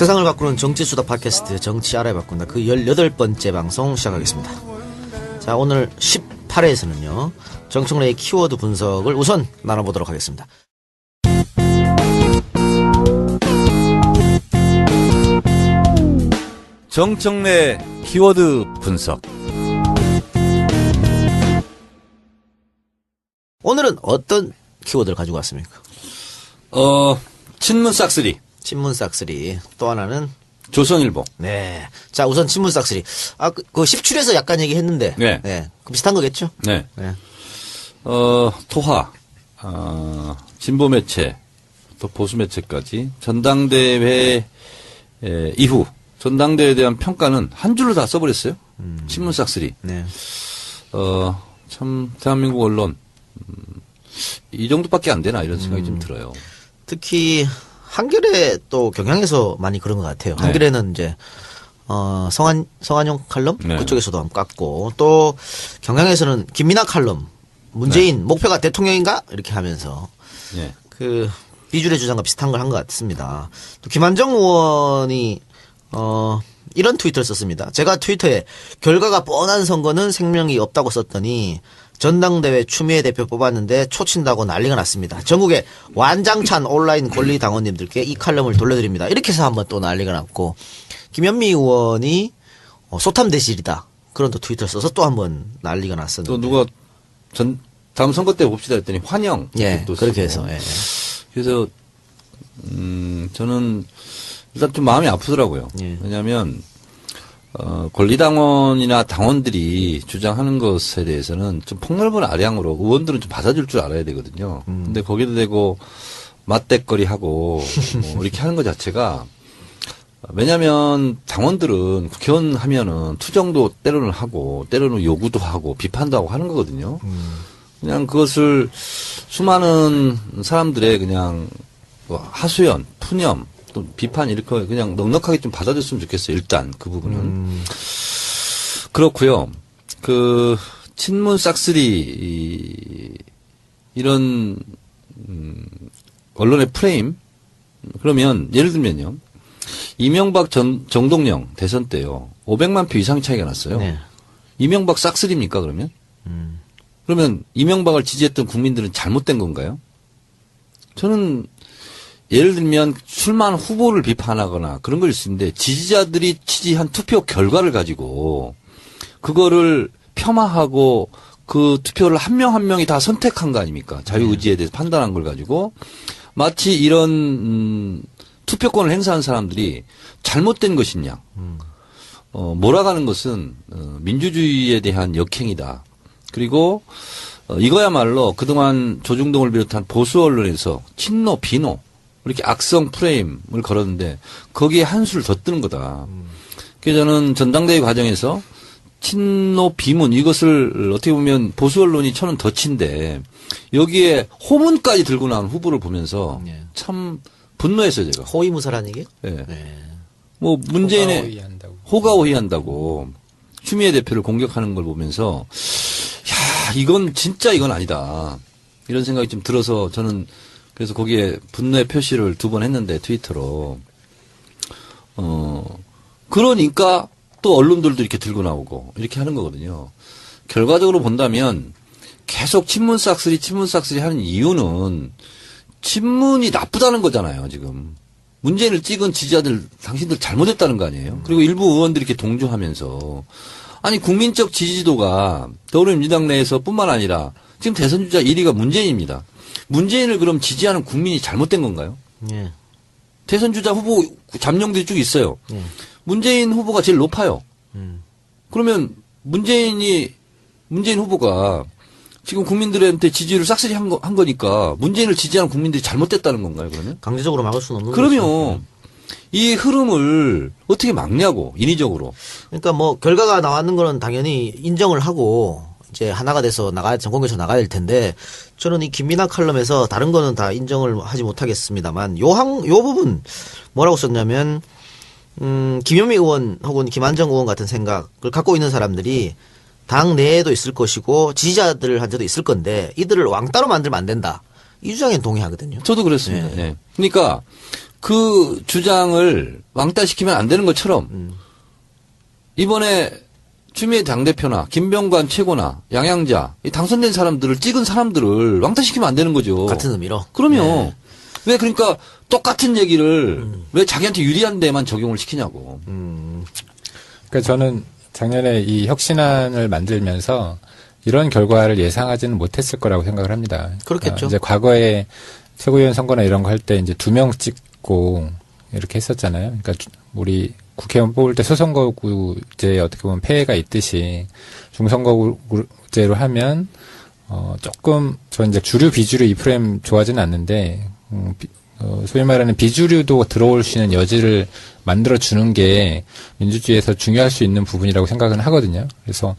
세상을 바꾸는 정치수다 팟캐스트 정치 알아야 바꾼다. 그 18번째 방송 시작하겠습니다. 자, 오늘 18회에서는요. 정청래의 키워드 분석을 우선 나눠보도록 하겠습니다. 정청래 키워드 분석. 오늘은 어떤 키워드를 가지고 왔습니까? 친문 싹쓸이. 친문 싹쓸이. 또 하나는 조선일보. 네. 자, 우선 친문 싹쓸이. 그 17에서 약간 얘기했는데. 네. 그 비슷한 거겠죠? 네. 네. 토하, 진보 매체, 또 보수 매체까지 전당대회 이후 전당대회에 대한 평가는 한 줄로 다 써버렸어요. 친문 싹쓸이. 네. 참 대한민국 언론 이 정도밖에 안 되나 이런 생각이 좀 들어요. 특히 한겨레 또 경향에서 많이 그런 것 같아요. 네. 한겨레는 이제 성한용 칼럼 네. 그쪽에서도 한번 깠고, 또 경향에서는 김민하 칼럼 문재인 네. 목표가 대통령인가 이렇게 하면서 네. 그 비주류 주장과 비슷한 걸 한 것 같습니다. 또 김한정 의원이 이런 트위터를 썼습니다. 제가 트위터에 결과가 뻔한 선거는 생명이 없다고 썼더니 전당대회 추미애 대표 뽑았는데 초친다고 난리가 났습니다. 전국의 완장찬 온라인 권리 당원님들께 이 칼럼을 돌려드립니다. 이렇게 해서 한번 또 난리가 났고, 김현미 의원이 소탐 대실이다 그런 또 트위터를 써서 또 한번 난리가 났었는데, 또 누가 다음 선거 때 봅시다 했더니 환영. 예, 또 그렇게 쓰고. 해서. 예. 그래서 저는 일단 좀 마음이 아프더라고요. 예. 왜냐하면 권리당원이나 당원들이 주장하는 것에 대해서는 좀 폭넓은 아량으로 의원들은 좀 받아줄 줄 알아야 되거든요. 근데 거기다 대고 맞대거리하고 뭐 이렇게 하는 것 자체가, 왜냐하면 당원들은 국회의원 하면은 투정도 때로는 하고 때로는 요구도 하고 비판도 하고 하는 거거든요. 그냥 그것을 수많은 사람들의 그냥 하소연, 푸념, 또 비판 이렇게 그냥 넉넉하게 좀 받아줬으면 좋겠어요. 일단 그 부분은. 그렇고요. 그 친문 싹쓸이 이런 언론의 프레임, 그러면 예를 들면요. 이명박 정동영 대선 때요. 500만 표 이상 차이가 났어요. 네. 이명박 싹쓸이입니까 그러면? 그러면 이명박을 지지했던 국민들은 잘못된 건가요? 저는 예를 들면 출마한 후보를 비판하거나 그런 걸 있는데, 지지자들이 지지한 투표 결과를 가지고 그거를 폄하하고 그 투표를 한 명 한 명이 다 선택한 거 아닙니까? 자유의지에 대해서 판단한 걸 가지고 마치 이런 투표권을 행사한 사람들이 잘못된 것이냐. 몰아가는 것은 민주주의에 대한 역행이다. 그리고 이거야말로 그동안 조중동을 비롯한 보수 언론에서 친노, 비노 이렇게 악성 프레임을 걸었는데 거기에 한 수를 더 뜨는 거다. 그래서 저는 전당대회 과정에서 친노, 비문 이것을 어떻게 보면 보수 언론이 쳐는 덫인데 여기에 호문까지 들고 나온 후보를 보면서 네. 참 분노했어요, 제가. 호위무사라는 얘기요? 네. 네. 뭐 문재인의 호가호위한다고 추미애 대표를 공격하는 걸 보면서 야, 이건 진짜 이건 아니다. 이런 생각이 좀 들어서 저는 그래서 거기에 분노의 표시를 2번 했는데 트위터로. 그러니까 또 언론들도 이렇게 들고 나오고 이렇게 하는 거거든요. 결과적으로 본다면 계속 친문 싹쓸이 하는 이유는 친문이 나쁘다는 거잖아요, 지금. 문재인을 찍은 지지자들, 당신들 잘못했다는 거 아니에요? 그리고 일부 의원들이 이렇게 동조하면서. 아니, 국민적 지지도가 더불어민주당 내에서 뿐만 아니라 지금 대선주자 1위가 문재인입니다. 문재인을 그럼 지지하는 국민이 잘못된 건가요? 예. 대선주자 후보 잠룡들이 쭉 있어요. 문재인 후보가 제일 높아요. 그러면 문재인 후보가 지금 국민들한테 지지를 싹쓸이 한 거니까 문재인을 지지하는 국민들이 잘못됐다는 건가요, 그러면? 강제적으로 막을 수는 없는 그러면 거죠. 이 흐름을 어떻게 막냐고, 인위적으로. 그러니까 뭐 결과가 나왔는 거는 당연히 인정을 하고 이제 하나가 돼서 전공에서 나가야 될 텐데, 저는 이 김민하 칼럼에서 다른 거는 다 인정을 하지 못하겠습니다만 요 부분 뭐라고 썼냐면 김현미 의원 혹은 김한정 의원 같은 생각을 갖고 있는 사람들이 당 내에도 있을 것이고 지지자들한테도 있을 건데 이들을 왕따로 만들면 안 된다. 이 주장에 동의하거든요. 저도 그랬습니다. 네. 네. 그러니까 그 주장을 왕따시키면 안 되는 것처럼 이번에 추미애 당대표나 김병관 최고나 양양자 이 당선된 사람들을 찍은 사람들을 왕따시키면 안 되는 거죠. 같은 의미로. 그럼요. 네. 왜 그러니까 똑같은 얘기를 왜 자기한테 유리한 데만 적용을 시키냐고. 그러니까 저는 작년에 이 혁신안을 만들면서 이런 결과를 예상하지는 못했을 거라고 생각을 합니다. 그렇겠죠. 이제 과거에 최고위원 선거나 이런 거 할 때 이제 2명 찍고 이렇게 했었잖아요. 그러니까 우리 국회의원 뽑을 때 소선거구제에 어떻게 보면 폐해가 있듯이 중선거구제로 하면 조금 저 이제 주류 비주류 이 프레임 좋아하지는 않는데 소위 말하는 비주류도 들어올 수 있는 여지를 만들어 주는 게 민주주의에서 중요할 수 있는 부분이라고 생각은 하거든요. 그래서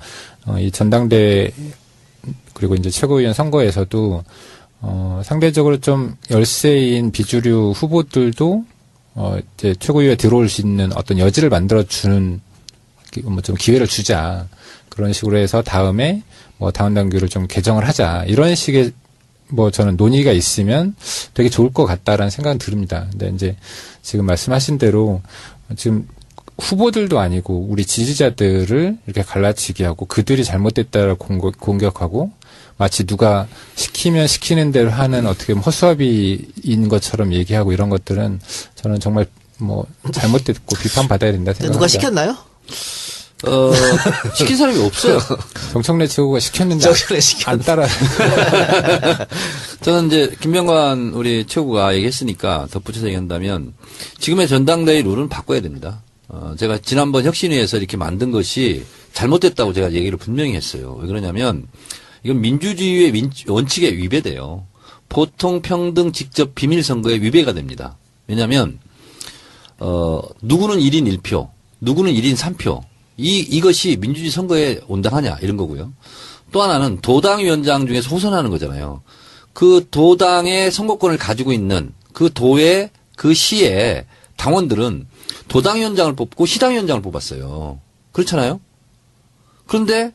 이 전당대회 그리고 이제 최고위원 선거에서도 상대적으로 좀 열세인 비주류 후보들도 이제 최고위에 들어올 수 있는 어떤 여지를 만들어 주는 뭐 좀 기회를 주자. 그런 식으로 해서 다음에 뭐 당원 당규를 좀 개정을 하자. 이런 식의 뭐 저는 논의가 있으면 되게 좋을 것 같다라는 생각은 듭니다. 근데 이제 지금 말씀하신 대로 지금 후보들도 아니고 우리 지지자들을 이렇게 갈라치기 하고 그들이 잘못됐다고 공격하고 마치 누가 시키면 시키는 대로 하는 어떻게 보면 허수아비인 것처럼 얘기하고 이런 것들은 저는 정말 뭐 잘못됐고 비판받아야 된다 생각합니다. 누가 시켰나요? 시킨 사람이 없어요. 정청래 최고가 시켰는데 안 따라. 저는 이제 김병관 우리 최고가 얘기했으니까 덧붙여서 얘기한다면 지금의 전당대회 룰은 바꿔야 됩니다. 제가 지난번 혁신위에서 이렇게 만든 것이 잘못됐다고 제가 얘기를 분명히 했어요. 왜 그러냐면 이건 민주주의의 원칙에 위배돼요. 보통 평등 직접 비밀 선거에 위배가 됩니다. 왜냐하면 누구는 1인 1표, 누구는 1인 3표. 이것이 민주주의 선거에 온당하냐 이런 거고요. 또 하나는 도당위원장 중에서 호선하는 거잖아요. 그 도당의 선거권을 가지고 있는 그 도의 그 시의 당원들은 도당위원장을 뽑고 시당위원장을 뽑았어요. 그렇잖아요. 그런데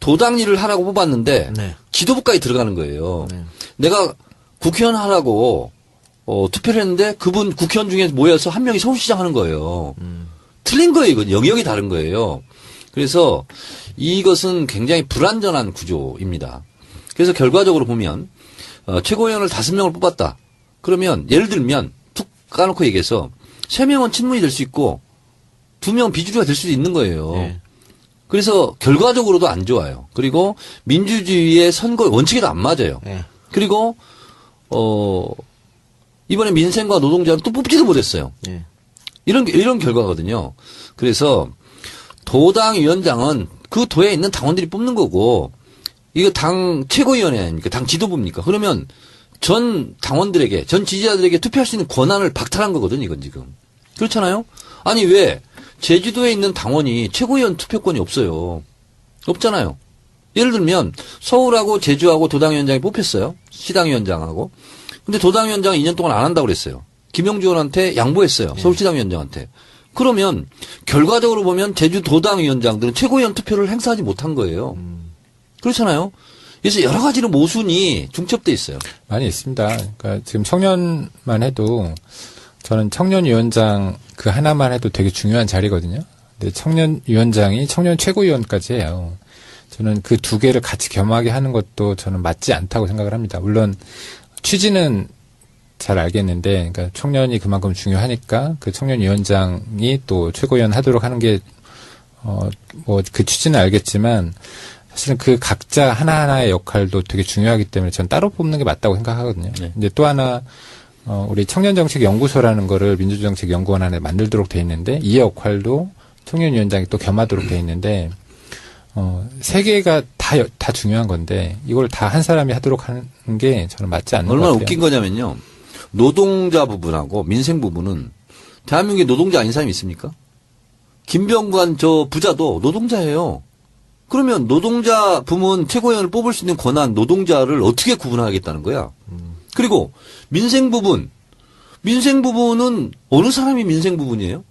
도당 일을 하라고 뽑았는데 네. 지도부까지 들어가는 거예요. 네. 내가 국회의원 하라고 투표를 했는데 그분 국회의원 중에 모여서 한 명이 서울시장 하는 거예요. 틀린 거예요. 이건 영역이 다른 거예요. 그래서 이것은 굉장히 불완전한 구조입니다. 그래서 결과적으로 보면 최고위원을 5명을 뽑았다. 그러면 예를 들면 툭 까놓고 얘기해서 3명은 친문이 될 수 있고 2명은 비주류가 될 수도 있는 거예요. 네. 그래서 결과적으로도 안 좋아요. 그리고 민주주의의 선거 원칙에도 안 맞아요. 네. 그리고 이번에 민생과 노동자는 또 뽑지도 못했어요. 네. 이런 결과거든요. 그래서 도당 위원장은 그 도에 있는 당원들이 뽑는 거고 이거 당 최고위원회 아닙니까? 당 지도부입니까? 그러면 전 당원들에게 전 지지자들에게 투표할 수 있는 권한을 박탈한 거거든요. 이건 지금. 그렇잖아요. 아니 왜 제주도에 있는 당원이 최고위원 투표권이 없어요. 없잖아요. 예를 들면 서울하고 제주하고 도당위원장이 뽑혔어요. 시당위원장하고. 근데 도당위원장은 2년 동안 안 한다고 그랬어요. 김영주 의원한테 양보했어요. 서울시당위원장한테. 그러면 결과적으로 보면 제주 도당위원장들은 최고위원 투표를 행사하지 못한 거예요. 그렇잖아요. 그래서 여러 가지로 모순이 중첩돼 있어요. 많이 있습니다. 그러니까 지금 청년만 해도 저는 청년위원장 그 하나만 해도 되게 중요한 자리거든요. 근데 청년위원장이 청년 최고위원까지 해요. 저는 그 두 개를 같이 겸하게 하는 것도 저는 맞지 않다고 생각을 합니다. 물론 취지는 잘 알겠는데, 그러니까 청년이 그만큼 중요하니까 그 청년위원장이 또 최고위원 하도록 하는 게, 뭐 그 취지는 알겠지만 사실은 그 각자 하나하나의 역할도 되게 중요하기 때문에 전 따로 뽑는 게 맞다고 생각하거든요. 네. 근데 또 하나, 우리 청년정책연구소라는 거를 민주정책연구원 안에 만들도록 돼 있는데 이 역할도 청년위원장이 또 겸하도록 돼 있는데, 세 개가 다 중요한 건데 이걸 다 한 사람이 하도록 하는 게 저는 맞지 않는 것 같아요. 얼마나 웃긴 거냐면요. 노동자 부분하고 민생 부분은 대한민국에 노동자 아닌 사람이 있습니까? 김병관 저 부자도 노동자예요. 그러면 노동자 부문 최고위원을 뽑을 수 있는 권한 노동자를 어떻게 구분하겠다는 거야? 그리고 민생 부분은 어느 사람이 민생 부분이에요?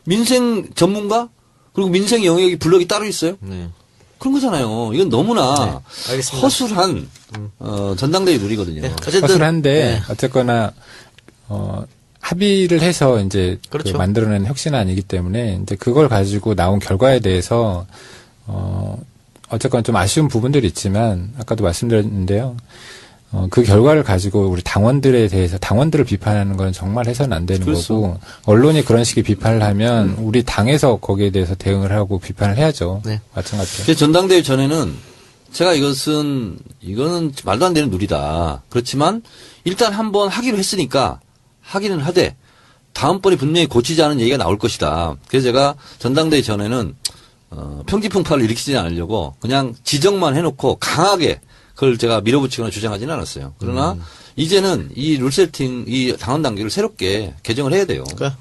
민생 전문가? 그리고 민생 영역이 블럭이 따로 있어요? 네. 그런 거잖아요. 이건 너무나 네, 알겠습니다. 허술한 전당대회 룰이거든요. 네, 어쨌든 허술한데 네. 어쨌거나 합의를 해서 이제 그렇죠. 그 만들어낸 혁신은 아니기 때문에 이제 그걸 가지고 나온 결과에 대해서 어쨌건 좀 아쉬운 부분들이 있지만 아까도 말씀드렸는데요. 그 결과를 가지고 우리 당원들에 대해서 당원들을 비판하는 건 정말 해서는 안 되는 그렇죠. 거고 언론이 그런 식의 비판을 하면 우리 당에서 거기에 대해서 대응을 하고 비판을 해야죠. 네. 마찬가지로. 제 전당대회 전에는 제가 이거는 말도 안 되는 누리다. 그렇지만 일단 한번 하기로 했으니까 하기는 하되 다음번에 분명히 고치자는 얘기가 나올 것이다. 그래서 제가 전당대회 전에는 평지풍파를 일으키지 않으려고 그냥 지적만 해놓고 강하게 그걸 제가 밀어붙이거나 주장하지는 않았어요. 그러나 이제는 이 룰 세팅, 이 당원 단계를 새롭게 개정을 해야 돼요. 그래.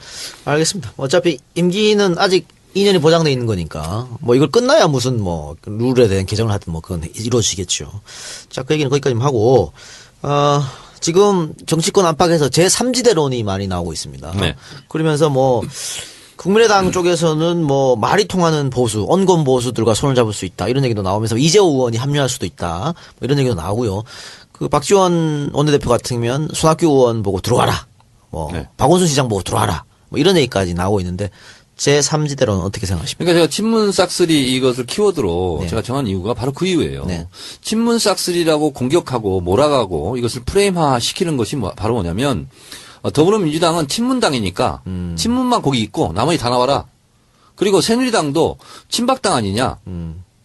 알겠습니다. 어차피 임기는 아직 2년이 보장돼 있는 거니까 뭐 이걸 끝나야 무슨 뭐 룰에 대한 개정을 하든 뭐 그건 이루어지겠죠. 자, 그 얘기는 거기까지만 하고 지금 정치권 안팎에서 제3지대론이 많이 나오고 있습니다. 네. 그러면서 뭐 국민의당 쪽에서는 뭐 말이 통하는 보수, 언권 보수들과 손을 잡을 수 있다 이런 얘기도 나오면서 이재호 의원이 합류할 수도 있다 뭐 이런 얘기도 나오고요. 그 박지원 원내대표 같으면 손학규 의원 보고 들어와라, 뭐 네. 박원순 시장 보고 들어와라, 뭐 이런 얘기까지 나오고 있는데 제3지대로는 어떻게 생각하십니까? 그러니까 제가 친문 싹쓸이 이것을 키워드로 네. 제가 정한 이유가 바로 그 이유예요. 네. 친문 싹쓸이라고 공격하고 몰아가고 이것을 프레임화 시키는 것이 바로 뭐냐면 더불어민주당은 친문당이니까 친문만 거기 있고 나머지 다 나와라. 그리고 새누리당도 친박당 아니냐.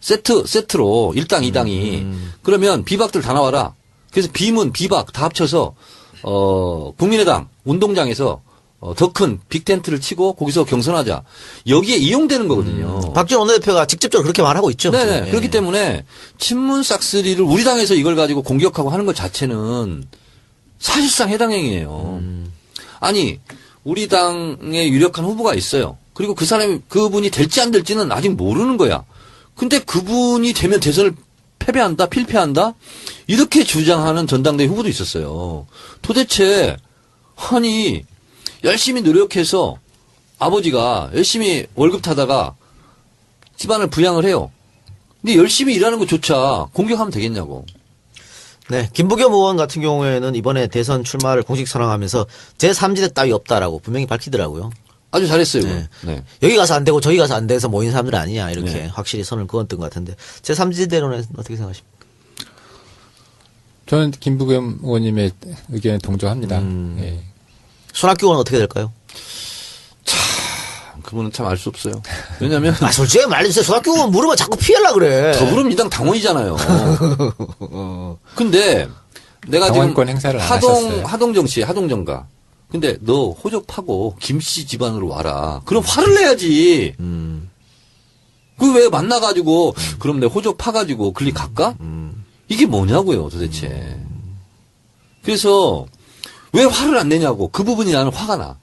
세트로 1당 2당이 그러면 비박들 다 나와라. 그래서 비문 비박 다 합쳐서 국민의당 운동장에서 더 큰 빅텐트를 치고 거기서 경선하자. 여기에 이용되는 거거든요. 박지원 원내대표가 직접적으로 그렇게 말하고 있죠. 네네. 지금. 그렇기 때문에 친문 싹쓸이를 우리 당에서 이걸 가지고 공격하고 하는 것 자체는 사실상 해당 행위예요. 아니 우리 당에 유력한 후보가 있어요. 그리고 그분이 될지 안 될지는 아직 모르는 거야. 근데 그분이 되면 대선을 패배한다, 필패한다 이렇게 주장하는 전당대회 후보도 있었어요. 도대체 아니 열심히 노력해서 아버지가 열심히 월급 타다가 집안을 부양을 해요. 근데 열심히 일하는 것조차 공격하면 되겠냐고. 네, 김부겸 의원 같은 경우에는 이번에 대선 출마를 공식 선언하면서 제3지대 따위 없다라고 분명히 밝히더라고요. 아주 잘했어요. 네. 네. 여기 가서 안 되고 저기 가서 안 돼서 모인 사람들 아니냐 이렇게 네. 확실히 선을 그었던 것 같은데 제3지대로는 어떻게 생각하십니까? 저는 김부겸 의원님의 의견에 동조합니다. 예. 손학규 의원은 어떻게 될까요? 그분은 참 알 수 없어요. 왜냐면 아, 솔직히 말해주세요. 손학규 의원 물으면 자꾸 피하려고 그래. 더불어민주당 당원이잖아요. 근데 내가 당원권 지금 행사를 안 하셨어요. 하동정가. 근데 너 호적하고 김씨 집안으로 와라. 그럼 화를 내야지. 그 왜 만나가지고 그럼 내 호적 파가지고 글리 갈까? 이게 뭐냐고요 도대체. 그래서 왜 화를 안 내냐고. 그 부분이 나는 화가 나.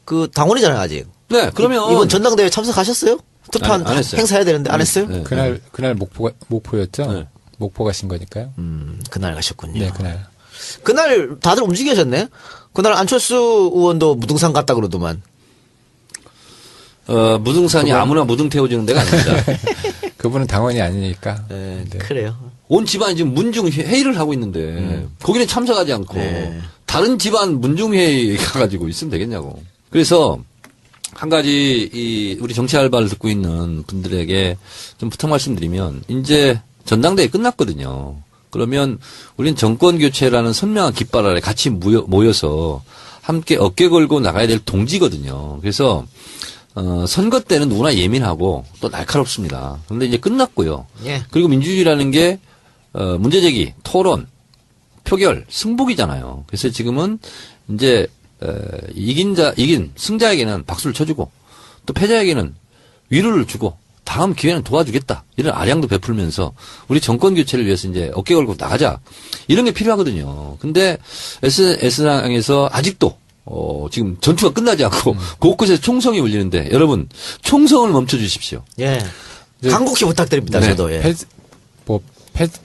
그 당원이잖아요 아직. 네, 그러면 이번 전당대회 참석하셨어요? 투표한 안 했어요. 행사해야 되는데 안 했어요? 네. 그날 목포였죠? 네. 목포 가신 거니까요? 그날 가셨군요. 네, 그날. 그날 다들 움직이셨네. 그날 안철수 의원도 무등산 갔다 그러더만. 무등산이 아무나 무등 태워주는 데가 아닙니다. 그분은 당원이 아니니까. 네, 네. 그래요. 온 집안이 지금 문중 회의를 하고 있는데 거기는 참석하지 않고 네. 다른 집안 문중 회의 가가지고 있으면 되겠냐고. 그래서 한 가지 우리 정치 알바를 듣고 있는 분들에게 좀 부탁 말씀드리면 이제 전당대회 끝났거든요. 그러면 우리는 정권 교체라는 선명한 깃발 아래 같이 모여서 함께 어깨 걸고 나가야 될 동지거든요. 그래서 선거 때는 누구나 예민하고 또 날카롭습니다. 그런데 이제 끝났고요. 예. 그리고 민주주의라는 게 문제제기, 토론, 표결, 승복이잖아요. 그래서 지금은 이제 이긴 승자에게는 박수를 쳐주고 또 패자에게는 위로를 주고 다음 기회는 도와주겠다. 이런 아량도 베풀면서 우리 정권 교체를 위해서 이제 어깨 걸고 나가자. 이런 게 필요하거든요. 근데 SNS상에서 아직도 지금 전투가 끝나지 않고 곳곳에서 총성이 울리는데 여러분 총성을 멈춰 주십시오. 예. 간곡히 부탁드립니다. 네. 저도. 예.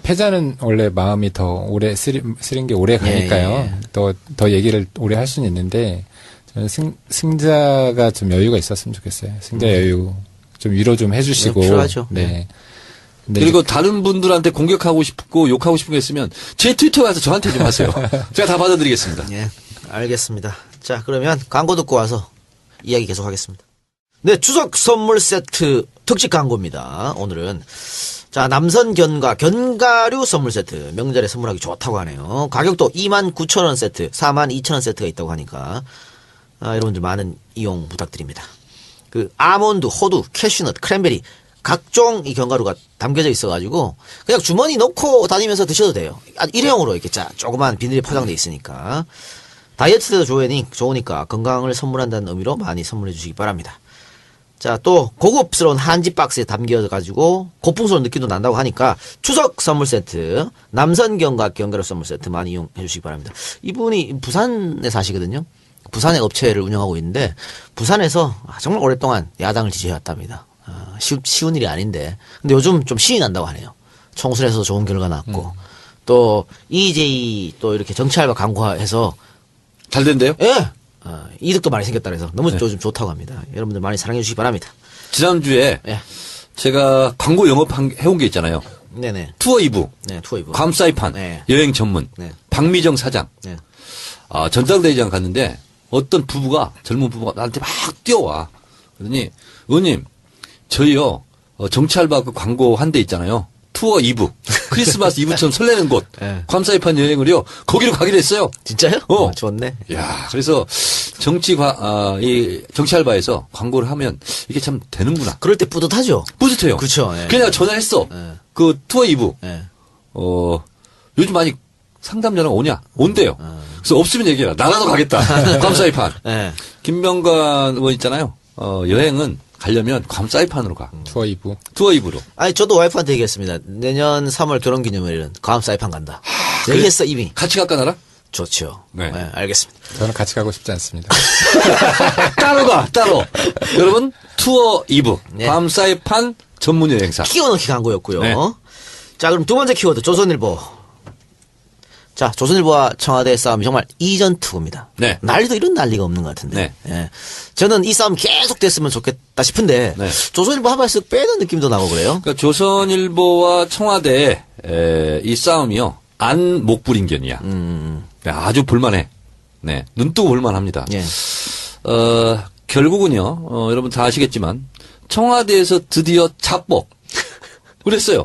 패자는 원래 마음이 더 오래 쓰린 게 오래 가니까요. 예, 예. 더 얘기를 오래 할 수는 있는데 저는 승자가 좀 여유가 있었으면 좋겠어요. 승자 여유 좀 위로 좀 해주시고. 네, 필요하죠. 네. 근데 그리고 다른 분들한테 공격하고 싶고 욕하고 싶은 게 있으면 제 트위터에 와서 저한테 좀 하세요. 제가 다 받아드리겠습니다. 예. 알겠습니다. 자, 그러면 광고 듣고 와서 이야기 계속하겠습니다. 네, 추석 선물 세트 특집 광고입니다. 오늘은 자, 남선 견과류 선물 세트 명절에 선물하기 좋다고 하네요. 가격도 29,000원 세트, 42,000원 세트가 있다고 하니까 여러분들 많은 이용 부탁드립니다. 그 아몬드, 호두, 캐슈넛, 크랜베리 각종 이 견과류가 담겨져 있어가지고 그냥 주머니 넣고 다니면서 드셔도 돼요. 일회용으로 이렇게 조그만 비닐에 포장돼 있으니까 다이어트에도 좋으니까 건강을 선물한다는 의미로 많이 선물해 주시기 바랍니다. 자, 또 고급스러운 한지 박스에 담겨가지고 고풍스러운 느낌도 난다고 하니까 추석 선물 세트, 남선견과 견과류 선물 세트 많이 이용해 주시기 바랍니다. 이분이 부산에 사시거든요. 부산의 업체를 운영하고 있는데 부산에서 정말 오랫동안 야당을 지지해왔답니다. 쉬운 일이 아닌데 근데 요즘 좀 신이 난다고 하네요. 총선에서 좋은 결과 났고 또 EJ 또 이렇게 정치알바 광고해서 잘 된대요? 예. 이득도 많이 생겼다 그래서 너무 요즘 좋다고 합니다. 여러분들 많이 사랑해 주시기 바랍니다. 지난주에 예. 제가 광고 영업해온 게 있잖아요. 네네. 투어 2부. 네, 투어 이브. 괌 사이판. 네. 여행 전문. 네. 박미정 사장. 네. 전당대회장 갔는데 어떤 젊은 부부가 나한테 막 뛰어와. 그러더니 의원님 저희요 정치 알바 그 광고 한 대 있잖아요. 투어 2부. 크리스마스 이브처럼 설레는 곳. 네. 괌 사이판 여행을요. 거기로 가기로 했어요. 진짜요? 좋네. 야, 그래서 이 정치 알바에서 광고를 하면 이게 참 되는구나. 그럴 때 뿌듯하죠. 뿌듯해요. 그쵸, 예. 그냥 전화했어. 예. 그 투어 2부. 예. 요즘 많이 상담 전화가 온대요. 그래서 없으면 얘기해라. 나라도 가겠다. 괌 사이판. 예. 김병관 의원 있잖아요. 여행은 가려면 괌 사이판으로 가. 투어 2부. 투어 2부로. 아니 저도 와이프한테 얘기했습니다. 내년 3월 결혼기념일은 괌 사이판 간다. 얘기했어 이미. 같이 갈까 나라? 좋죠. 네. 알겠습니다. 저는 같이 가고 싶지 않습니다. 따로 가. 따로. 여러분 투어 2부. 네. 괌 사이판 전문 여행사. 키워넣기 광고였고요. 네. 자, 그럼 두 번째 키워드 조선일보. 자, 조선일보와 청와대의 싸움이 정말 이전투구입니다. 네. 난리도 이런 난리가 없는 것 같은데. 네. 예. 저는 이 싸움 계속 됐으면 좋겠다 싶은데 네. 조선일보 한 발씩 빼는 느낌도 나고 그래요. 그러니까 조선일보와 청와대의 이 싸움이요. 안 목불인견이야. 네, 아주 볼만해. 네. 눈 뜨고 볼만합니다. 예. 결국은요. 여러분 다 아시겠지만 청와대에서 드디어 자뻑 그랬어요.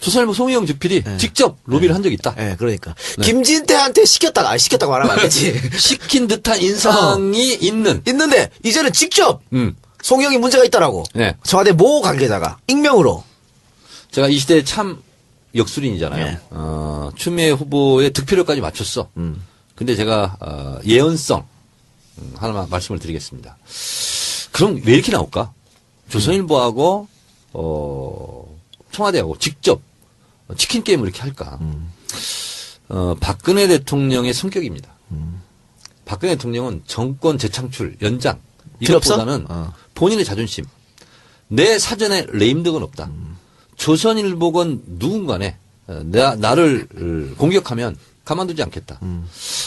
조선일보 송희영 주필이 직접 로비를 한 적이 있다. 예, 그러니까. 김진태한테 시켰다고 말하면 안 되지. 시킨 듯한 인상이 있는데, 이제는 직접, 음. 송영이 문제가 있다라고. 네. 청와대 모 관계자가, 익명으로. 제가 이 시대에 참 역술인이잖아요. 네. 추미애 후보의 득표율까지 맞췄어. 근데 제가, 예언성, 하나만 말씀을 드리겠습니다. 그럼 왜 이렇게 나올까? 조선일보하고, 청와대하고 직접 치킨 게임을 이렇게 할까? 박근혜 대통령의 성격입니다. 박근혜 대통령은 정권 재창출, 연장 필요 없어? 이것보다는 본인의 자존심, 내 사전에 레임덕은 없다. 조선일보건 누군가네 나를 공격하면 가만두지 않겠다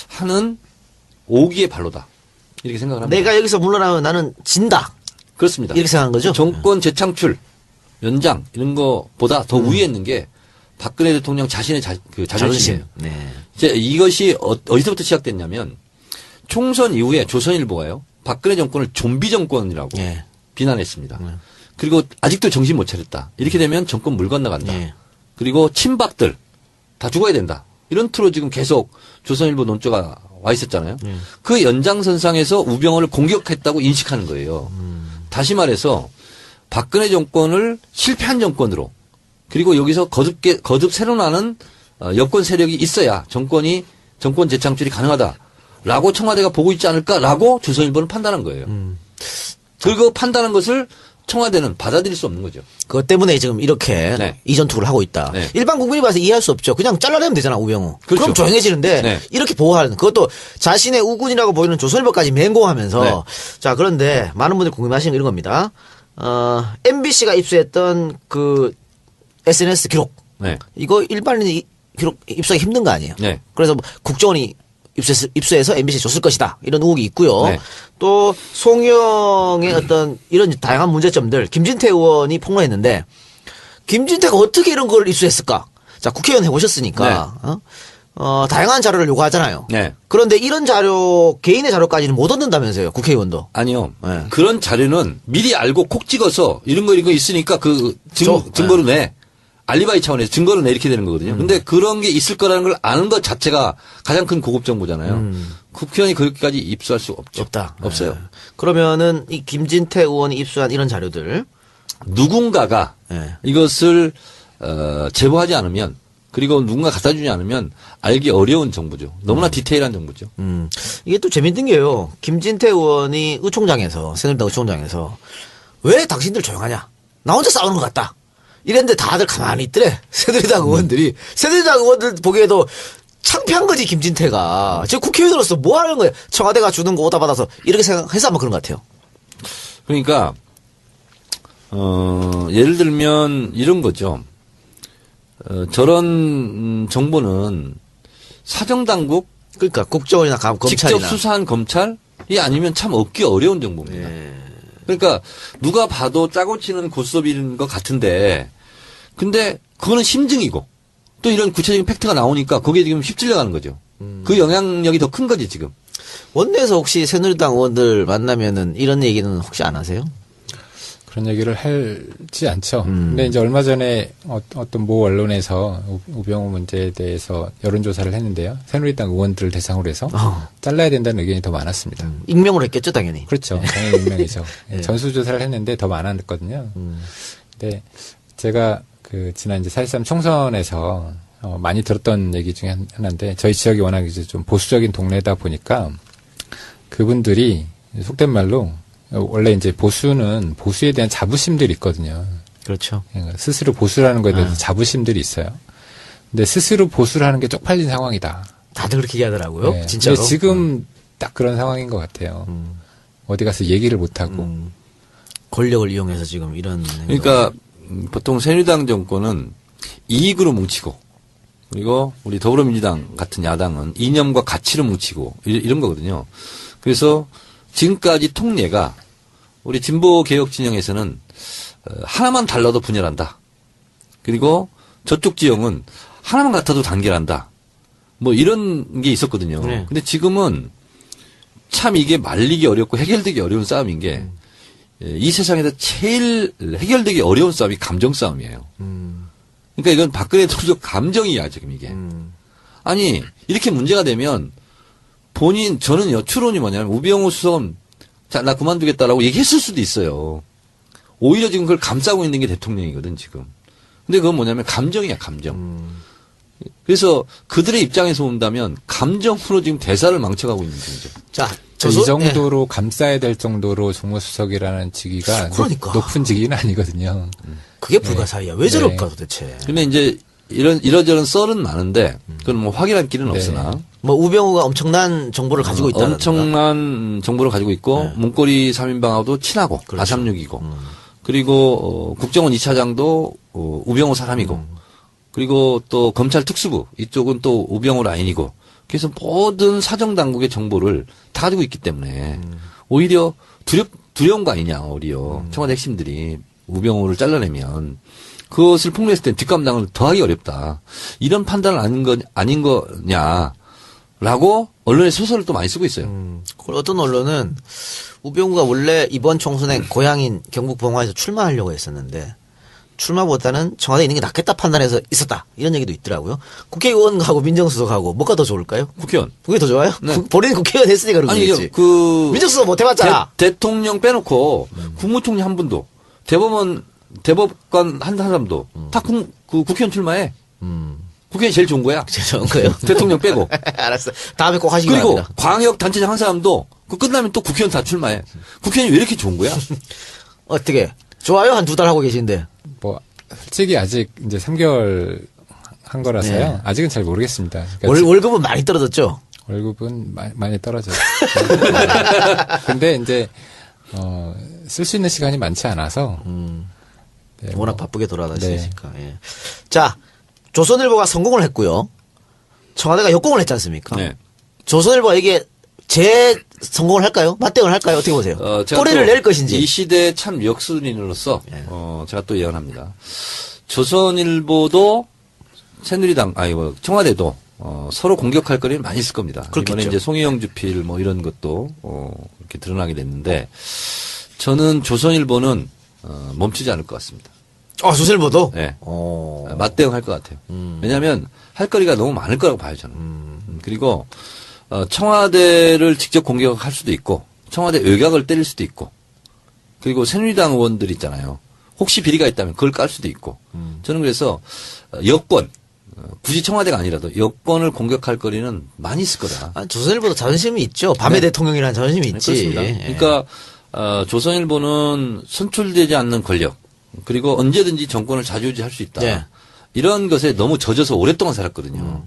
하는 오기의 발로다. 이렇게 생각을 합니다. 내가 여기서 물러나면 나는 진다. 그렇습니다. 이렇게 생각한 거죠? 정권 재창출, 연장 이런 거보다 더 위에 있는 게 박근혜 대통령 자신의 자존심이에요. 네. 이제 이것이 어디서부터 시작됐냐면 총선 이후에 조선일보가요. 박근혜 정권을 좀비 정권이라고 예. 비난했습니다. 그리고 아직도 정신 못 차렸다. 이렇게 되면 정권 물 건너간다. 예. 그리고 친박들 다 죽어야 된다. 이런 투로 지금 계속 조선일보 논조가 와 있었잖아요. 그 연장선상에서 우병우를 공격했다고 인식하는 거예요. 다시 말해서 박근혜 정권을 실패한 정권으로 그리고 여기서 거듭 새로나는 여권 세력이 있어야 정권 재창출이 가능하다라고 청와대가 보고 있지 않을까라고 조선일보는 판단한 거예요. 그리고 판단한 것을 청와대는 받아들일 수 없는 거죠. 그것 때문에 지금 이렇게 네. 이전투를 하고 있다. 네. 일반 국민이 봐서 이해할 수 없죠. 그냥 잘라내면 되잖아, 우병우. 그렇죠. 그럼 조용해지는데 네. 이렇게 보호하는 그것도 자신의 우군이라고 보이는 조선일보까지 맹공하면서 네. 자, 그런데 많은 분들이 궁금해하시는 게 이런 겁니다. MBC가 입수했던 그 SNS 기록. 네. 이거 일반인이 기록 입수하기 힘든 거 아니에요. 네. 그래서 뭐 국정원이 입수해서 MBC에 줬을 것이다. 이런 의혹이 있고요. 네. 또 송영의 어떤 이런 다양한 문제점들 김진태 의원이 폭로했는데 김진태가 어떻게 이런 걸 입수했을까? 자, 국회의원 해보셨으니까 다양한 자료를 요구하잖아요. 네. 그런데 이런 자료, 개인의 자료까지는 못 얻는다면서요, 국회의원도. 아니요. 네. 그런 자료는 미리 알고 콕 찍어서 이런 거 있으니까 증거로 내. 알리바이 차원에서 증거를 내 이렇게 되는 거거든요. 근데 그런 게 있을 거라는 걸 아는 것 자체가 가장 큰 고급 정보잖아요. 국회의원이 그렇게까지 입수할 수 없죠. 없다. 없어요. 네. 그러면은 이 김진태 의원이 입수한 이런 자료들. 누군가가 네. 이것을 제보하지 않으면 그리고 누군가 갖다 주지 않으면 알기 어려운 정보죠. 너무나 디테일한 정보죠. 이게 또 재밌는 게요. 김진태 의원이 새누리당 의총장에서 왜 당신들 조용하냐? 나 혼자 싸우는 것 같다. 이랬는데 다들 가만히 있더래. 새누리당 의원들이. 새누리당 의원들 보기에도 창피한 거지, 김진태가. 지금 국회의원으로서 뭐 하는 거야? 청와대가 주는 거 오다 받아서 이렇게 생각해서 아마 그런 것 같아요. 그러니까 예를 들면 이런 거죠. 저런 정보는 사정당국 그러니까 국정원이나 검찰이나 직접 수사한 검찰이 아니면 참 얻기 어려운 정보입니다. 그러니까 누가 봐도 짜고 치는 고스톱인 것 같은데 근데 그거는 심증이고 또 이런 구체적인 팩트가 나오니까 거기에 지금 휩쓸려가는 거죠. 그 영향력이 더 큰 거지 지금. 원내에서 혹시 새누리당 의원들 만나면은 이런 얘기는 혹시 안 하세요? 그런 얘기를 하지 않죠. 근데 이제 얼마 전에 어떤 모 언론에서 우병우 문제에 대해서 여론조사를 했는데요. 새누리당 의원들을 대상으로 해서 잘라야 된다는 의견이 더 많았습니다. 익명으로 했겠죠, 당연히. 그렇죠. 당연히 익명이죠. 네. 전수조사를 했는데 더 많았거든요. 근데 제가 지난 이제 4.13 총선에서 많이 들었던 얘기 중에 하나인데 저희 지역이 워낙 이제 좀 보수적인 동네다 보니까 그분들이 속된 말로 원래 이제 보수는 보수에 대한 자부심들이 있거든요. 그렇죠. 스스로 보수라는 거에 대해서 자부심들이 있어요. 근데 스스로 보수를 하는 게 쪽팔린 상황이다. 다들 그렇게 얘기하더라고요. 네. 진짜로. 근데 지금 딱 그런 상황인 것 같아요. 어디 가서 얘기를 못 하고. 권력을 이용해서 지금 이런. 그러니까 보통 새누리당 정권은 이익으로 뭉치고 그리고 우리 더불어민주당 같은 야당은 이념과 가치로 뭉치고 이런 거거든요. 그래서 지금까지 통례가 우리 진보 개혁 진영에서는 하나만 달라도 분열한다. 그리고 저쪽 지형은 하나만 같아도 단결한다. 뭐 이런 게 있었거든요. 네. 근데 지금은 참 이게 말리기 어렵고 해결되기 어려운 싸움인 게 이 세상에서 제일 해결되기 어려운 싸움이 감정 싸움이에요. 그러니까 이건 박근혜 대통령 감정이야 지금 이게. 아니 이렇게 문제가 되면 저는요 추론이 뭐냐면 우병우 수석은 자 나 그만두겠다라고 얘기했을 수도 있어요. 오히려 지금 그걸 감싸고 있는 게 대통령이거든 지금. 근데 그건 뭐냐면 감정이야 감정. 그래서 그들의 입장에서 온다면 감정으로 지금 대사를 망쳐가고 있는 중이죠. 자, 이 정도로 감싸야 될 정도로 정무수석이라는 직위가 그러니까. 높은 직위는 아니거든요. 그게 불가사의야. 왜 저럴까 도대체. 근데 이제 이러저런 썰은 많은데 그건 뭐 확인할 길은 없으나 뭐 우병우가 엄청난 정보를 가지고 있다. 엄청난 정보를 가지고 있고 네. 문고리 3인방하고도 친하고 그렇죠. 아삼육이고 그리고 국정원 2차장도 우병우 사람이고 그리고 또 검찰 특수부 이쪽은 또 우병우 라인이고 그래서 모든 사정당국의 정보를 다 가지고 있기 때문에 오히려 두려운 거 아니냐 오히려 청와대 핵심들이 우병우를 잘라내면 그것을 폭로했을 때 뒷감당을 더하기 어렵다. 이런 판단을 아닌 거냐라고 언론에 소설을 또 많이 쓰고 있어요. 어떤 언론은 우병우가 원래 이번 총선에 고향인 경북 봉화에서 출마하려고 했었는데 출마보다는 청와대에 있는 게 낫겠다 판단해서 있었다. 이런 얘기도 있더라고요. 국회의원하고 민정수석하고 뭐가 더 좋을까요? 국회의원. 그게 더 좋아요? 네. 본인이 국회의원 했으니까 그런 거겠지. 민정수석 못 해봤잖아. 대통령 빼놓고 국무총리 한 분도 대법관 한 사람도 다 국회의원 출마해. 국회의원이 제일 좋은 거야. 제일 좋은 거예요. 대통령 빼고. 알았어. 다음에 꼭 하시기 그리고 바랍니다. 광역단체장 한 사람도 그 끝나면 또 국회의원 다 출마해. 국회의원이 왜 이렇게 좋은 거야? 어떻게? 좋아요? 한 2달 하고 계신데. 뭐 솔직히 아직 이제 3개월 한 거라서요. 네. 아직은 잘 모르겠습니다. 그러니까 월급은 많이 떨어졌죠? 월급은 많이 떨어져요. 근데 이제 쓸 수 있는 시간이 많지 않아서 네, 워낙 바쁘게 돌아다니시니까. 네. 예. 자, 조선일보가 성공을 했고요. 청와대가 역공을 했지 않습니까? 네. 조선일보가 이게 성공을 할까요? 맞대응을 할까요? 어떻게 보세요? 제가 꼬리를 또 낼 것인지. 이 시대의 참 역술인으로서 제가 또 예언합니다. 조선일보도 청와대도 서로 공격할 거리는 많이 있을 겁니다. 그렇겠죠. 이번에 이제 송희영 주필 뭐 이런 것도 이렇게 드러나게 됐는데 저는 조선일보는 멈추지 않을 것 같습니다. 조선일보도? 네. 어. 맞대응할 것 같아요. 왜냐하면 할 거리가 너무 많을 거라고 봐요 저는. 그리고 청와대를 직접 공격할 수도 있고 청와대 외곽을 때릴 수도 있고 그리고 새누리당 의원들 있잖아요. 혹시 비리가 있다면 그걸 깔 수도 있고 저는 그래서 여권 굳이 청와대가 아니라도 여권을 공격할 거리는 많이 있을 거다. 조선일보도 자존심이 있죠. 밤의 네. 대통령이라는 자존심이 있지. 그렇습니다. 예. 그러니까 조선일보는 선출되지 않는 권력 그리고 언제든지 정권을 좌지우지할 수 있다. 네. 이런 것에 너무 젖어서 오랫동안 살았거든요.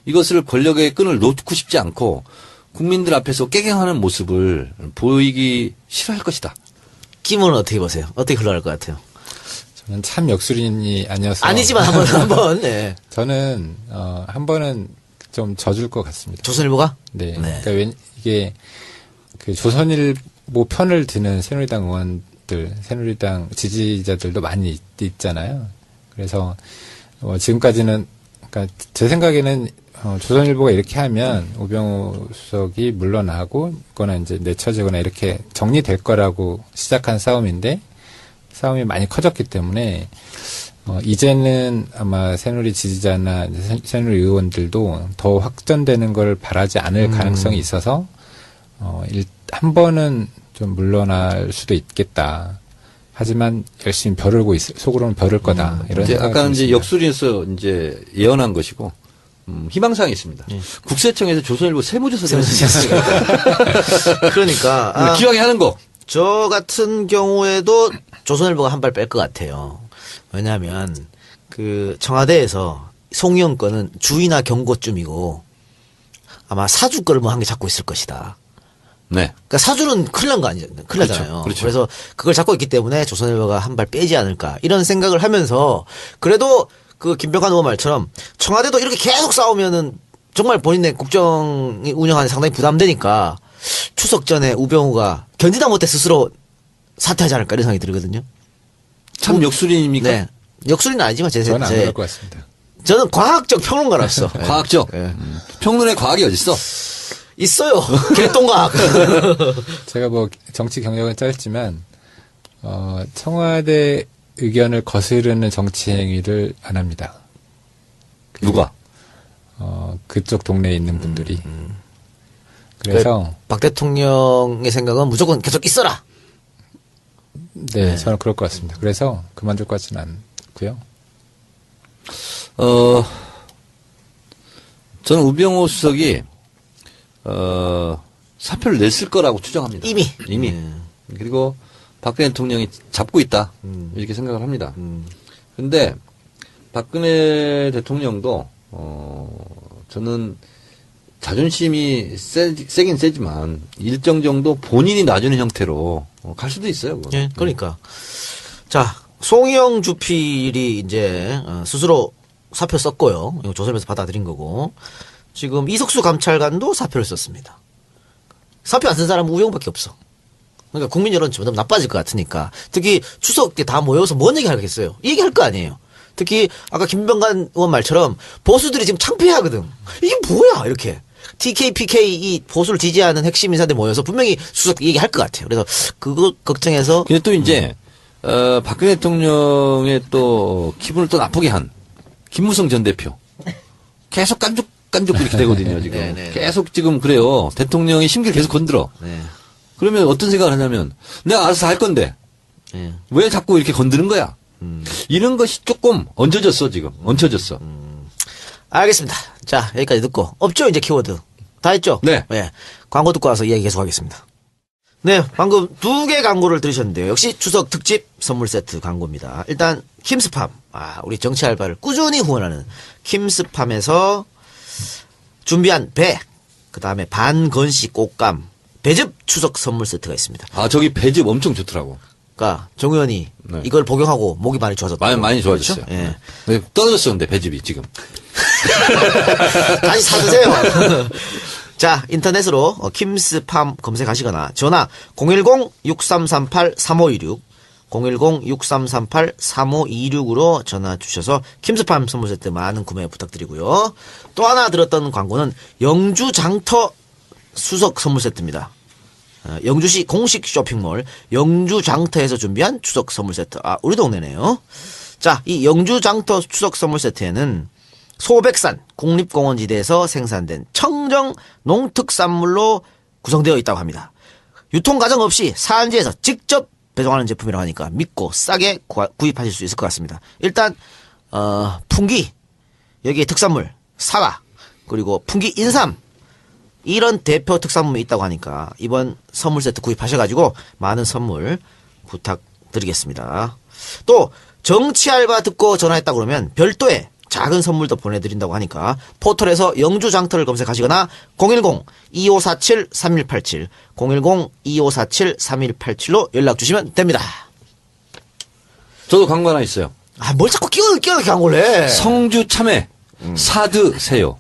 이것을 권력의 끈을 놓고 싶지 않고 국민들 앞에서 깨갱하는 모습을 보이기 싫어할 것이다. 김은 어떻게 보세요? 어떻게 흘러갈 것 같아요? 저는 참 역술인이 아니어서. 아니지만 한번. 네. 저는, 한 번은 좀 져줄 것 같습니다. 조선일보가? 네. 네. 그러니까 이게 그 조선일보 편을 드는 새누리당 의원들, 새누리당 지지자들도 많이 있잖아요. 그래서 지금까지는 그러니까 제 생각에는 조선일보가 이렇게 하면 우병우 수석이 물러나고 거나 이제 내쳐지거나 이렇게 정리될 거라고 시작한 싸움인데 싸움이 많이 커졌기 때문에 이제는 아마 새누리 지지자나 새누리 의원들도 더 확전되는 걸 바라지 않을 가능성이 있어서 한 번은 좀 물러날 수도 있겠다. 하지만 열심히 벼르고 속으로는 벼를 거다. 이런 이제 생각이 아까는 이제 있습니다. 역술에서 이제 예언한 것이고 희망사항이 있습니다. 국세청에서 조선일보 세무조사를 그러니까. 기왕에 하는 거. 저 같은 경우에도 조선일보가 한 발 뺄 것 같아요. 왜냐하면 그 청와대에서 송영 건은 주의나 경고쯤이고 아마 사주 거를 뭐 한 개 잡고 있을 것이다. 네. 그러니까 사주는 큰일 난 거 아니잖아요. 큰일 그렇죠. 나잖아요. 그렇죠. 그래서 그걸 잡고 있기 때문에 조선일보가 한 발 빼지 않을까 이런 생각을 하면서 그래도 그 김병관 의원 말처럼 청와대도 이렇게 계속 싸우면은 정말 본인의 국정이 운영하는 데 상당히 부담되니까 추석 전에 우병우가 견디다 못해 스스로 사퇴하지 않을까 이런 생각이 들거든요. 참 역술인입니까? 네. 역술은 아니지만 저는 안 그럴 것 같습니다. 저는 과학적 평론가로서 예. 과학적. 예. 평론의 과학이 어딨어? 있어요. 개똥과학. 제가 뭐 정치 경력은 짧지만 청와대 의견을 거스르는 정치 행위를 안 합니다. 누가? 그쪽 동네에 있는 분들이. 그래서 박 대통령의 생각은 무조건 계속 있어라. 네, 저는 그럴 것 같습니다. 그래서 그만둘 것 같지는 않고요. 저는 우병우 수석이 사표를 냈을 거라고 추정합니다. 이미. 그리고 박근혜 대통령이 잡고 있다. 이렇게 생각을 합니다. 근데 박근혜 대통령도 저는 자존심이 세긴 세지만 일정 정도 본인이 놔주는 형태로 갈 수도 있어요. 그건. 예, 그러니까. 자, 송영 주필이 이제 스스로 사표 썼고요. 이거 조선에서 받아들인 거고. 지금 이석수 감찰관도 사표를 썼습니다. 사표 안 쓴 사람은 우병우밖에 없어. 그러니까 국민 여론 점점 나빠질 것 같으니까. 특히 추석 때 다 모여서 뭔 얘기 하겠어요? 이 얘기 할 거 아니에요. 특히 아까 김병관 의원 말처럼 보수들이 지금 창피하거든. 이게 뭐야 이렇게. TK, PK 이 보수를 지지하는 핵심 인사들 모여서 분명히 수석 얘기할 것 같아요. 그래서 그거 걱정해서. 근데 또 이제 박근혜 대통령의 또 기분을 또 나쁘게 한 김무성 전 대표 계속 깐죽 이렇게 되거든요 지금. 네네. 계속 지금 그래요. 대통령이 심기를 계속 건드려. 네. 그러면 어떤 생각을 하냐면 내가 알아서 할 건데 네. 왜 자꾸 이렇게 건드는 거야? 이런 것이 조금 얹혀졌어 지금. 얹혀졌어. 알겠습니다. 자, 여기까지 듣고. 없죠, 이제 키워드. 다 했죠? 네. 예. 광고 듣고 와서 이야기 계속하겠습니다. 네, 방금 2개 광고를 들으셨는데요. 역시 추석 특집 선물 세트 광고입니다. 일단, 킴스팜. 우리 정치 알바를 꾸준히 후원하는 킴스팜에서 준비한 배, 그 다음에 반건식 꽃감, 배즙 추석 선물 세트가 있습니다. 저기 배즙 엄청 좋더라고. 그러니까 정 의원이 네. 이걸 복용하고 목이 많이 좋아졌다. 많이 좋아졌어요. 예. 네, 떨어졌어 근데 배즙이 지금. 다시 사드세요. 자, 인터넷으로 킴스팜 검색하시거나 전화 010-6338-3526 010-6338-3526으로 전화 주셔서 킴스팜 선물 세트 많은 구매 부탁드리고요. 또 하나 들었던 광고는 영주 장터 수석 선물 세트입니다. 영주시 공식 쇼핑몰 영주 장터에서 준비한 추석 선물 세트. 우리 동네네요. 자, 이 영주 장터 추석 선물 세트에는 소백산 국립공원지대에서 생산된 청정 농특산물로 구성되어 있다고 합니다. 유통 과정 없이 산지에서 직접 배송하는 제품이라고 하니까 믿고 싸게 구입하실 수 있을 것 같습니다. 일단 풍기, 여기에 특산물 사과, 그리고 풍기 인삼, 이런 대표 특산물이 있다고 하니까 이번 선물 세트 구입하셔가지고 많은 선물 부탁드리겠습니다. 또 정치 알바 듣고 전화했다 그러면 별도의 작은 선물도 보내드린다고 하니까 포털에서 영주장터를 검색하시거나 010-2547-3187 010-2547-3187로 연락 주시면 됩니다. 저도 광고 하나 있어요. 뭘 자꾸 끼워 광고를 해. 성주 참외 사드세요.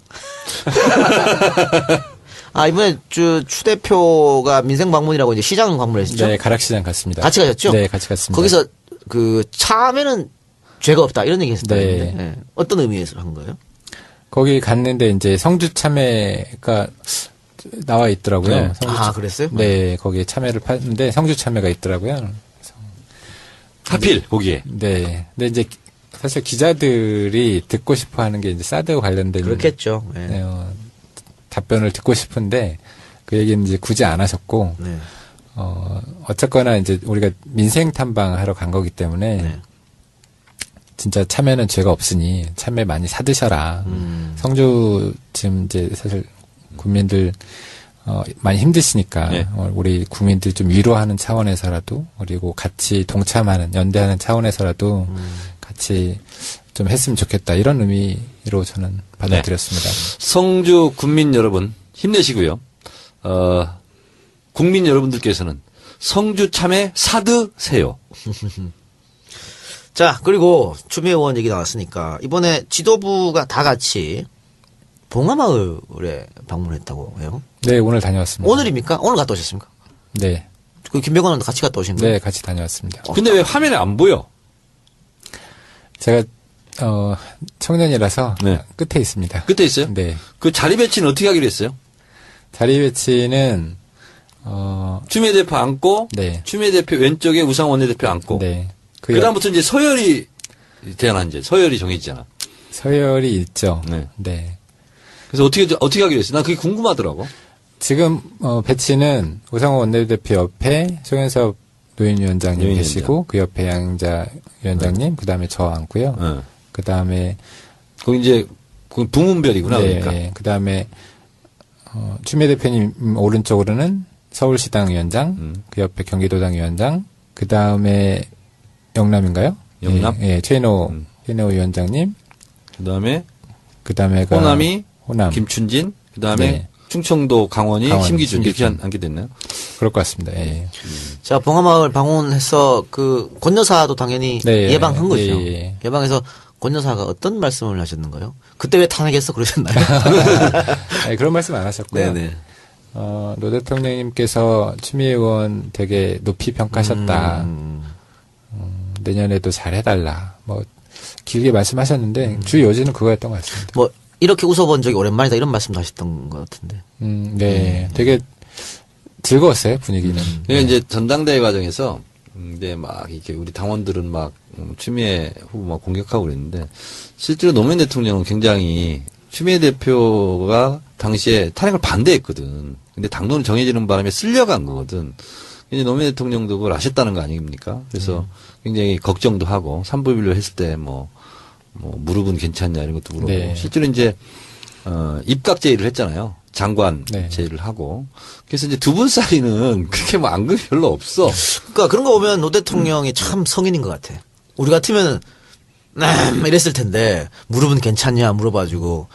이번에 추 대표가 민생 방문이라고 이제 시장 방문했죠? 네, 가락시장 갔습니다. 같이 가셨죠? 네, 같이 갔습니다. 거기서 그 참외는 죄가 없다 이런 얘기 했었다는데 네. 어떤 의미에서 한 거예요? 거기 갔는데 이제 성주 참외가 나와 있더라고요. 네. 성주 그랬어요? 네, 거기에 참외를 파는데 성주 참외가 있더라고요. 하필 거기에. 네. 근데 이제 사실 기자들이 듣고 싶어 하는 게 이제 사드 관련된 그렇겠죠. 네. 네, 답변을 듣고 싶은데 그 얘기는 이제 굳이 안 하셨고 네. 어쨌거나 이제 우리가 민생 탐방하러 간 거기 때문에 네. 진짜 참외는 죄가 없으니 참외 많이 사드셔라. 성주 지금 이제 사실 국민들 많이 힘드시니까 네. 우리 국민들 좀 위로하는 차원에서라도 그리고 같이 동참하는 연대하는 차원에서라도 같이 좀 했으면 좋겠다 이런 의미로 저는 받아들였습니다. 성주 군민 여러분 힘내시고요. 국민 여러분들께서는 성주 참외 사드세요. 자, 그리고 추미애 의원 얘기 나왔으니까 이번에 지도부가 다 같이 봉화마을에 방문했다고 해요. 네, 오늘 다녀왔습니다. 오늘입니까? 오늘 갔다 오셨습니까? 네. 그 김병관 의원도 같이 갔다 오신 거예요? 네, 같이 다녀왔습니다. 근데 왜 화면에 안 보여? 제가 청년이라서 네. 끝에 있습니다. 끝에 있어요? 네. 그 자리 배치는 어떻게 하기로 했어요? 자리 배치는 추미애 대표 앉고, 네. 추미애 대표 왼쪽에 우상호 원내대표 앉고, 네. 그다음부터 이제 서열이 대안한 이제 서열이 정해지잖아. 서열이 있죠. 네. 네. 그래서 어떻게 하기로 했어? 난 그게 궁금하더라고. 지금 배치는 우상호 원내대표 옆에 송현섭 노인위원장님 노인위원장. 계시고 그 옆에 양자 위원장님 그다음에 저 앉고요. 네. 그다음에 거기 이제 그 부문별이구나. 네, 그러니까. 네. 그다음에 추미애 대표님 오른쪽으로는 서울시당 위원장, 그 옆에 경기도당 위원장, 그다음에 영남인가요? 영남? 예, 예, 최인호 위원장님, 그다음에가 호남, 김춘진, 그다음에 네. 충청도 강원이 강원, 심기준 이렇게 심기준. 앉게 됐나요? 그럴 것 같습니다. 예. 자, 봉화마을 방문해서 그 권 여사도 당연히 네, 예방한 거죠. 예. 예방해서 권 여사가 어떤 말씀을 하셨는가요? 그때 왜 탄핵했어 그러셨나요? 아니, 그런 말씀 안 하셨고요. 네네. 노 대통령님께서 추미애 의원 되게 높이 평가하셨다. 내년에도 잘 해달라. 뭐 길게 말씀하셨는데 주 요지는 그거였던 것 같습니다. 뭐 이렇게 웃어본 적이 오랜만이다 이런 말씀도 하셨던 것 같은데. 네. 되게 즐거웠어요, 분위기는. 그러니까 이제 전당대회 과정에서 근데 막 이렇게 우리 당원들은 막 추미애 후보 막 공격하고 그랬는데 실제로 노무현 대통령은 굉장히 추미애 대표가 당시에 탄핵을 반대했거든. 근데 당론이 정해지는 바람에 쓸려간 거거든. 이제 노무현 대통령도 그걸 아셨다는 거 아닙니까? 그래서 굉장히 걱정도 하고 삼부일로 했을 때 뭐 무릎은 괜찮냐 이런 것도 물어보고 네. 실제로 이제 입각 제의를 했잖아요. 장관 네. 제의를 하고 그래서 이제 두 분 사이는 그렇게 뭐 앙금이 별로 없어. 그러니까 그런 거 보면 노 대통령이 참 성인인 것 같아. 우리 같으면 이랬을 텐데 무릎은 괜찮냐 물어봐주고.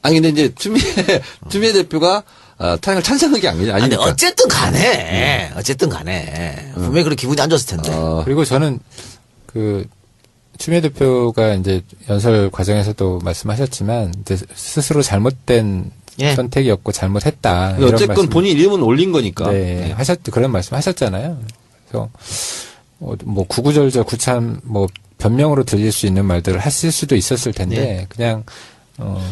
아니 근데 이제 추미애 대표가 탄핵을 찬성한 게 근데 아니니까. 어쨌든 간에 분명히 그렇게 기분이 안 좋았을 텐데. 그리고 저는 그 추미애 대표가 이제 연설 과정에서도 말씀하셨지만 이제 스스로 잘못된 예. 선택이었고 잘못했다. 근데 어쨌건 본인 이름은 올린 거니까. 네, 그런 말씀 하셨잖아요. 그래서 뭐 구구절절 구참 뭐 변명으로 들릴 수 있는 말들을 하실 수도 있었을 텐데 네. 그냥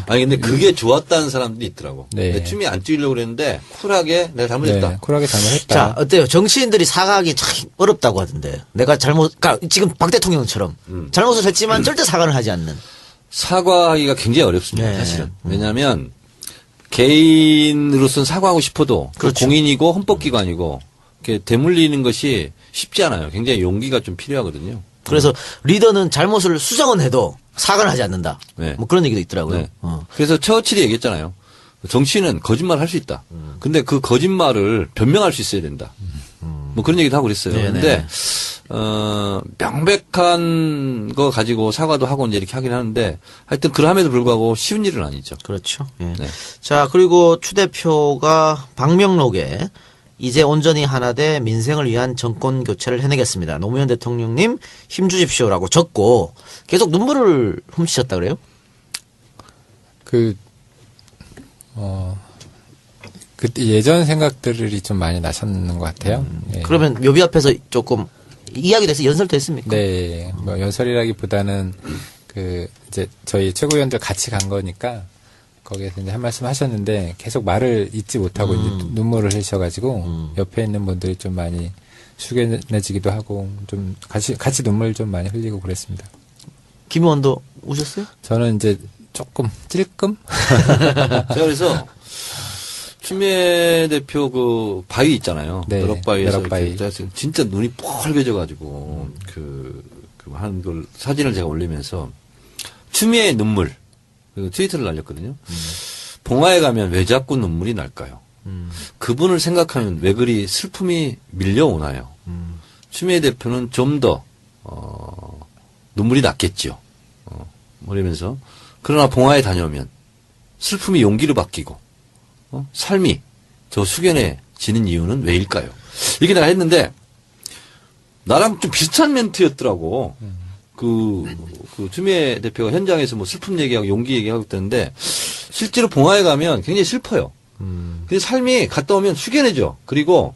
아니 근데 그게 좋았다는 사람들이 있더라고. 네. 내 춤이 안 뛰려고 그랬는데 쿨하게 내가 잘못했다. 네, 쿨하게 잘못했다. 자, 어때요? 정치인들이 사과하기 참 어렵다고 하던데. 내가 그러니까 지금 박 대통령처럼 잘못을 했지만 절대 사과를 하지 않는. 사과하기가 굉장히 어렵습니다. 네. 사실은. 왜냐하면 개인으로서는 사과하고 싶어도 그 그렇죠. 공인이고 헌법기관이고 이렇게 되물리는 것이 쉽지 않아요. 굉장히 용기가 좀 필요하거든요. 그래서 리더는 잘못을 수정은 해도 사과를 하지 않는다. 네. 뭐 그런 얘기도 있더라고요. 네. 그래서 처칠이 얘기했잖아요. 정치인은 거짓말 할 수 있다. 근데 그 거짓말을 변명할 수 있어야 된다. 뭐 그런 얘기도 하고 그랬어요. 네네. 근데, 명백한 거 가지고 사과도 하고 이제 이렇게 하긴 하는데 하여튼 그럼에도 불구하고 쉬운 일은 아니죠. 그렇죠. 예. 네. 자, 그리고 추 대표가 방명록에 이제 온전히 하나 돼 민생을 위한 정권 교체를 해내겠습니다. 노무현 대통령님 힘주십시오라고 적고 계속 눈물을 훔치셨다 그래요? 그때 예전 생각들이 좀 많이 나셨는 것 같아요. 예. 그러면 묘비 앞에서 조금 이야기돼서 연설됐습니까? 네, 뭐 연설이라기보다는 이제 저희 최고위원들 같이 간 거니까 거기에서 이제 한 말씀 하셨는데 계속 말을 잊지 못하고 이제 눈물을 흘리셔가지고 옆에 있는 분들이 좀 많이 숙연해지기도 하고 좀 같이 눈물 좀 많이 흘리고 그랬습니다. 김 의원도 우셨어요? 저는 이제 조금 찔끔? 제가 그래서 추미애 대표 그 바위 있잖아요. 네, 벼락바위에서 벼락바위. 이렇게 제가 진짜 눈이 뻘개져가지고 한 걸 사진을 제가 올리면서 추미애의 눈물 그 트위터를 날렸거든요. 봉화에 가면 왜 자꾸 눈물이 날까요? 그분을 생각하면 왜 그리 슬픔이 밀려오나요? 추미애 대표는 좀 더 눈물이 났겠죠. 그러면서 그러나 봉화에 다녀오면 슬픔이 용기로 바뀌고 삶이 더 숙연해지는 이유는 왜일까요? 이렇게 내가 했는데 나랑 좀 비슷한 멘트였더라고. 그 추미애 대표가 현장에서 뭐 슬픔 얘기하고 용기 얘기하고 있다는데 실제로 봉화에 가면 굉장히 슬퍼요. 근데 삶이 갔다 오면 숙연해져. 그리고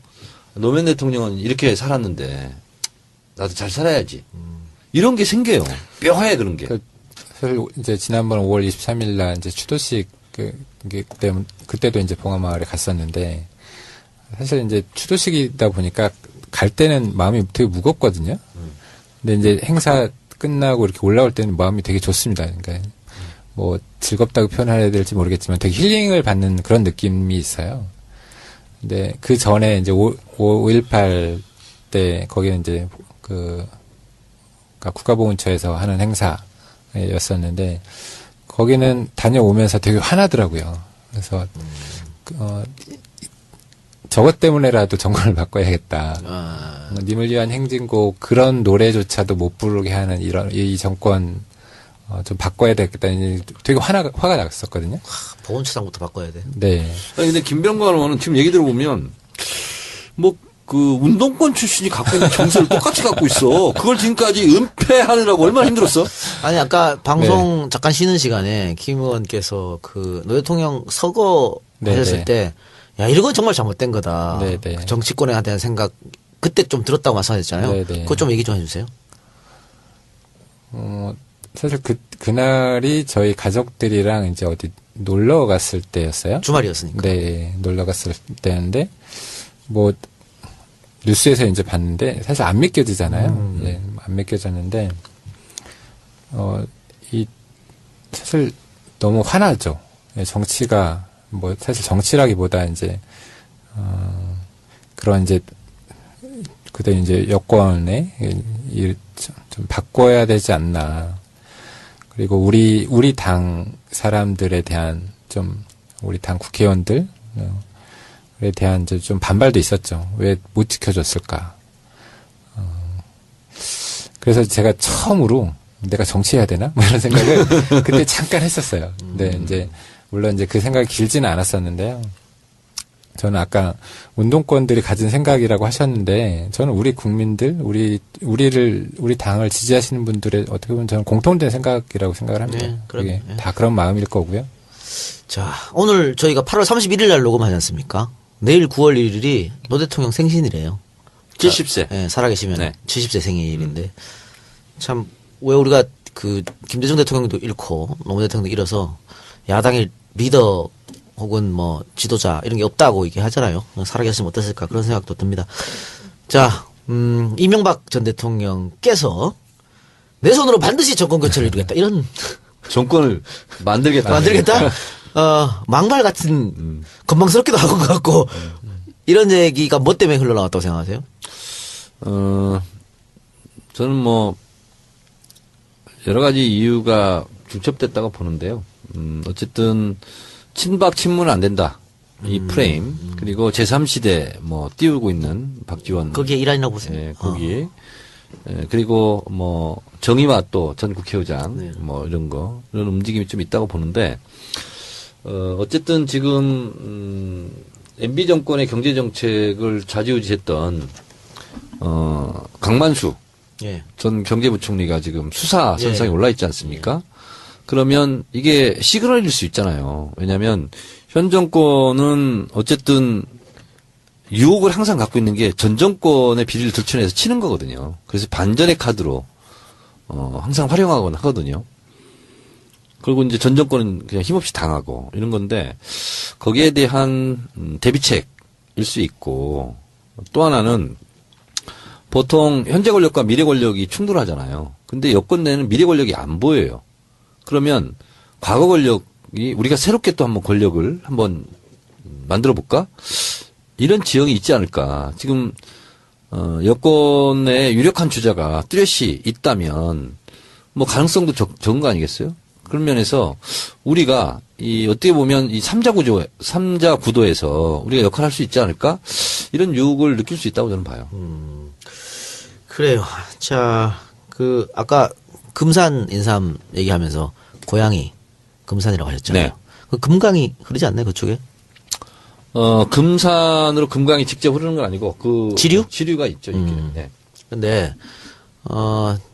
노무현 대통령은 이렇게 살았는데 나도 잘 살아야지. 이런 게 생겨요. 뼈화에 그런 게. 사실 이제 지난번 5월 23일 날 이제 추도식 그때도 이제 봉화마을에 갔었는데 사실 이제 추도식이다 보니까 갈 때는 마음이 되게 무겁거든요. 근데 이제 행사 끝나고 이렇게 올라올 때는 마음이 되게 좋습니다. 그러니까 뭐 즐겁다고 표현해야 될지 모르겠지만 되게 힐링을 받는 그런 느낌이 있어요. 근데 그 전에 이제 5.18 때 거기는 이제 그러니까 국가보훈처에서 하는 행사였었는데 거기는 다녀오면서 되게 화나더라고요. 그래서 저것 때문에라도 정권을 바꿔야겠다. 님을 위한 행진곡 그런 노래조차도 못 부르게 하는 이 정권 좀 바꿔야 되겠다. 되게 화가 났었거든요. 보훈처장부터 바꿔야 돼. 네. 아니 근데 김병관 의원은 지금 얘기 들어보면 뭐 그 운동권 출신이 갖고 있는 정서를 똑같이 갖고 있어. 그걸 지금까지 은폐하느라고 얼마나 힘들었어? 아니 아까 방송 잠깐 쉬는 시간에 김 의원께서 그 노 대통령 서거 하셨을 때 야 이건 정말 잘못된 거다. 네네. 정치권에 대한 생각 그때 좀 들었다고 말씀하셨잖아요. 네네. 그거 좀 얘기 좀 해주세요. 사실 그날이 저희 가족들이랑 이제 어디 놀러 갔을 때였어요. 주말이었으니까. 네, 놀러 갔을 때였는데 뭐 뉴스에서 이제 봤는데 사실 안 믿겨지잖아요. 예, 안 믿겨졌는데 사실 너무 화나죠. 예, 정치가 뭐 사실 정치라기보다 이제 그런 이제 그때 이제 여권에 좀 바꿔야 되지 않나. 그리고 우리 당 사람들에 대한 좀 우리 당 국회의원들에 대한 이제 좀 반발도 있었죠. 왜 못 지켜줬을까. 그래서 제가 처음으로 내가 정치해야 되나? 뭐 이런 생각을 그때 잠깐 했었어요. 근데 이제 물론 이제 그 생각이 길지는 않았었는데요. 저는 아까 운동권들이 가진 생각이라고 하셨는데 저는 우리 국민들, 우리 당을 지지하시는 분들의 어떻게 보면 저는 공통된 생각이라고 생각을 합니다. 네, 그게 네. 다 그런 마음일 거고요. 자, 오늘 저희가 8월 31일 날 녹음하지 않습니까? 내일 9월 1일이 노 대통령 생신이래요. 70세. 예, 살아계시면 네. 70세 생일인데 참 왜 우리가 그 김대중 대통령도 잃고 노무현 대통령도 잃어서 야당의 리더 혹은 뭐 지도자 이런 게 없다고 얘기하잖아요. 살아계셨으면 어땠을까 그런 생각도 듭니다. 자, 이명박 전 대통령께서 내 손으로 반드시 정권 교체를 이루겠다 이런 정권을 만들겠다. 만들겠다. 망발 같은 건방스럽기도 하고 것 같고 이런 얘기가 뭐 때문에 흘러나왔다고 생각하세요? 저는 뭐 여러 가지 이유가 중첩됐다고 보는데요. 어쨌든 친박 친문은 안 된다. 이 프레임 그리고 제3시대 뭐 띄우고 있는 박지원 거기에 일환이라고 보세요. 예, 거기 그리고 뭐 정의와 또 전 국회의장 뭐 이런 거 이런 움직임이 좀 있다고 보는데 어쨌든 지금 MB 정권의 경제 정책을 좌지우지했던 강만수 예. 전 경제부총리가 지금 수사 선상에 예. 올라 있지 않습니까? 그러면 이게 시그널일 수 있잖아요. 왜냐하면 현 정권은 어쨌든 유혹을 항상 갖고 있는 게 전 정권의 비리를 들춰내서 치는 거거든요. 그래서 반전의 카드로 항상 활용하곤 하거든요. 그리고 이제 전 정권은 그냥 힘없이 당하고 이런 건데 거기에 대한 대비책일 수 있고 또 하나는 보통 현재 권력과 미래 권력이 충돌하잖아요. 근데 여권 내는 미래 권력이 안 보여요. 그러면 과거 권력이 우리가 새롭게 또 한번 권력을 한번 만들어 볼까? 이런 지형이 있지 않을까. 지금 여권의 유력한 주자가 뚜렷이 있다면 뭐 가능성도 적은 거 아니겠어요? 그런 면에서 우리가 어떻게 보면 이 3자 구도에서 우리가 역할할 수 있지 않을까? 이런 유혹을 느낄 수 있다고 저는 봐요. 그래요. 자, 아까 금산 인삼 얘기하면서 고향이 금산이라고 하셨잖아요. 네. 그 금강이 흐르지 않나요, 그쪽에? 금산으로 금강이 직접 흐르는 건 아니고 지류? 지류가 있죠, 이게. 네. 근데,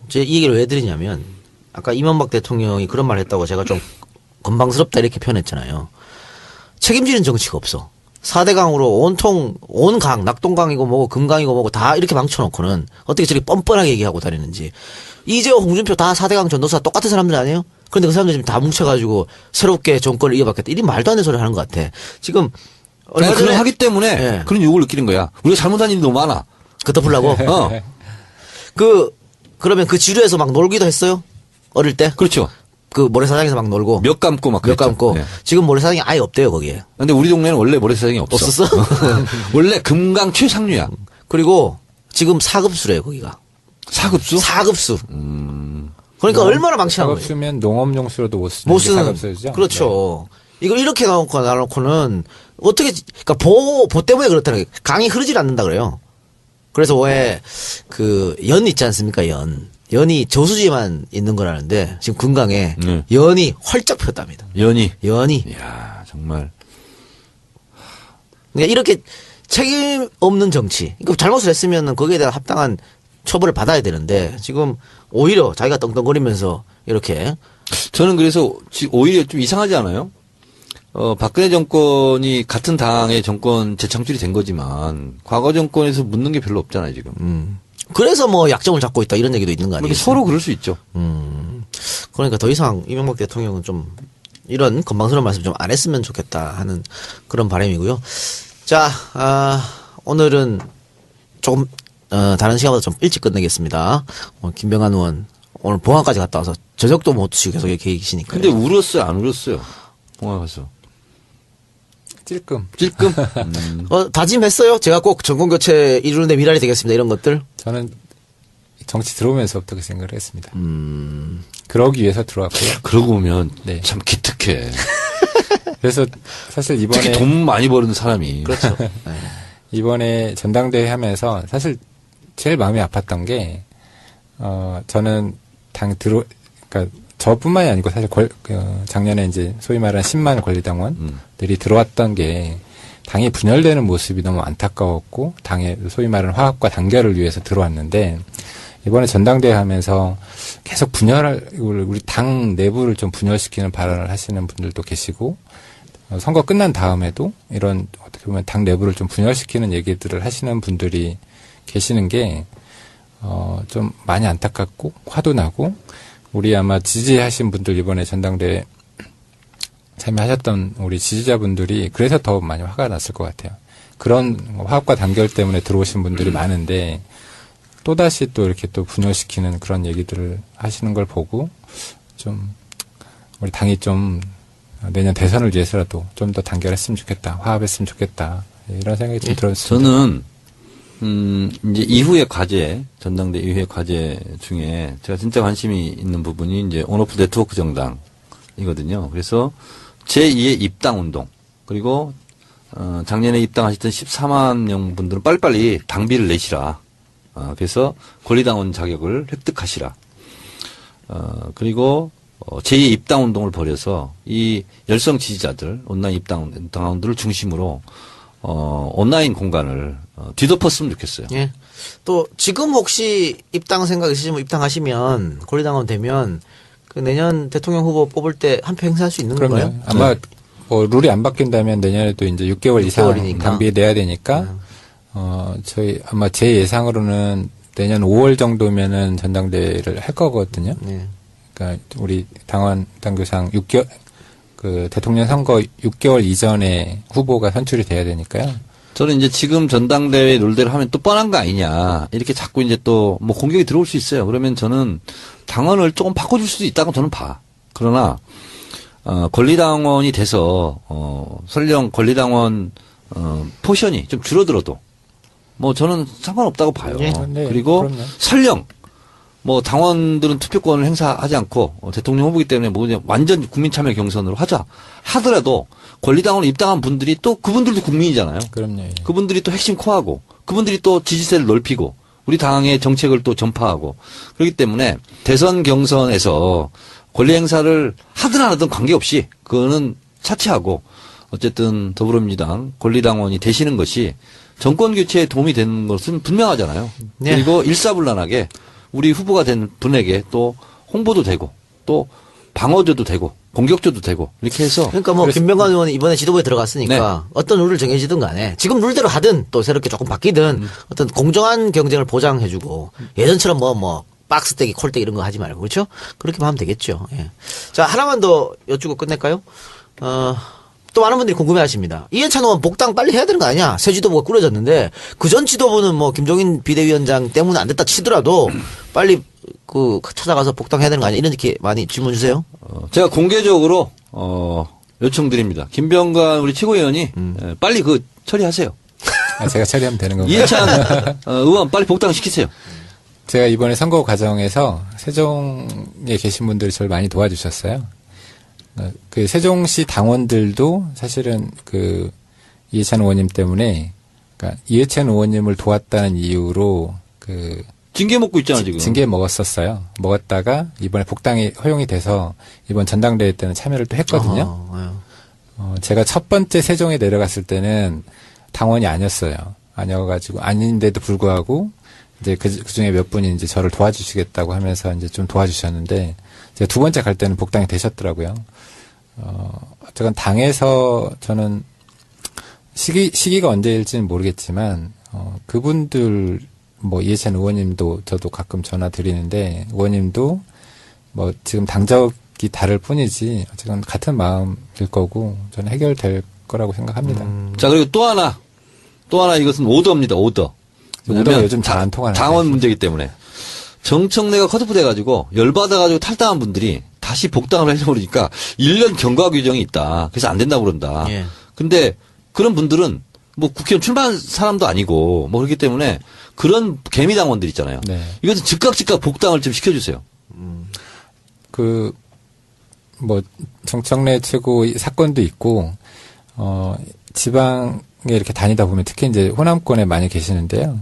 제가 이 얘기를 왜 드리냐면, 아까 이명박 대통령이 그런 말 했다고 제가 좀 건방스럽다 이렇게 표현했잖아요. 책임지는 정치가 없어. 4대강으로 온 강, 낙동강이고 뭐고 금강이고 뭐고 다 이렇게 망쳐놓고는 어떻게 저렇게 뻔뻔하게 얘기하고 다니는지. 이재호, 홍준표 다 4대강 전도사 똑같은 사람들 아니에요? 그런데 그 사람들 지금 다 뭉쳐가지고 새롭게 정권을 이어받겠다. 이런 말도 안 되는 소리 하는 것 같아. 지금, 얼마 전에. 하기 때문에 예. 그런 유혹을 느끼는 거야. 우리가 잘못한 일이 너무 많아. 그 덮으려고? 그러면 그 지류에서 막 놀기도 했어요? 어릴 때? 그렇죠. 그 모래사장에서 막 놀고. 몇 감고 막 몇 그랬죠. 감고. 네. 지금 모래사장이 아예 없대요, 거기에. 근데 우리 동네는 원래 모래사장이 없어. 없었어? 원래 금강 최상류야. 그리고 지금 4급수래요, 거기가. 4급수? 4급수. 그러니까 얼마나 망치는 거예요. 사급수면 농업용수로도 못 쓰는 못 게 쓰는. 사급수죠. 그렇죠. 이걸 이렇게 나놓고는 어떻게, 그러니까 보 때문에 그렇다는 거예요. 강이 흐르질 않는다 그래요. 그래서 왜 연 있지 않습니까, 연이 저수지에만 있는 거라는데 지금 금강에 연이 활짝 폈답니다. 연이. 이야, 정말. 그러니까 이렇게 책임 없는 정치. 그러니까 잘못을 했으면 거기에 대한 합당한 처벌을 받아야 되는데 지금 오히려 자기가 떵떵거리면서 이렇게. 저는 그래서 오히려 좀 이상하지 않아요? 박근혜 정권이 같은 당의 정권 재창출이 된 거지만 과거 정권에서 묻는 게 별로 없잖아요, 지금. 그래서 뭐 약점을 잡고 있다 이런 얘기도 있는 거 아니에요? 서로 그럴 수 있죠. 그러니까 더 이상 이명박 대통령은 좀 이런 건방스러운 말씀 좀 안 했으면 좋겠다 하는 그런 바람이고요. 자, 오늘은 조금 다른 시간보다 좀 일찍 끝내겠습니다. 김병환 의원 오늘 봉화까지 갔다 와서 저녁도 못 드시고 계속 이렇게 계시니까. 근데 울었어요, 안 울었어요? 봉화 가서. 찔끔. 다짐했어요? 제가 꼭 정권교체 이루는데 미랄이 되겠습니다. 이런 것들. 저는 정치 들어오면서부터 그 생각을 했습니다. 그러기 위해서 들어왔고요. 그러고 보면 네. 참 기특해. 그래서 사실 특히 이번에 돈 많이 버는 사람이. 그렇죠. 이번에 전당대회 하면서 사실 제일 마음이 아팠던 게 저는 그러니까 저뿐만이 아니고 사실 작년에 이제 소위 말하는 10만 권리당원들이 들어왔던 게 당이 분열되는 모습이 너무 안타까웠고 당의 소위 말하는 화합과 단결을 위해서 들어왔는데 이번에 전당대회 하면서 계속 우리 당 내부를 좀 분열시키는 발언을 하시는 분들도 계시고 선거 끝난 다음에도 이런 어떻게 보면 당 내부를 좀 분열시키는 얘기들을 하시는 분들이 계시는 게, 좀 많이 안타깝고, 화도 나고, 우리 아마 지지하신 분들 이번에 전당대회 참여하셨던 우리 지지자분들이 그래서 더 많이 화가 났을 것 같아요. 그런 화합과 단결 때문에 들어오신 분들이 많은데, 또다시 또 이렇게 또 분열시키는 그런 얘기들을 하시는 걸 보고, 좀, 우리 당이 좀 내년 대선을 위해서라도 좀 더 단결했으면 좋겠다. 화합했으면 좋겠다. 이런 생각이 좀 들었습니다. 저는 이제 이후의 과제, 전당대 이후의 과제 중에 제가 진짜 관심이 있는 부분이 이제 온오프 네트워크 정당이거든요. 그래서 제2의 입당 운동, 그리고 작년에 입당하셨던 14만 명 분들은 빨리빨리 당비를 내시라. 그래서 권리당원 자격을 획득하시라. 그리고 제2의 입당 운동을 벌여서 이 열성 지지자들, 온라인 입당원들을 중심으로 온라인 공간을 뒤덮었으면 좋겠어요. 예. 또 지금 혹시 입당 생각 있으시면 입당하시면 권리당원 되면 그 내년 대통령 후보 뽑을 때 한 표 행사할 수 있는 건가요? 그럼요. 아마 뭐 룰이 안 바뀐다면 내년에도 이제 6개월 이상 6개월이니까. 당비 내야 되니까 저희 아마 제 예상으로는 내년 5월 정도면은 전당대회를 할 거거든요. 네. 그러니까 우리 당규상 6개월 그 대통령 선거 6개월 이전에 후보가 선출이 돼야 되니까요. 저는 이제 지금 전당대회 룰대로 하면 또 뻔한 거 아니냐. 이렇게 자꾸 이제 또 뭐 공격이 들어올 수 있어요. 그러면 저는 당원을 조금 바꿔줄 수도 있다고 저는 봐. 그러나, 권리당원이 돼서, 설령 권리당원, 포션이 좀 줄어들어도 뭐 저는 상관없다고 봐요. 예. 네, 그리고 그럼요. 설령 뭐 당원들은 투표권을 행사하지 않고 대통령 후보이기 때문에 뭐 그냥 완전 국민 참여 경선으로 하자 하더라도 권리당원으로 입당한 분들이 또 그분들도 국민이잖아요. 그럼요. 예. 그분들이 또 핵심 코어하고 그분들이 또 지지세를 넓히고 우리 당의 정책을 또 전파하고 그렇기 때문에 대선 경선에서 권리 행사를 하든 안 하든 관계없이 그거는 차치하고 어쨌든 더불어민주당 권리당원이 되시는 것이 정권 교체에 도움이 되는 것은 분명하잖아요. 네. 그리고 일사불란하게 우리 후보가 된 분에게 또 홍보도 되고 또 방어조도 되고 공격조도 되고 이렇게 해서 그러니까 뭐 김병관 의원이 이번에 지도부에 들어갔으니까 네. 어떤 룰을 정해지든 간에 지금 룰대로 하든 또 새롭게 조금 바뀌든 어떤 공정한 경쟁을 보장해주고 예전처럼 뭐 박스떼기 콜떼기 이런 거 하지 말고 그렇죠? 그렇게만 하면 되겠죠. 예. 자 하나만 더 여쭈고 끝낼까요? 또 많은 분들이 궁금해하십니다. 이해찬 의원 복당 빨리 해야 되는 거 아니야? 새 지도부가 꾸려졌는데 그 전 지도부는 뭐 김종인 비대위원장 때문에 안 됐다 치더라도 빨리 그 찾아가서 복당해야 되는 거 아니야? 이렇게 많이 질문 주세요. 제가 공개적으로 요청드립니다. 김병관 우리 최고위원이 빨리 그 처리하세요. 제가 처리하면 되는 건가요? 이해찬 의원 빨리 복당시키세요. 제가 이번에 선거 과정에서 세종에 계신 분들이 저를 많이 도와주셨어요. 그 세종시 당원들도 사실은 그 이해찬 의원님 때문에, 그러니까 이해찬 의원님을 도왔다는 이유로 그 징계 먹고 있잖아 지금. 징계 먹었었어요. 먹었다가 이번에 복당이 허용이 돼서 이번 전당대회 때는 참여를 또 했거든요. 제가 첫 번째 세종에 내려갔을 때는 당원이 아니었어요. 아니어가지고 아닌데도 불구하고 이제 그 중에 몇 분이 이제 저를 도와주시겠다고 하면서 이제 좀 도와주셨는데 제가 두 번째 갈 때는 복당이 되셨더라고요. 어쨌든 당에서 저는 시기가 언제일지는 모르겠지만 그분들 뭐 이해찬 의원님도 저도 가끔 전화 드리는데 의원님도 뭐 지금 당적이 다를 뿐이지 어쨌든 같은 마음일 거고 저는 해결될 거라고 생각합니다. 자 그리고 또 하나 이것은 오더입니다. 오더. 오더가 요즘 잘 안 통하는 당원 문제이기 때문에 정청래가 컷오프 돼가지고 열받아가지고 탈당한 분들이 다시 복당을 하려고 그러니까 1년 경과 규정이 있다. 그래서 안 된다고 그런다. 예. 근데 그런 분들은 뭐 국회의원 출마한 사람도 아니고 뭐 그렇기 때문에 그런 개미 당원들 있잖아요. 네. 이것은 즉각 복당을 좀 시켜주세요. 뭐 정청래 최고 사건도 있고 지방에 이렇게 다니다 보면 특히 이제 호남권에 많이 계시는데요.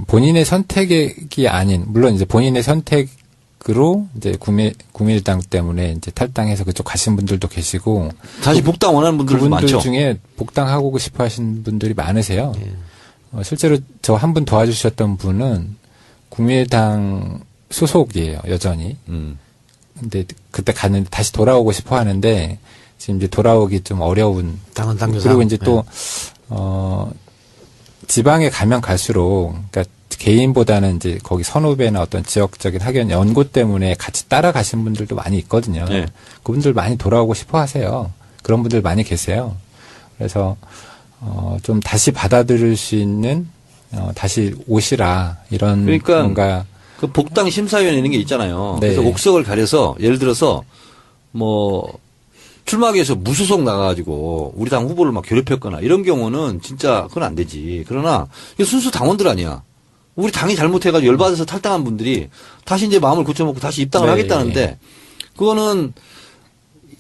본인의 선택이 아닌 물론 이제 본인의 선택으로 이제 국민의당 때문에 이제 탈당해서 그쪽 가신 분들도 계시고 다시 복당 원하는 분들도 그분들 많죠. 중에 복당하고 싶어 하신 분들이 많으세요. 실제로 저 한 분 도와주셨던 분은 국민의당 소속이에요, 여전히. 근데 그때 갔는데 다시 돌아오고 싶어 하는데 지금 이제 돌아오기 좀 어려운. 당규상. 그리고 이제 또, 지방에 가면 갈수록, 그러니까 개인보다는 이제 거기 선후배나 어떤 지역적인 학연 연고 때문에 같이 따라가신 분들도 많이 있거든요. 네. 그분들 많이 돌아오고 싶어 하세요. 그런 분들 많이 계세요. 그래서, 좀 다시 받아들일 수 있는, 다시 오시라, 이런 그러니까 뭔가, 그 복당 심사위원 이런 게 있잖아요. 네. 그래서 옥석을 가려서 예를 들어서 뭐 출마하기 위해서 무소속 나가가지고 우리 당 후보를 막 괴롭혔거나 이런 경우는 진짜 그건 안 되지. 그러나 이게 순수 당원들 아니야. 우리 당이 잘못해가지고 열받아서 탈당한 분들이 다시 이제 마음을 고쳐먹고 다시 입당을 네. 하겠다는데 그거는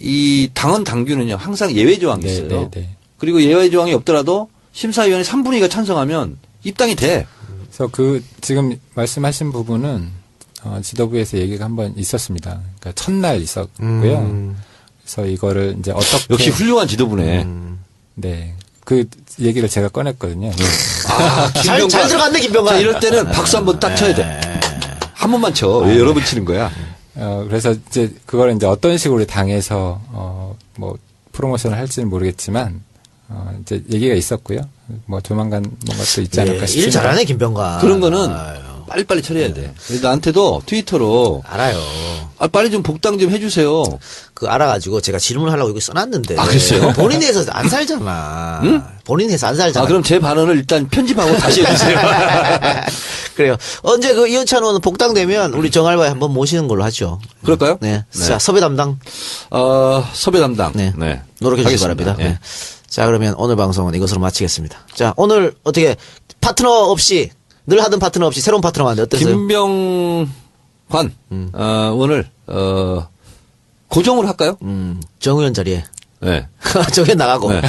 이 당원 당규는요 항상 예외 조항이 네, 있어요. 네, 네. 그리고 예외 조항이 없더라도 심사위원회 3분의 2가 찬성하면 입당이 돼. 그래서 지금 말씀하신 부분은, 지도부에서 얘기가 한번 있었습니다. 그러니까 첫날 있었고요. 그래서 이거를 이제 어떻게. 역시 훌륭한 지도부네. 네. 그 얘기를 제가 꺼냈거든요. 잘 들어갔네, 김병관. 자, 이럴 때는 박수 한번 딱 쳐야 돼. 한 번만 쳐. 왜 여러 번 치는 거야? 그래서 이제 그걸 이제 어떤 식으로 우리 당에서, 뭐, 프로모션을 할지는 모르겠지만, 이제 얘기가 있었고요. 뭐 조만간 뭔가 또 있지 않을까 싶습니다. 일 잘하네, 김병관. 그런 거는 아유, 빨리빨리 처리해야 돼. 그래서 나한테도 트위터로 알아요. 빨리 좀 복당 좀 해주세요. 그 알아가지고 제가 질문을 하려고 이거 써놨는데. 아, 그랬어요? 본인이 해서 안 살잖아. 응? 본인이 해서 안 살잖아. 그럼 제 발언을 일단 편집하고 다시 해주세요. 그래요. 언제 그 이현찬 의원 복당되면 우리 정알바에 한번 모시는 걸로 하죠. 그럴까요? 네. 자, 섭외 담당. 섭외 담당. 네. 네. 노력해 주시기 하겠습니다. 바랍니다. 네. 네. 자, 그러면 오늘 방송은 이것으로 마치겠습니다. 자, 오늘 어떻게 파트너 없이 늘 하던 파트너 없이 새로운 파트너 왔는데 어땠어요? 김병관 오늘 고정으로 할까요? 정의원 자리에. 네. 정의원 나가고. 네.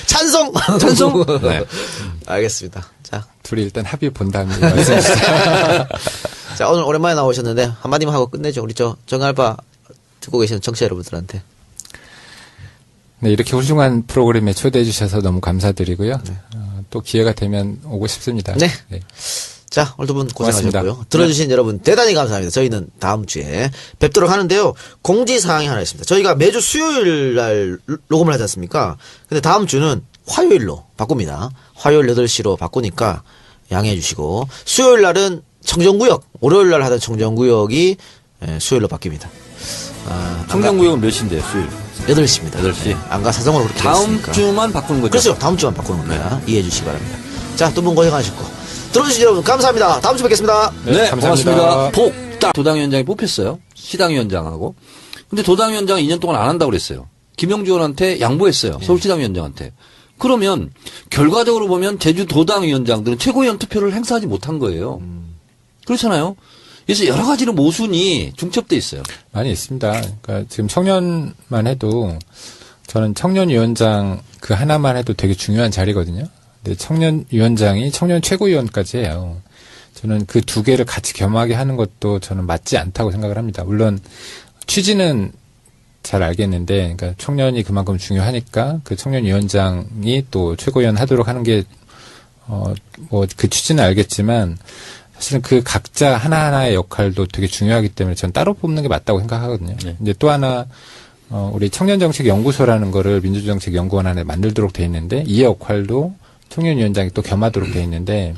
찬성! 찬성? 네. 알겠습니다. 자. 둘이 일단 합의 본 다음에 말씀해 주세요. 자, 오늘 오랜만에 나오셨는데 한마디만 하고 끝내죠. 우리 정알바 듣고 계시는 청취자 여러분들한테. 네, 이렇게 훌륭한 프로그램에 초대해 주셔서 너무 감사드리고요. 또 기회가 되면 오고 싶습니다. 네. 자, 오늘 두 분 고생하셨고요. 고맙습니다. 들어주신 여러분 대단히 감사합니다. 저희는 다음 주에 뵙도록 하는데요. 공지사항이 하나 있습니다. 저희가 매주 수요일 날 녹음을 하지 않습니까? 근데 다음 주는 화요일로 바꿉니다. 화요일 8시로 바꾸니까 양해해 주시고 수요일 날은 청정구역, 월요일 날 하던 청정구역이 수요일로 바뀝니다. 청정구역은 몇 시인데요, 수요일? 8시입니다. 8시. 안가 사정으로 그렇게 다음 됐으니까. 주만 바꾸는 거죠? 그렇죠. 다음 주만 바꾸는 겁니다. 이해해 주시기 바랍니다. 자, 두 분 고생하셨고. 들어주신 여러분 감사합니다. 다음 주 뵙겠습니다. 네, 감사합니다. 고맙습니다. 복당 도당위원장이 뽑혔어요. 시당위원장하고. 근데 도당위원장은 2년 동안 안 한다고 그랬어요. 김영주 의원한테 양보했어요. 서울시당위원장한테. 그러면 결과적으로 보면 제주 도당위원장들은 최고위원 투표를 행사하지 못한 거예요. 그렇잖아요. 그래서 여러 가지로 모순이 중첩돼 있어요. 많이 있습니다. 그러니까 지금 청년만 해도 저는 청년위원장 그 하나만 해도 되게 중요한 자리거든요. 근데 청년위원장이 청년 최고위원까지 해요. 저는 그 두 개를 같이 겸하게 하는 것도 저는 맞지 않다고 생각을 합니다. 물론 취지는 잘 알겠는데, 그러니까 청년이 그만큼 중요하니까 그 청년위원장이 또 최고위원 하도록 하는 게, 뭐 그 취지는 알겠지만, 사실은 그 각자 하나하나의 역할도 되게 중요하기 때문에 전 따로 뽑는 게 맞다고 생각하거든요. 네. 이제 또 하나, 우리 청년정책연구소라는 거를 민주정책연구원 안에 만들도록 돼 있는데, 이 역할도 청년위원장이 또 겸하도록 돼 있는데,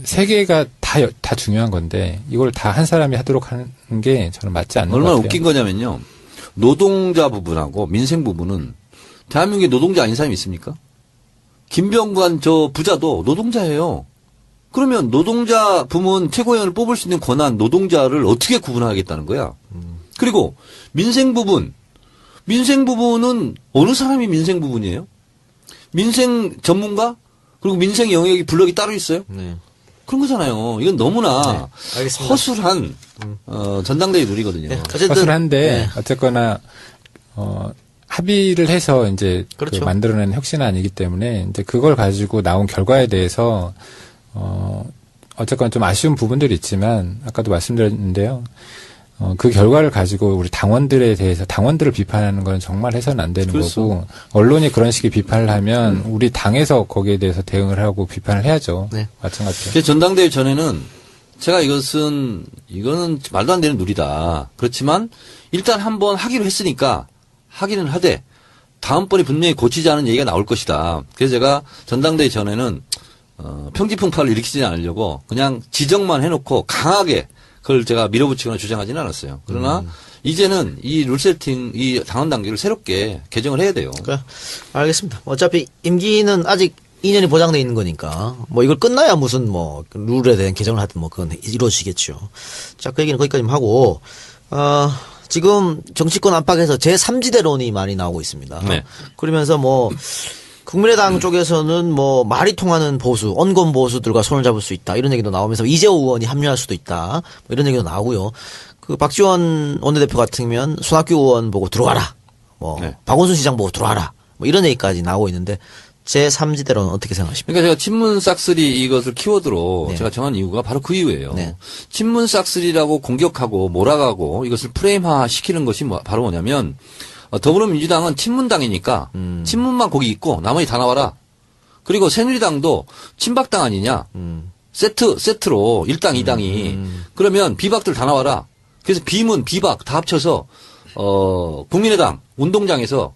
세 개가 다 중요한 건데, 이걸 다 한 사람이 하도록 하는 게 저는 맞지 않는 것 얼마나 같아요. 웃긴 거냐면요. 노동자 부분하고 민생 부분은 대한민국에 노동자 아닌 사람이 있습니까? 김병관 저 부자도 노동자예요. 그러면 노동자 부문 최고위원을 뽑을 수 있는 권한 노동자를 어떻게 구분하겠다는 거야? 그리고 민생 부분은 어느 사람이 민생 부분이에요? 민생 전문가? 그리고 민생 영역이 블럭이 따로 있어요? 네. 그런 거잖아요. 이건 너무나 알겠습니다. 허술한 전당대회 룰이거든요. 네. 어쨌든 허술한데 네. 어쨌거나 합의를 해서 이제 그렇죠. 그 만들어낸 혁신은 아니기 때문에 이제 그걸 가지고 나온 결과에 대해서 어쨌거나 좀 아쉬운 부분들이 있지만 아까도 말씀드렸는데요. 그 결과를 가지고 우리 당원들에 대해서 당원들을 비판하는 건 정말 해서는 안 되는 그렇죠. 거고 언론이 그런 식의 비판을 하면 우리 당에서 거기에 대해서 대응을 하고 비판을 해야죠. 네. 마찬가지로. 그 전당대회 전에는 제가 이거는 말도 안 되는 룰이다. 그렇지만 일단 한번 하기로 했으니까 하기는 하되 다음번에 분명히 고치자는 얘기가 나올 것이다. 그래서 제가 전당대회 전에는 평지풍파를 일으키지 않으려고 그냥 지적만 해놓고 강하게 그걸 제가 밀어붙이거나 주장하지는 않았어요. 그러나 이제는 이 룰 세팅, 이 당헌 단계를 새롭게 개정을 해야 돼요. 그래. 알겠습니다. 어차피 임기는 아직 2년이 보장돼 있는 거니까 뭐 이걸 끝나야 무슨 뭐 룰에 대한 개정을 하든 뭐 그건 이루어지겠죠. 자, 그 얘기는 거기까지만 하고 지금 정치권 안팎에서 제3지대론이 많이 나오고 있습니다. 네. 그러면서 뭐 국민의당 쪽에서는 뭐 말이 통하는 보수, 언권 보수들과 손을 잡을 수 있다 이런 얘기도 나오면서 이재호 의원이 합류할 수도 있다 뭐 이런 얘기도 나오고요. 그 박지원 원내대표 같으면 손학규 의원 보고 들어와라, 뭐 네. 박원순 시장 보고 들어와라, 뭐 이런 얘기까지 나오고 있는데 제3지대로는 어떻게 생각하십니까? 그러니까 제가 친문 싹쓸이 이것을 키워드로 네. 제가 정한 이유가 바로 그 이유예요. 네. 친문 싹쓸이라고 공격하고 몰아가고 이것을 프레임화 시키는 것이 바로 뭐냐면 더불어민주당은 친문당이니까 친문만 거기 있고 나머지 다 나와라. 그리고 새누리당도 친박당 아니냐. 세트로 1당 2당이 그러면 비박들 다 나와라. 그래서 비문 비박 다 합쳐서 국민의당 운동장에서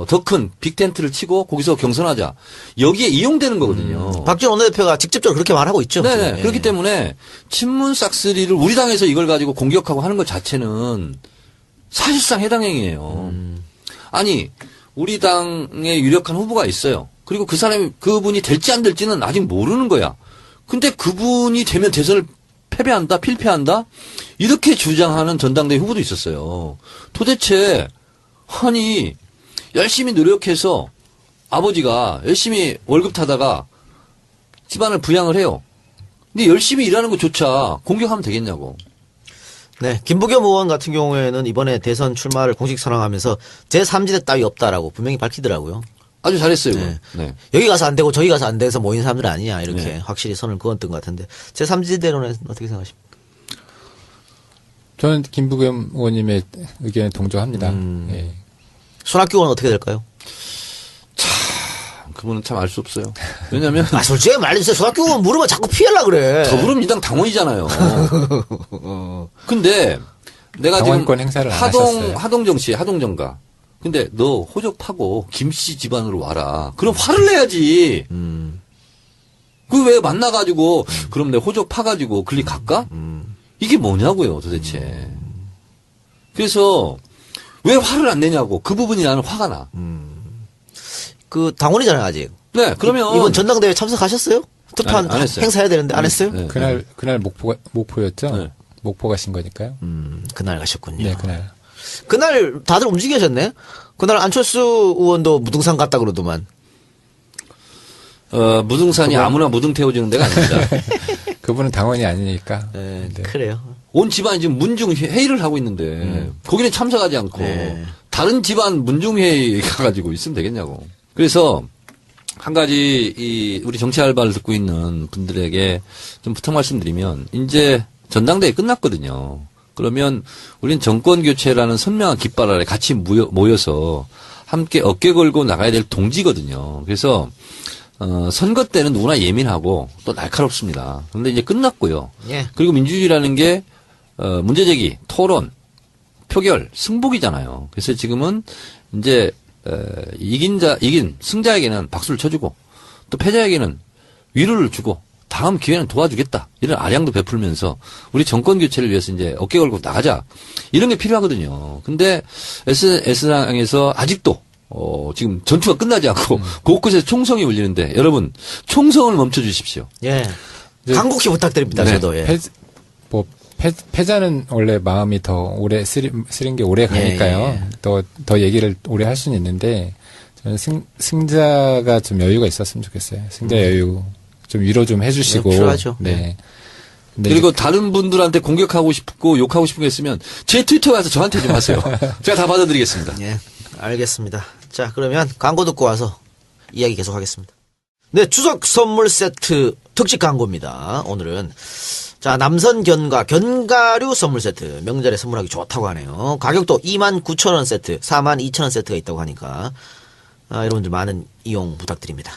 더 큰 빅텐트를 치고 거기서 경선하자. 여기에 이용되는 거거든요. 박지원 원내대표가 직접적으로 그렇게 말하고 있죠. 네네. 지금. 예. 그렇기 때문에 친문 싹쓸이를 우리 당에서 이걸 가지고 공격하고 하는 것 자체는 사실상 해당 행위예요. 아니 우리 당에 유력한 후보가 있어요. 그리고 그분이 될지 안 될지는 아직 모르는 거야. 근데 그분이 되면 대선을 패배한다, 필패한다 이렇게 주장하는 전당대회 후보도 있었어요. 도대체 아니 열심히 노력해서 아버지가 열심히 월급 타다가 집안을 부양을 해요. 근데 열심히 일하는 것조차 공격하면 되겠냐고. 네, 김부겸 의원 같은 경우에는 이번에 대선 출마를 공식 선언하면서 제3지대 따위 없다라고 분명히 밝히더라고요. 아주 잘했어요. 네. 네. 여기 가서 안 되고 저기 가서 안 돼서 모인 사람들 아니냐 이렇게 네. 확실히 선을 그었던 것 같은데 제3지대로는 어떻게 생각하십니까? 저는 김부겸 의원님의 의견에 동조합니다. 예. 손학규 의원은 어떻게 될까요? 그분은 참 알 수 없어요. 왜냐면 아 솔직히 말해주세요. 손학규 의원 물으면 자꾸 피하려 그래. 더불어민주당 당원이잖아요. 근데 내가 지금 당원권 행사를 안 하셨어요. 하동정 씨, 하동정가. 근데 너 호적 파고 김씨 집안으로 와라. 그럼 화를 내야지. 그 왜 만나가지고 그럼 내 호적 파가지고 글리 갈까? 이게 뭐냐고요 도대체. 그래서 왜 화를 안 내냐고. 그 부분이 나는 화가 나. 그 당원이잖아요 아직. 네, 그러면 이번 전당대회 참석하셨어요? 투표한 안 했어요. 행사해야 되는데 안 했어요? 네. 그날 목포였죠. 네. 목포 가신 거니까요. 그날 가셨군요. 네, 그날. 그날 다들 움직이셨네. 그날 안철수 의원도 무등산 갔다 그러더만. 무등산이 아무나 무등 태워주는 데가 아닙니다. 그분은 당원이 아니니까. 네, 네. 그래요. 온 집안이 지금 문중 회의를 하고 있는데 거기는 참석하지 않고 네. 다른 집안 문중 회의 가가지고 있으면 되겠냐고. 그래서 한 가지 우리 정치 알바를 듣고 있는 분들에게 좀 부탁 말씀드리면 이제 전당대회 끝났거든요. 그러면 우리는 정권 교체라는 선명한 깃발 아래 같이 모여서 함께 어깨 걸고 나가야 될 동지거든요. 그래서 선거 때는 누구나 예민하고 또 날카롭습니다. 그런데 이제 끝났고요. 예. 그리고 민주주의라는 게 문제제기, 토론, 표결, 승복이잖아요. 그래서 지금은 이제 이긴 승자에게는 박수를 쳐주고 또 패자에게는 위로를 주고 다음 기회는 도와주겠다. 이런 아량도 베풀면서 우리 정권 교체를 위해서 이제 어깨 걸고 나가자. 이런 게 필요하거든요. 근데 SNS상에서 아직도 지금 전투가 끝나지 않고 곳곳에서 총성이 울리는데 여러분 총성을 멈춰 주십시오. 예. 이제- 간곡히 부탁드립니다. 네. 저도. 예. 패자는 원래 마음이 더 오래 쓰린 게 오래 가니까요. 예. 더 얘기를 오래 할 수는 있는데 저는 승자가 좀 여유가 있었으면 좋겠어요. 승자 여유 좀 위로 좀 해주시고. 네, 필요하죠. 네. 근데 그리고 다른 분들한테 공격하고 싶고 욕하고 싶은 게 있으면 제 트위터에 와서 저한테 좀 하세요. 제가 다 받아드리겠습니다. 예. 알겠습니다. 자, 그러면 광고 듣고 와서 이야기 계속하겠습니다. 네, 추석 선물 세트 특집 광고입니다. 오늘은 자, 남선 견과류 선물 세트 명절에 선물하기 좋다고 하네요. 가격도 29,000원 세트, 42,000원 세트가 있다고 하니까 여러분들 많은 이용 부탁드립니다.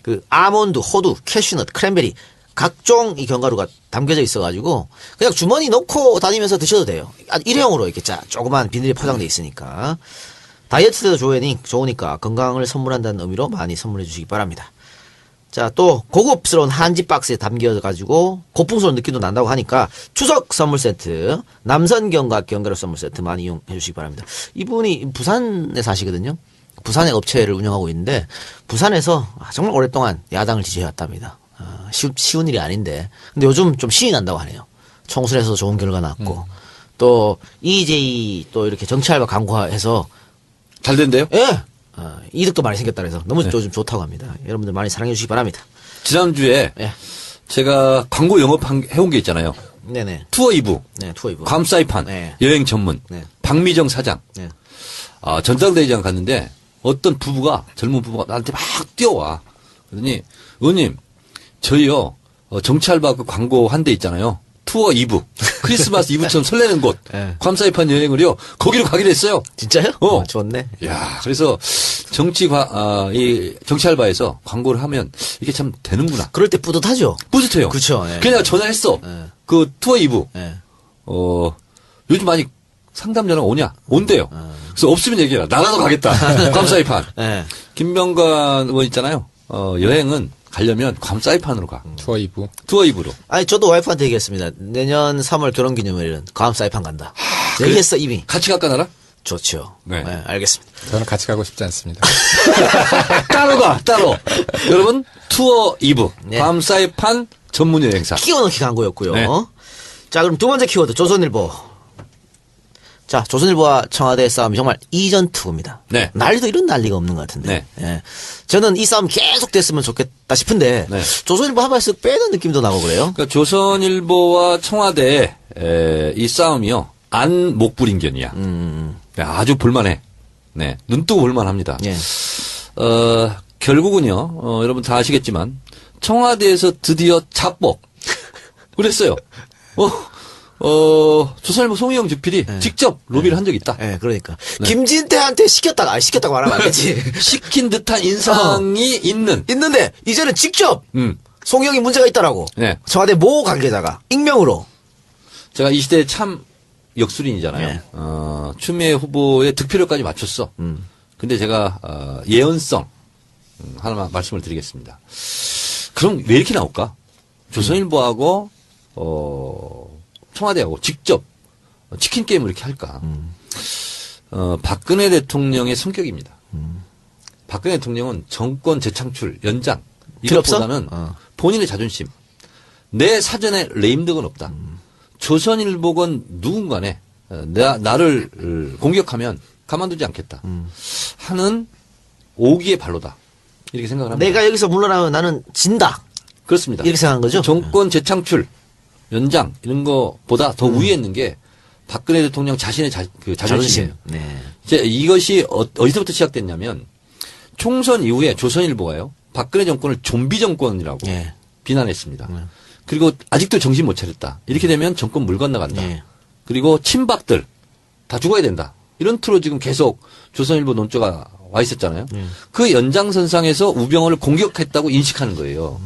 그 아몬드, 호두, 캐슈넛, 크랜베리 각종 이 견과류가 담겨져 있어가지고 그냥 주머니 넣고 다니면서 드셔도 돼요. 일회용으로 이렇게 조그만 비닐에 포장돼 있으니까 다이어트도 좋으니까 건강을 선물한다는 의미로 많이 선물해 주시기 바랍니다. 자, 또 고급스러운 한지 박스에 담겨가지고 고풍스러운 느낌도 난다고 하니까 추석 선물 세트, 남선경과 견과류 선물 세트 많이 이용해 주시기 바랍니다. 이분이 부산에 사시거든요. 부산에 업체를 운영하고 있는데 부산에서 정말 오랫동안 야당을 지지해왔답니다. 쉬운 일이 아닌데. 근데 요즘 좀 신이 난다고 하네요. 총선에서 좋은 결과 났고 또 EJ 또 이렇게 정치알바 광고해서 잘 된대요? 예. 이득도 많이 생겼다 그래서 너무 요즘 좋다고 합니다. 여러분들 많이 사랑해 주시기 바랍니다. 지난주에 예. 제가 광고 영업해온 게 있잖아요. 네네. 투어 2부. 네, 투어 이브. 괌 사이판. 네. 여행 전문. 네. 박미정 사장. 네. 전당대회장 갔는데 어떤 부부가, 젊은 부부가 나한테 막 뛰어와. 그러더니, 의원님, 저희요, 정치 알바 그 광고 한 대 있잖아요. 투어 2부. 크리스마스 이브처럼 설레는 곳. 네. 괌 사이판 여행을요, 거기로 가기로 했어요. 진짜요? 어. 좋네. 야, 그래서 이 정치 알바에서 광고를 하면 이게 참 되는구나. 그럴 때 뿌듯하죠. 뿌듯해요. 그쵸, 예. 그냥 전화했어. 예. 그 투어 2부. 예. 요즘 많이 상담 전화 오냐? 온대요. 그래서 없으면 얘기해라. 나라도 가겠다. 괌 사이판. 예. 김명관 의원 있잖아요. 여행은 가려면 괌 사이판으로 가. 투어 2부. 투어 2부로. 아니 저도 와이프한테 얘기했습니다. 내년 3월 결혼기념일은 괌 사이판 간다. 그래? 얘기했어 이미. 같이 갈까 나라? 좋죠. 네. 네, 알겠습니다. 저는 같이 가고 싶지 않습니다. 따로 가. 따로. 여러분 투어 2부. 네. 괌 사이판 전문 여행사. 키워넣기 광고였고요. 네. 자, 그럼 두 번째 키워드 조선일보. 자, 조선일보와 청와대의 싸움이 정말 이전투구입니다. 네. 난리도 이런 난리가 없는 것 같은데. 예. 저는 이 싸움 계속 됐으면 좋겠다 싶은데 네. 조선일보 한 발씩 빼는 느낌도 나고 그래요. 그러니까 조선일보와 청와대의 이 싸움이요. 안 목불인견이야. 아주 볼만해. 네. 눈 뜨고 볼만합니다. 예. 결국은요. 여러분 다 아시겠지만 청와대에서 드디어 자뻑 그랬어요. 조선일보 송희영 주필이 직접 로비를 한 적이 있다. 예, 그러니까. 김진태한테 시켰다고 말하면 안 되지. 시킨 듯한 인상이 있는. 있는데, 이제는 직접, 음. 송영이 문제가 있다라고. 네. 청와대 모 관계자가, 익명으로. 제가 이 시대에 참 역술인이잖아요. 네. 추미애 후보의 득표율까지 맞췄어. 근데 제가, 예언성, 하나만 말씀을 드리겠습니다. 그럼 왜 이렇게 나올까? 조선일보하고, 청와대하고 직접 치킨 게임을 이렇게 할까? 박근혜 대통령의 성격입니다. 박근혜 대통령은 정권 재창출, 연장 필요 없어? 이것보다는 본인의 자존심, 내 사전에 레임덕은 없다. 조선일보건 누군가네 나를 공격하면 가만두지 않겠다 하는 오기의 발로다. 이렇게 생각을 합니다. 내가 여기서 물러나면 나는 진다. 그렇습니다. 이렇게 생각한 거죠? 정권 재창출, 연장 이런 거보다 더 우위에 있는 게 박근혜 대통령 자신의 자존심이에요. 네. 이제 이것이 어디서부터 시작됐냐면 총선 이후에 조선일보가요. 박근혜 정권을 좀비 정권이라고 예. 비난했습니다. 그리고 아직도 정신 못 차렸다. 이렇게 되면 정권 물 건너간다. 예. 그리고 친박들 다 죽어야 된다. 이런 투로 지금 계속 조선일보 논조가 와 있었잖아요. 그 연장선상에서 우병우를 공격했다고 인식하는 거예요.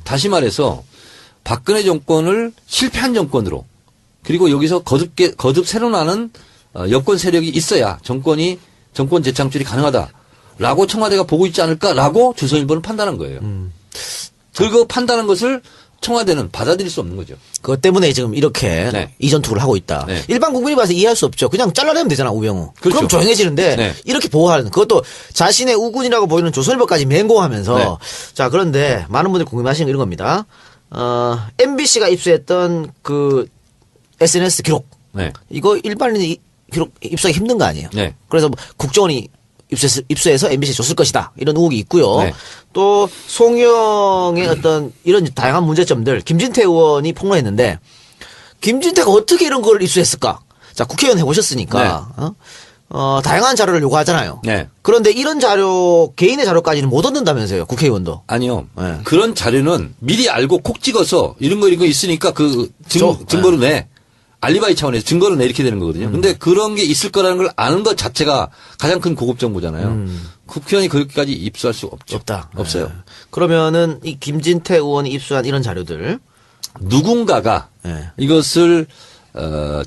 다시 말해서 박근혜 정권을 실패한 정권으로 그리고 여기서 거듭 새로 나는 여권 세력이 있어야 정권 재창출이 가능하다라고 청와대가 보고 있지 않을까라고 조선일보는 판단한 거예요. 그리고 판단한 것을 청와대는 받아들일 수 없는 거죠. 그것 때문에 지금 이렇게 네. 이전투구를 하고 있다. 네. 일반 국민이 봐서 이해할 수 없죠. 그냥 잘라내면 되잖아, 우병우. 그렇죠. 그럼 조용해지는데 네. 이렇게 보호하는 그것도 자신의 우군이라고 보이는 조선일보까지 맹공하면서 네. 자, 그런데 많은 분들이 궁금해하시는 게 이런 겁니다. MBC가 입수했던 그 SNS 기록. 네. 이거 일반인이 기록 입수하기 힘든 거 아니에요. 네. 그래서 뭐 국정원이 입수해서 MBC에 줬을 것이다. 이런 의혹이 있고요. 네. 또 송영의 어떤 이런 다양한 문제점들 김진태 의원이 폭로했는데 김진태가 어떻게 이런 걸 입수했을까? 자, 국회의원 해보셨으니까 다양한 자료를 요구하잖아요. 네. 그런데 이런 자료 개인의 자료까지는 못 얻는다면서요. 국회의원도. 아니요. 네. 그런 자료는 미리 알고 콕 찍어서 이런 거 있으니까 그 증거로 내. 알리바이 차원에서 증거를 내 이렇게 되는 거거든요. 근데 그런 게 있을 거라는 걸 아는 것 자체가 가장 큰 고급 정보잖아요. 국회의원이 그렇게까지 입수할 수 없죠. 없다. 없어요. 네. 그러면은 이 김진태 의원이 입수한 이런 자료들 누군가가 네. 이것을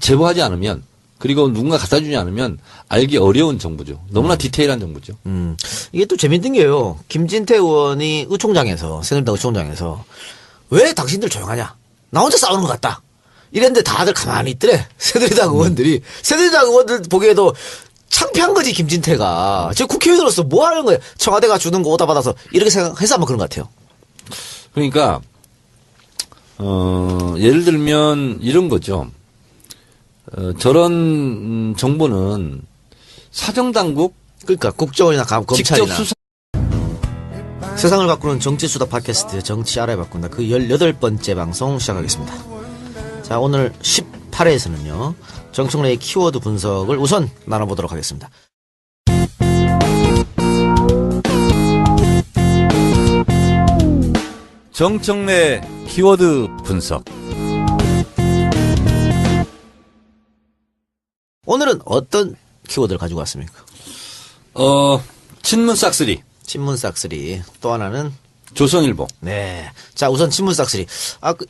제보하지 않으면 그리고 누군가 갖다 주지 않으면 알기 어려운 정보죠. 너무나 디테일한 정보죠. 이게 또 재밌는 게요. 김진태 의원이 새누리당 의총장에서 왜 당신들 조용하냐? 나 혼자 싸우는 것 같다. 이랬는데 다들 가만히 있더래. 새누리당 의원들 보기에도 창피한 거지, 김진태가. 지금 국회의원으로서 뭐 하는 거예요? 청와대가 주는 거 오다 받아서 이렇게 생각해서 아마 그런 것 같아요. 그러니까, 예를 들면 이런 거죠. 저런 정보는 사정당국 그러니까 국정원이나 직접 검찰이나 수사 세상을 바꾸는 정치수다 팟캐스트 정치 알아야 바꾼다. 그 18번째 방송 시작하겠습니다. 자, 오늘 18회에서는요. 정청래의 키워드 분석을 우선 나눠보도록 하겠습니다. 정청래 키워드 분석. 오늘은 어떤 키워드를 가지고 왔습니까? 친문 싹쓸이. 친문 싹쓸이. 또 하나는 조선일보. 네. 자, 우선 친문 싹쓸이.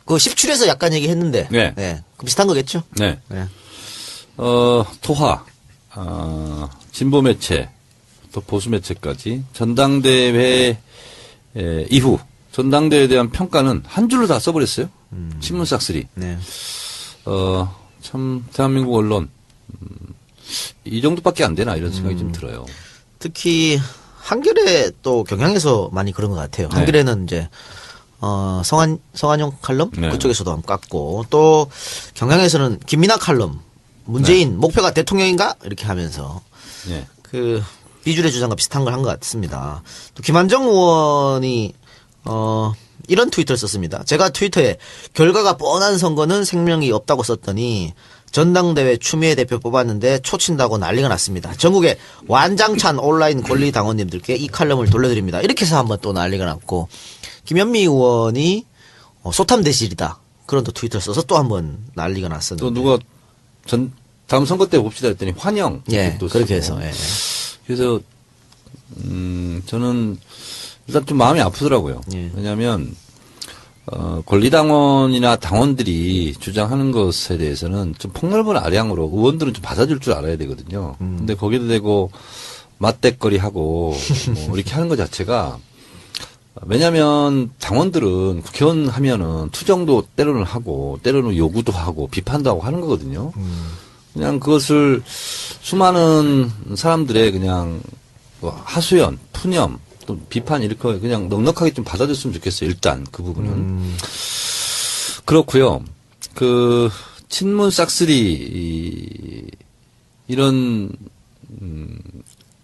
그 17에서 약간 얘기했는데. 네. 그 비슷한 거겠죠? 네. 네. 토하, 진보 매체, 또 보수 매체까지 전당대회 이후 전당대회에 대한 평가는 한 줄로 다 써버렸어요. 친문 싹쓸이. 네. 참 대한민국 언론 이 정도밖에 안 되나 이런 생각이 좀 들어요. 특히 한겨레 또 경향에서 많이 그런 것 같아요. 네. 한겨레는 이제 성한용 칼럼 네. 그쪽에서도 한번 깠고 또 경향에서는 김민하 칼럼 문재인 목표가 대통령인가 이렇게 하면서 네. 그 비주류 주장과 비슷한 걸 한 것 같습니다. 또 김한정 의원이 이런 트위터를 썼습니다. 제가 트위터에 결과가 뻔한 선거는 생명이 없다고 썼더니 전당대회 추미애 대표 뽑았는데 초친다고 난리가 났습니다. 전국의 완장찬 온라인 권리당원님들께 이 칼럼을 돌려드립니다. 이렇게 해서 한번 또 난리가 났고 김현미 의원이 소탐대실이다. 그런 또 트위터를 써서 또 한번 난리가 났었는데. 또 누가 다음 선거 때 봅시다 했더니 환영. 예, 또 그렇게 쓰고. 해서. 예. 그래서 저는 일단 좀 마음이 아프더라고요. 예. 왜냐하면 권리당원이나 당원들이 주장하는 것에 대해서는 좀 폭넓은 아량으로 의원들은 좀 받아줄 줄 알아야 되거든요. 근데 거기도 대고 맞대거리하고 뭐 이렇게 하는 것 자체가 왜냐하면 당원들은 국회의원 하면은 투정도 때로는 하고 때로는 요구도 하고 비판도 하고 하는 거거든요. 그냥 그것을 수많은 사람들의 그냥 뭐 하소연, 푸념, 또 비판 이렇게 그냥 넉넉하게 좀 받아줬으면 좋겠어요. 일단 그 부분은 그렇고요. 그 친문 싹쓸이 이런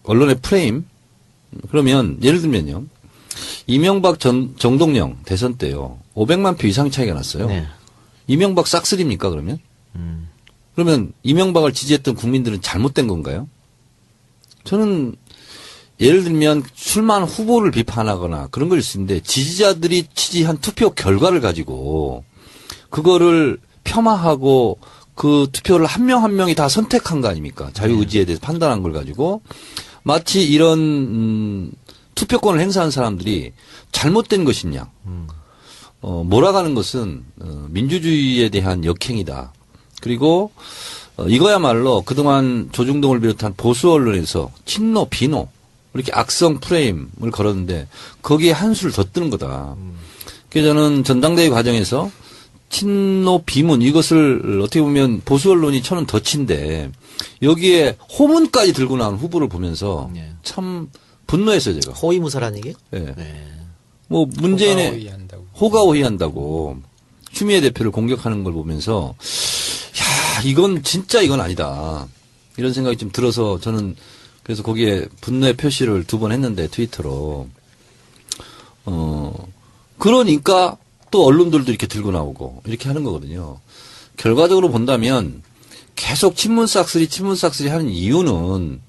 언론의 프레임 그러면 예를 들면요. 이명박 정동영 대선 때요. 500만 표 이상 차이가 났어요. 네. 이명박 싹쓸이입니까 그러면? 그러면 이명박을 지지했던 국민들은 잘못된 건가요? 저는 예를 들면 출마한 후보를 비판하거나 그런 걸 있는데 지지자들이 지지한 투표 결과를 가지고 그거를 폄하하고 그 투표를 한 명 한 명이 다 선택한 거 아닙니까? 자유의지에 대해서 판단한 걸 가지고 마치 이런 투표권을 행사한 사람들이 잘못된 것이냐. 몰아가는 것은 민주주의에 대한 역행이다. 그리고 이거야말로 그동안 조중동을 비롯한 보수 언론에서 친노, 비노 이렇게 악성 프레임을 걸었는데 거기에 한수를 더 뜨는 거다. 그래서 저는 전당대회 과정에서 친노, 비문 이것을 어떻게 보면 보수 언론이 쳐는 덫인데 여기에 호문까지 들고 나온 후보를 보면서 네. 참 분노했어요 제가. 호위무사라는 얘기요? 예. 네. 뭐 문재인의 호가 호가호위한다고 추미애 대표를 공격하는 걸 보면서 야 이건 진짜 이건 아니다 이런 생각이 좀 들어서 저는 그래서 거기에 분노의 표시를 2번 했는데 트위터로 그러니까 또 언론들도 이렇게 들고 나오고 이렇게 하는 거거든요. 결과적으로 본다면 계속 친문 싹쓸이 하는 이유는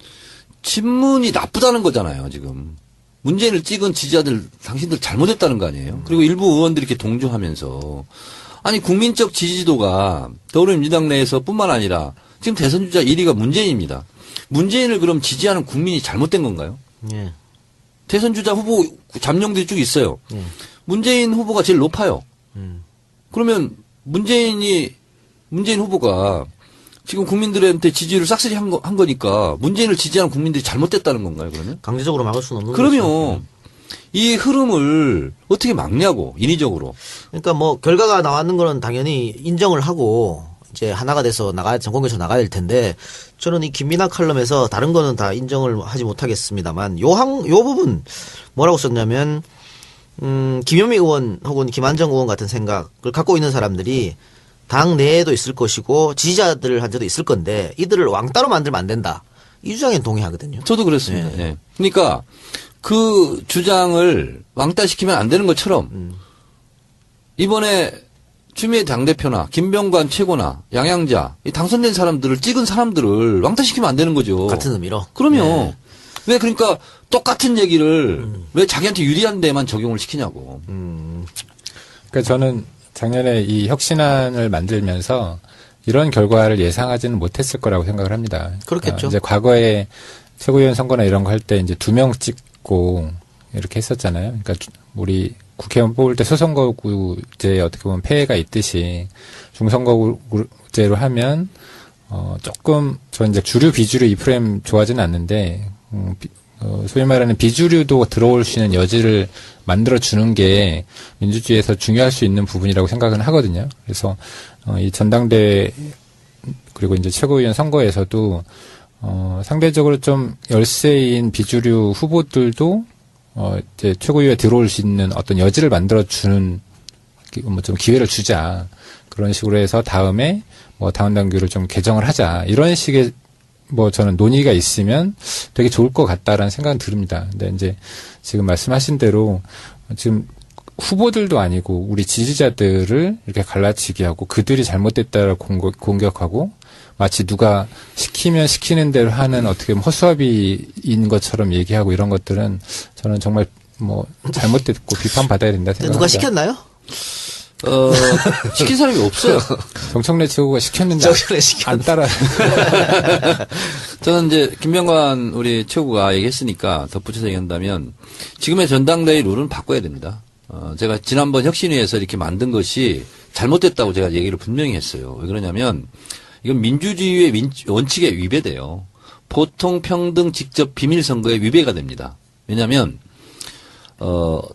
친문이 나쁘다는 거잖아요 지금. 문재인을 찍은 지지자들 당신들 잘못했다는 거 아니에요. 그리고 일부 의원들이 이렇게 동조하면서 아니 국민적 지지도가 더불어민주당 내에서 뿐만 아니라 지금 대선 주자 1위가 문재인입니다. 문재인을 그럼 지지하는 국민이 잘못된 건가요? 예. 대선 주자 후보 잠룡들이 쭉 있어요. 문재인 후보가 제일 높아요. 그러면 문재인 후보가 지금 국민들한테 지지를 싹쓸이 한 거니까 문재인을 지지하는 국민들이 잘못됐다는 건가요, 그러면? 강제적으로 막을 수는 없는 거죠. 그러면 이 흐름을 어떻게 막냐고, 인위적으로. 그러니까 뭐 결과가 나왔는 거는 당연히 인정을 하고 이제 하나가 돼서 전공에서 나가야 될 텐데 저는 이 김민하 칼럼에서 다른 거는 다 인정을 하지 못하겠습니다만 요 부분 뭐라고 썼냐면 김현미 의원 혹은 김한정 의원 같은 생각을 갖고 있는 사람들이 당 내에도 있을 것이고 지지자들한테도 있을 건데 이들을 왕따로 만들면 안 된다. 이 주장엔 동의하거든요. 저도 그렇습니다. 예. 그러니까 그 주장을 왕따시키면 안 되는 것처럼 이번에 추미애 당대표나 김병관 최고나 양양자 이 당선된 사람들을 찍은 사람들을 왕따시키면 안 되는 거죠. 같은 의미로. 그럼요. 네. 왜 그러니까 똑같은 얘기를 왜 자기한테 유리한 데만 적용을 시키냐고. 그러니까 저는 작년에 이 혁신안을 만들면서 이런 결과를 예상하지는 못했을 거라고 생각을 합니다. 그렇겠죠. 이제 과거에 최고위원 선거나 이런 거 할 때 이제 2명 찍고 이렇게 했었잖아요. 그러니까 우리 국회의원 뽑을 때 소선거구제에 어떻게 보면 폐해가 있듯이 중선거구제로 하면 조금 저 이제 주류 비주류 이 프레임 좋아하지는 않는데 소위 말하는 비주류도 들어올 수 있는 여지를 만들어 주는 게 민주주의에서 중요할 수 있는 부분이라고 생각은 하거든요. 그래서 이 전당대회 그리고 이제 최고위원 선거에서도 상대적으로 좀 열세인 비주류 후보들도 이제 최고위에 들어올 수 있는 어떤 여지를 만들어 주는 뭐 좀 기회를 주자. 그런 식으로 해서 다음에 뭐 당원 당규를 좀 개정을 하자. 이런 식의 뭐 저는 논의가 있으면 되게 좋을 것 같다라는 생각은 듭니다. 근데 이제 지금 말씀하신 대로 지금 후보들도 아니고 우리 지지자들을 이렇게 갈라치기 하고 그들이 잘못됐다를 공격하고 마치 누가 시키면 시키는 대로 하는 어떻게 보면 허수아비인 것처럼 얘기하고 이런 것들은 저는 정말 뭐 잘못됐고 비판받아야 된다 생각합니다. 누가 시켰나요? 시킨 사람이 없어요. 정청래 최고가 시켰는데 안 따라. 저는 이제 김병관 우리 최고가 얘기했으니까 덧붙여서 얘기한다면 지금의 전당대회 룰은 바꿔야 됩니다. 제가 지난번 혁신위에서 이렇게 만든 것이 잘못됐다고 제가 얘기를 분명히 했어요. 왜 그러냐면 이건 민주주의의 원칙에 위배돼요. 보통 평등 직접 비밀 선거에 위배가 됩니다. 왜냐하면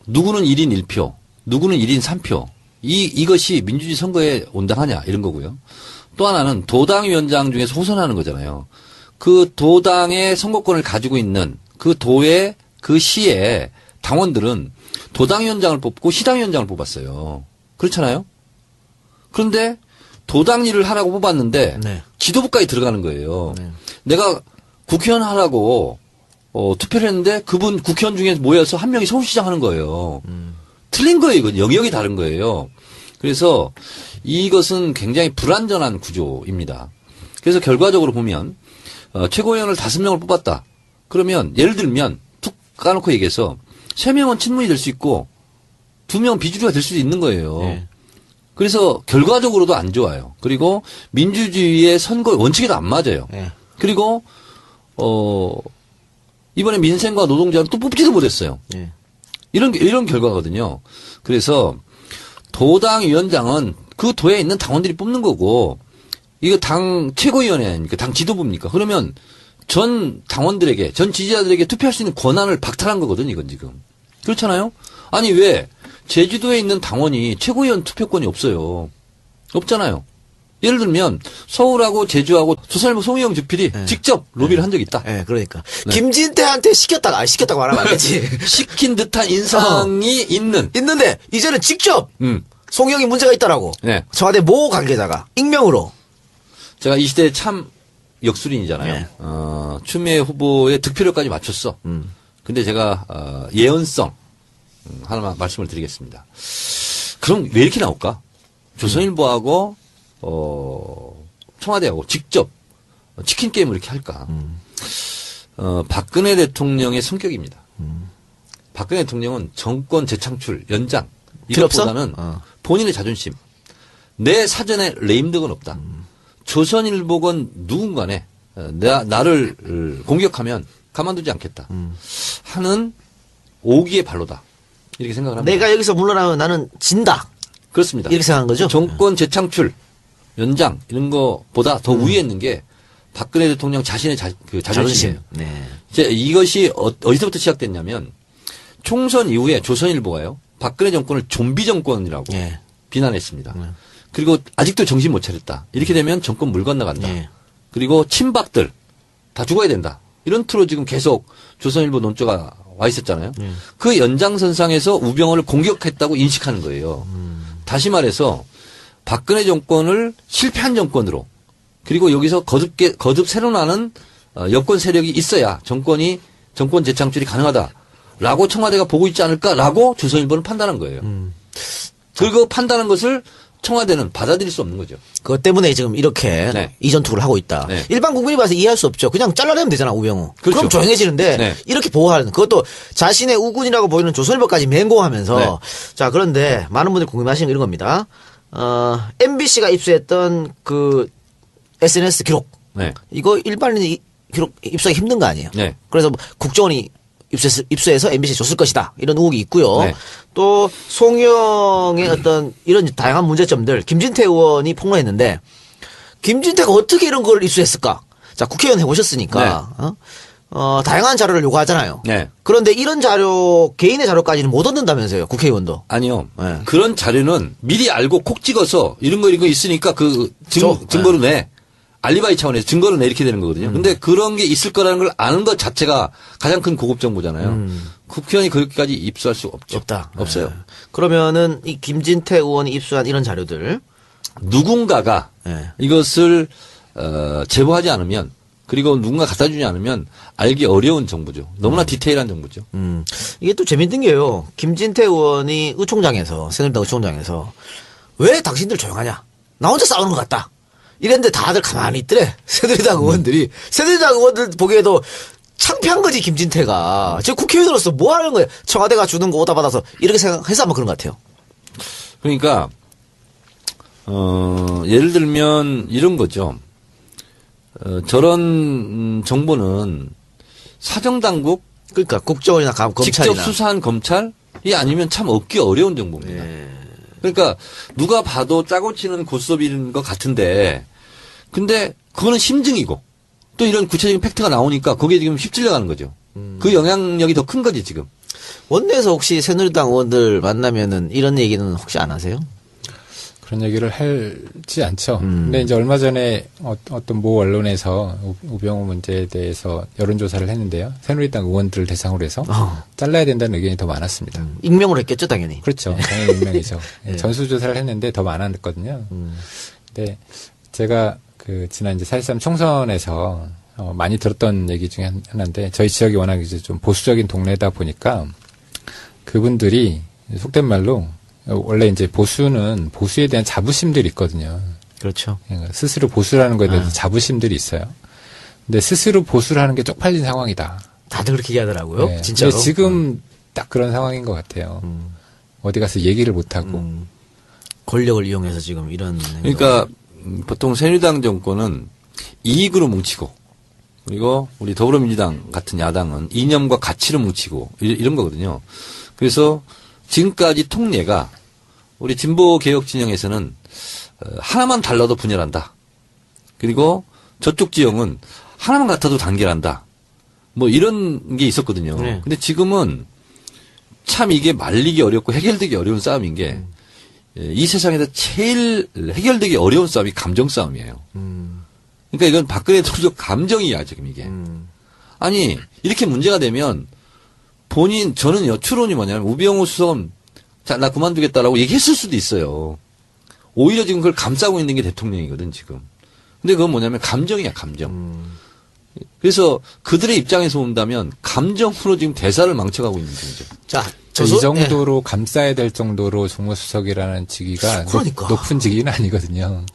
누구는 1인 1표, 누구는 1인 3표. 이것이 민주주의 선거에 온당하냐 이런 거고요. 또 하나는 도당위원장 중에서 호선하는 거잖아요. 그 도당의 선거권을 가지고 있는 그 도의 그 시의 당원들은 도당위원장을 뽑고 시당위원장을 뽑았어요. 그렇잖아요. 그런데 도당 일을 하라고 뽑았는데 네. 지도부까지 들어가는 거예요. 네. 내가 국회의원 하라고 투표를 했는데 그분 국회의원 중에 모여서 한 명이 서울시장 하는 거예요. 틀린 거예요. 이건 영역이 다른 거예요. 그래서 이것은 굉장히 불완전한 구조입니다. 그래서 결과적으로 보면 최고위원을 5명을 뽑았다. 그러면 예를 들면 툭 까놓고 얘기해서 3명은 친문이 될 수 있고 2명은 비주류가 될 수도 있는 거예요. 네. 그래서 결과적으로도 안 좋아요. 그리고 민주주의의 선거 원칙에도 안 맞아요. 네. 그리고 이번에 민생과 노동자는 또 뽑지도 못했어요. 네. 이런 결과거든요. 그래서 도당 위원장은 그 도에 있는 당원들이 뽑는 거고 이거 당 최고위원회 아닙니까? 당 지도부입니까? 그러면 전 당원들에게 전 지지자들에게 투표할 수 있는 권한을 박탈한 거거든요. 이건 지금. 그렇잖아요. 아니 왜 제주도에 있는 당원이 최고위원 투표권이 없어요. 없잖아요. 예를 들면 서울하고 제주하고 조선일보 송희영 주필이 네. 직접 로비를 한 적이 있다. 네, 그러니까. 네. 김진태한테 시켰다고 말하면 안 되지. 시킨 듯한 인상이 있는데, 이제는 직접, 음. 송영이 문제가 있다라고. 네. 청와대 모 관계자가, 익명으로. 제가 이 시대에 참 역술인이잖아요. 네. 추미애 후보의 득표율까지 맞췄어. 근데 제가 예언성 하나만 말씀을 드리겠습니다. 그럼 왜 이렇게 나올까? 조선일보하고 청와대하고 직접 치킨 게임을 이렇게 할까? 박근혜 대통령의 성격입니다. 박근혜 대통령은 정권 재창출, 연장 필요 없어? 이것보다는 본인의 자존심, 내 사전에 레임덕은 없다. 조선일보건 누군가네 나를 공격하면 가만두지 않겠다 하는 오기의 발로다. 이렇게 생각을 합니다. 내가 여기서 물러나면 나는 진다. 그렇습니다. 이렇게 생각하는 거죠? 정권 재창출 연장 이런 거보다 더 우위에 있는 게 박근혜 대통령 자신의 자존심이에요. 네. 이제 이것이 어디서부터 시작됐냐면 총선 이후에 조선일보가요. 박근혜 정권을 좀비 정권이라고 예. 비난했습니다. 그리고 아직도 정신 못 차렸다. 이렇게 되면 정권 물 건너간다. 예. 그리고 친박들 다 죽어야 된다. 이런 투로 지금 계속 조선일보 논조가 와 있었잖아요. 그 연장선상에서 우병우를 공격했다고 인식하는 거예요. 다시 말해서 박근혜 정권을 실패한 정권으로 그리고 여기서 거듭 새로 나는 여권 세력이 있어야 정권 재창출이 가능하다라고 청와대가 보고 있지 않을까라고 조선일보는 판단한 거예요. 그리고 판단한 것을 청와대는 받아들일 수 없는 거죠. 그것 때문에 지금 이렇게 네. 이전 투구를 하고 있다. 네. 일반 국민이 봐서 이해할 수 없죠. 그냥 잘라내면 되잖아, 우병우. 그렇죠. 그럼 조용해지는데 네. 이렇게 보호하는 그것도 자신의 우군이라고 보이는 조선일보까지 맹공하면서 네. 자, 그런데 많은 분들이 궁금해하시는 게 이런 겁니다. MBC가 입수했던 그 SNS 기록. 네. 이거 일반인이 기록 입수하기 힘든 거 아니에요. 네. 그래서 뭐 국정원이 입수해서 MBC에 줬을 것이다. 이런 의혹이 있고요. 네. 또 송영의 어떤 이런 다양한 문제점들 김진태 의원이 폭로했는데 김진태가 어떻게 이런 걸 입수했을까? 자, 국회의원 해보셨으니까 다양한 자료를 요구하잖아요. 네. 그런데 이런 자료 개인의 자료까지는 못 얻는다면서요, 국회의원도. 아니요. 네. 그런 자료는 미리 알고 콕 찍어서 이런 거 있으니까 그 증거로 내. 알리바이 차원에서 증거를 내 이렇게 되는 거거든요. 근데 그런 게 있을 거라는 걸 아는 것 자체가 가장 큰 고급 정보잖아요. 국회의원이 그렇게까지 입수할 수 없죠. 없다. 없어요. 네. 그러면은 이 김진태 의원이 입수한 이런 자료들 누군가가 네. 이것을 제보하지 않으면 그리고 누군가 갖다 주지 않으면 알기 어려운 정보죠. 너무나 디테일한 정보죠. 이게 또 재밌는 게요. 김진태 의원이 새누리당 의총장에서 왜 당신들 조용하냐? 나 혼자 싸우는 것 같다. 이랬는데 다들 가만히 있더래. 새누리당 의원들이. 새누리당 의원들 보기에도 창피한 거지, 김진태가. 지금 국회의원으로서 뭐 하는 거예요? 청와대가 주는 거 오다 받아서 이렇게 생각해서 아마 그런 것 같아요. 그러니까 예를 들면 이런 거죠. 저런 정보는 사정당국 그러니까 국정원이나 검찰이나 직접 수사한 검찰이 아니면 참 얻기 어려운 정보입니다. 예. 그러니까 누가 봐도 짜고 치는 고스톱인 것 같은데 근데 그거는 심증이고 또 이런 구체적인 팩트가 나오니까 거기에 지금 휩쓸려가는 거죠. 그 영향력이 더 큰 거지 지금. 원내에서 혹시 새누리당 의원들 만나면은 이런 얘기는 혹시 안 하세요? 그런 얘기를 하지 않죠. 근데 이제 얼마 전에 어떤 모 언론에서 우병우 문제에 대해서 여론조사를 했는데요. 새누리당 의원들을 대상으로 해서 잘라야 된다는 의견이 더 많았습니다. 익명으로 했겠죠, 당연히. 그렇죠. 당연히 익명이죠. 예. 전수조사를 했는데 더 많았거든요. 근데 제가 지난 이제 4.13 총선에서 많이 들었던 얘기 중에 하나인데 저희 지역이 워낙 이제 좀 보수적인 동네다 보니까 그분들이 속된 말로 원래 이제 보수는 보수에 대한 자부심들이 있거든요. 그렇죠. 그러니까 스스로 보수라는 거에 대해서 자부심들이 있어요. 근데 스스로 보수를 하는 게 쪽팔린 상황이다. 다들 그렇게 얘기하더라고요. 네. 진짜로. 근데 지금 딱 그런 상황인 것 같아요. 어디 가서 얘기를 못 하고. 권력을 이용해서 지금 이런. 그러니까 보통 새누리당 정권은 이익으로 뭉치고 그리고 우리 더불어민주당 같은 야당은 이념과 가치로 뭉치고 이런 거거든요. 그래서 지금까지 통례가 우리 진보 개혁 진영에서는 하나만 달라도 분열한다. 그리고 저쪽 지형은 하나만 같아도 단결한다. 뭐 이런 게 있었거든요. 네. 근데 지금은 참 이게 말리기 어렵고 해결되기 어려운 싸움인 게 이 세상에서 제일 해결되기 어려운 싸움이 감정 싸움이에요. 그러니까 이건 박근혜 대통령 감정이야 지금 이게. 아니 이렇게 문제가 되면 저는요 추론이 뭐냐면 우병우 수석은 자 나 그만두겠다라고 얘기했을 수도 있어요. 오히려 지금 그걸 감싸고 있는 게 대통령이거든 지금. 근데 그건 뭐냐면 감정이야 감정. 그래서 그들의 입장에서 본다면 감정으로 지금 대사를 망쳐가고 있는 중이죠. 자, 이 정도로 감싸야 될 정도로 정무수석이라는 직위가 그러니까. 높은 직위는 아니거든요.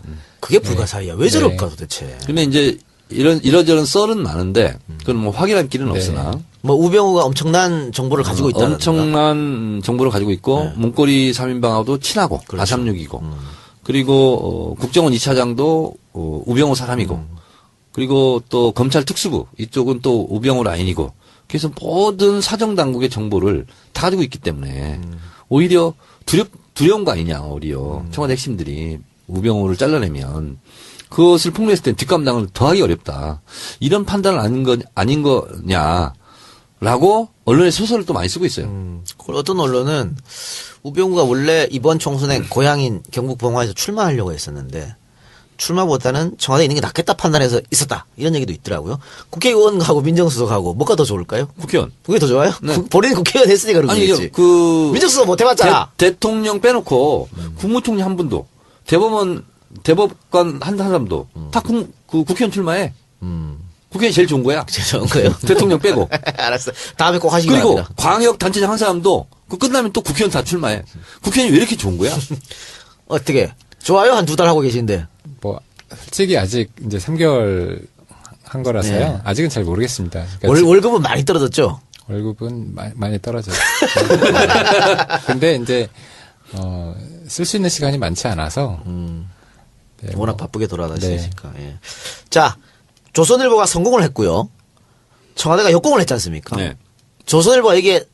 그게 불가사의야. 왜 저럴까 도대체. 그러면 이제 이러저런 썰은 많은데 그건 뭐 확인할 길은 네. 없으나 뭐 우병우가 엄청난 정보를 가지고 있다. 엄청난 정보를 가지고 있고 네. 문고리 3인방하고도 친하고 그렇죠. 아삼육이고 그리고 국정원 2차장도 우병우 사람이고 그리고 또 검찰 특수부 이쪽은 또 우병우 라인이고 그래서 모든 사정당국의 정보를 다 가지고 있기 때문에 오히려 두려운 거 아니냐 오히려 청와대 핵심들이 우병우를 잘라내면 그것을 폭로했을 때 뒷감당을 더하기 어렵다. 이런 판단은 아닌 거냐라고 언론에 소설을 또 많이 쓰고 있어요. 어떤 언론은 우병우가 원래 이번 총선에 고향인 경북 봉화에서 출마하려고 했었는데 출마보다는 청와대에 있는 게 낫겠다 판단해서 있었다. 이런 얘기도 있더라고요. 국회의원하고 민정수석하고 뭐가 더 좋을까요? 국회의원. 그게 더 좋아요? 네. 본인이 국회의원 했으니까 그런 거겠지. 민정수석 못 해봤잖아. 대통령 빼놓고 국무총리 한 분도 대법관 한 사람도 다 국회의원 출마해. 국회의원 제일 좋은 거야. 제일 좋은 거예요. 대통령 빼고. 알았어. 다음에 꼭 하시기 그리고 바랍니다. 광역단체장 한 사람도 그 끝나면 또 국회의원 다 출마해. 국회의원이 왜 이렇게 좋은 거야? 어떻게? 좋아요? 한 2달 하고 계신데. 뭐 솔직히 아직 이제 3개월 한 거라서요. 네. 아직은 잘 모르겠습니다. 그러니까 월급은 많이 떨어졌죠? 월급은 많이 떨어져요. 근데 이제 쓸 수 있는 시간이 많지 않아서 네, 워낙 뭐, 바쁘게 돌아다니시니까. 예. 자, 조선일보가 성공을 했고요. 청와대가 역공을 했지 않습니까? 네. 조선일보가 이게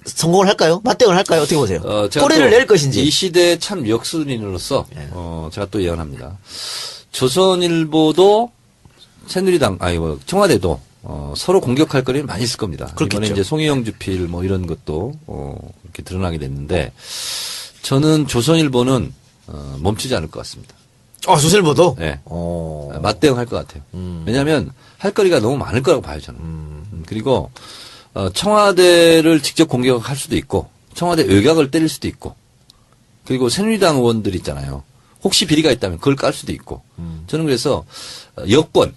성공을 할까요? 맞대응을 할까요? 어떻게 보세요? 제가 꼬리를 또 낼 것인지. 이 시대의 참 역술인으로서 네. 제가 또 예언합니다. 조선일보도 새누리당 청와대도 서로 공격할 거리는 많이 있을 겁니다. 그렇겠죠. 이번에 이제 송혜영 주필 뭐 이런 것도 이렇게 드러나게 됐는데 저는 조선일보는 멈추지 않을 것 같습니다. 조선일보도? 네. 어. 맞대응할 것 같아요. 왜냐하면 할 거리가 너무 많을 거라고 봐요 저는. 그리고 청와대를 직접 공격할 수도 있고 청와대 외곽을 때릴 수도 있고 그리고 새누리당 의원들 있잖아요. 혹시 비리가 있다면 그걸 깔 수도 있고 저는 그래서 여권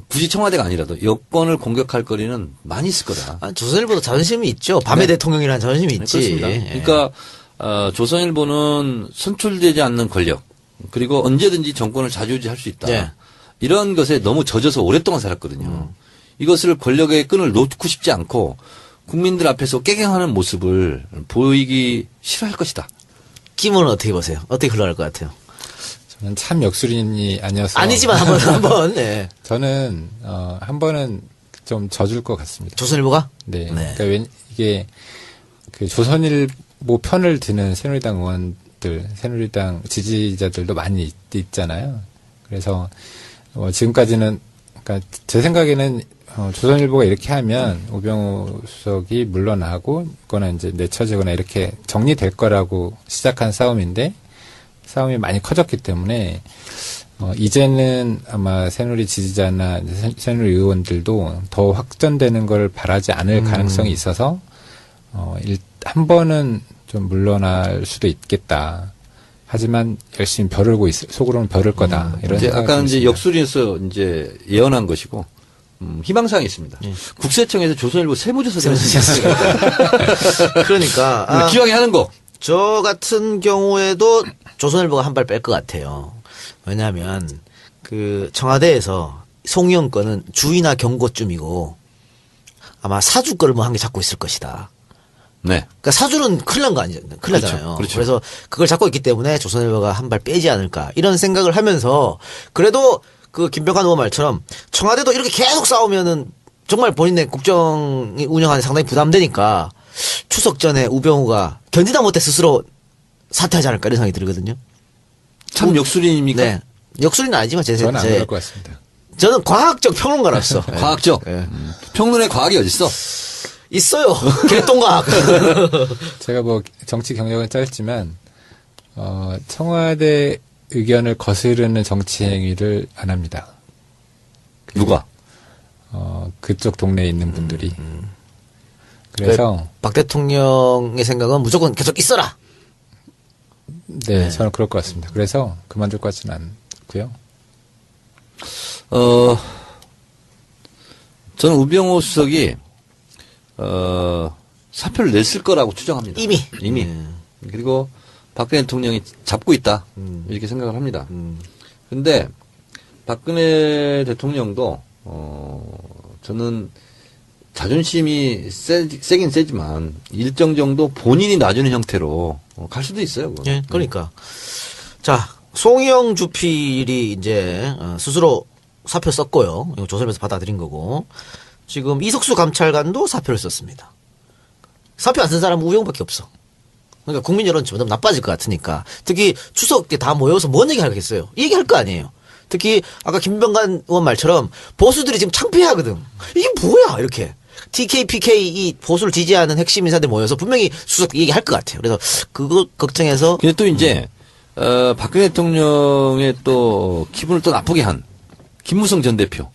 굳이 청와대가 아니라도 여권을 공격할 거리는 많이 있을 거다. 조선일보도 자존심이 있죠. 밤의 네. 대통령이라는 자존심이 있지. 그렇습니다. 예. 그러니까 조선일보는 선출되지 않는 권력 그리고 언제든지 정권을 좌지우지할 수 있다. 예. 이런 것에 너무 젖어서 오랫동안 살았거든요. 이것을 권력의 끈을 놓고 싶지 않고 국민들 앞에서 깨갱하는 모습을 보이기 싫어할 것이다. 김은 어떻게 보세요? 어떻게 흘러갈 것 같아요? 저는 참 역술인이 아니어서 아니지만 한번 네. 저는 한 번은 좀 져줄 것 같습니다. 조선일보가? 네. 그러니까 이게 그 조선일보 편을 드는 새누리당 의원들, 새누리당 지지자들도 많이 있잖아요. 그래서 지금까지는 그러니까 제 생각에는 조선일보가 이렇게 하면 우병우 수석이 물러나고 거나 이제 내쳐지거나 이렇게 정리될 거라고 시작한 싸움인데 싸움이 많이 커졌기 때문에 이제는 아마 새누리 지지자나 새누리 의원들도 더 확전되는 걸 바라지 않을 가능성이 있어서 한 번은 좀 물러날 수도 있겠다. 하지만 열심히 벼르고 속으로는 벼를 거다. 이런 이제 생각이 아까는 이제 있습니다. 역술에서 이제 예언한 것이고 희망사항이 있습니다. 국세청에서 조선일보 세무조사를 그러니까 기왕에 하는 거. 저 같은 경우에도 조선일보가 한 발 뺄 것 같아요. 왜냐하면 그 청와대에서 송영 거는 주의나 경고쯤이고 아마 사주 거를 뭐 한 개 잡고 있을 것이다. 네. 그러니까 사주는 큰일 난 거 아니잖아요. 큰일 나잖아요. 그렇죠. 그래서 그걸 잡고 있기 때문에 조선일보가 한 발 빼지 않을까 이런 생각을 하면서 그래도 그 김병관 의원 말처럼 청와대도 이렇게 계속 싸우면은 정말 본인의 국정이 운영하는 데 상당히 부담되니까 추석 전에 우병우가 견디다 못해 스스로 사퇴하지 않을까 이런 생각이 들거든요. 참 역술인입니까? 네. 역술이는 아니지만 저는 안 그럴 것 같습니다. 저는 과학적 평론가로서 네. 과학적. 네. 평론의 과학이 어딨어? 있어요. 개똥과학. 제가 뭐 정치 경력은 짧지만 청와대 의견을 거스르는 정치 행위를 안 합니다. 누가? 그쪽 동네에 있는 분들이. 그래서 박 대통령의 생각은 무조건 계속 있어라. 네, 저는 그럴 것 같습니다. 그래서 그만둘 것 같지는 않고요. 저는 우병우 수석이 사표를 냈을 거라고 추정합니다. 이미. 그리고 박근혜 대통령이 잡고 있다. 이렇게 생각을 합니다. 근데 박근혜 대통령도 저는 자존심이 세긴 세지만 일정 정도 본인이 놔주는 형태로 갈 수도 있어요. 그건. 예, 그러니까. 자, 송영 주필이 이제 스스로 사표 썼고요. 이거 조선일보에서 받아들인 거고. 지금 이석수 감찰관도 사표를 썼습니다. 사표 안 쓴 사람은 우병우밖에 없어. 그러니까 국민 여론 점점 나빠질 것 같으니까. 특히 추석 때 다 모여서 뭔 얘기 하겠어요? 이 얘기 할 거 아니에요. 특히 아까 김병관 의원 말처럼 보수들이 지금 창피하거든. 이게 뭐야 이렇게. TK, PK 이 보수를 지지하는 핵심 인사들 모여서 분명히 추석 얘기할 것 같아요. 그래서 그거 걱정해서. 근데 또 이제 박근혜 대통령의 또 기분을 또 나쁘게 한 김무성 전 대표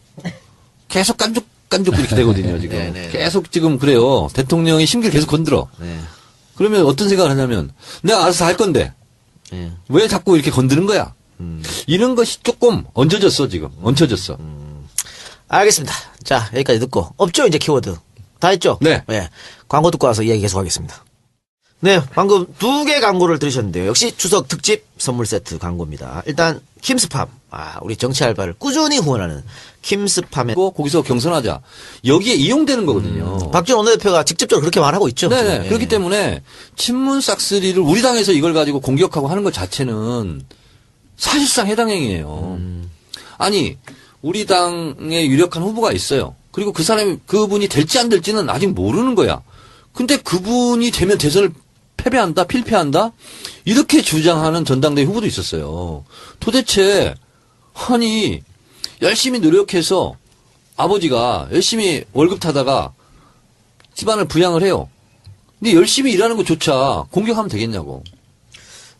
계속 깐죽 이렇게 되거든요 지금. 네네. 계속 지금 그래요. 대통령이 심기를 계속 건드려. 네. 그러면 어떤 생각을 하냐면 내가 알아서 할 건데 네. 왜 자꾸 이렇게 건드는 거야? 이런 것이 조금 얹혀졌어 지금. 얹혀졌어. 알겠습니다. 자, 여기까지 듣고. 없죠, 이제 키워드. 다 했죠? 네. 광고 듣고 와서 이야기 계속하겠습니다. 네, 방금 2개 광고를 들으셨는데요. 역시 추석 특집 선물 세트 광고입니다. 일단, 킴스팜. 우리 정치 알바를 꾸준히 후원하는 킴스팜의. 그리고 거기서 경선하자. 여기에 이용되는 거거든요. 박지원 원내대표가 직접적으로 그렇게 말하고 있죠. 네네. 네. 그렇기 때문에 친문 싹쓸이를 우리 당에서 이걸 가지고 공격하고 하는 것 자체는 사실상 해당 행위예요. 아니 우리 당에 유력한 후보가 있어요. 그리고 그분이 될지 안 될지는 아직 모르는 거야. 근데 그분이 되면 대선을 패배한다, 필패한다 이렇게 주장하는 전당대회 후보도 있었어요. 도대체 아니 열심히 노력해서 아버지가 열심히 월급 타다가 집안을 부양을 해요. 근데 열심히 일하는 것조차 공격하면 되겠냐고.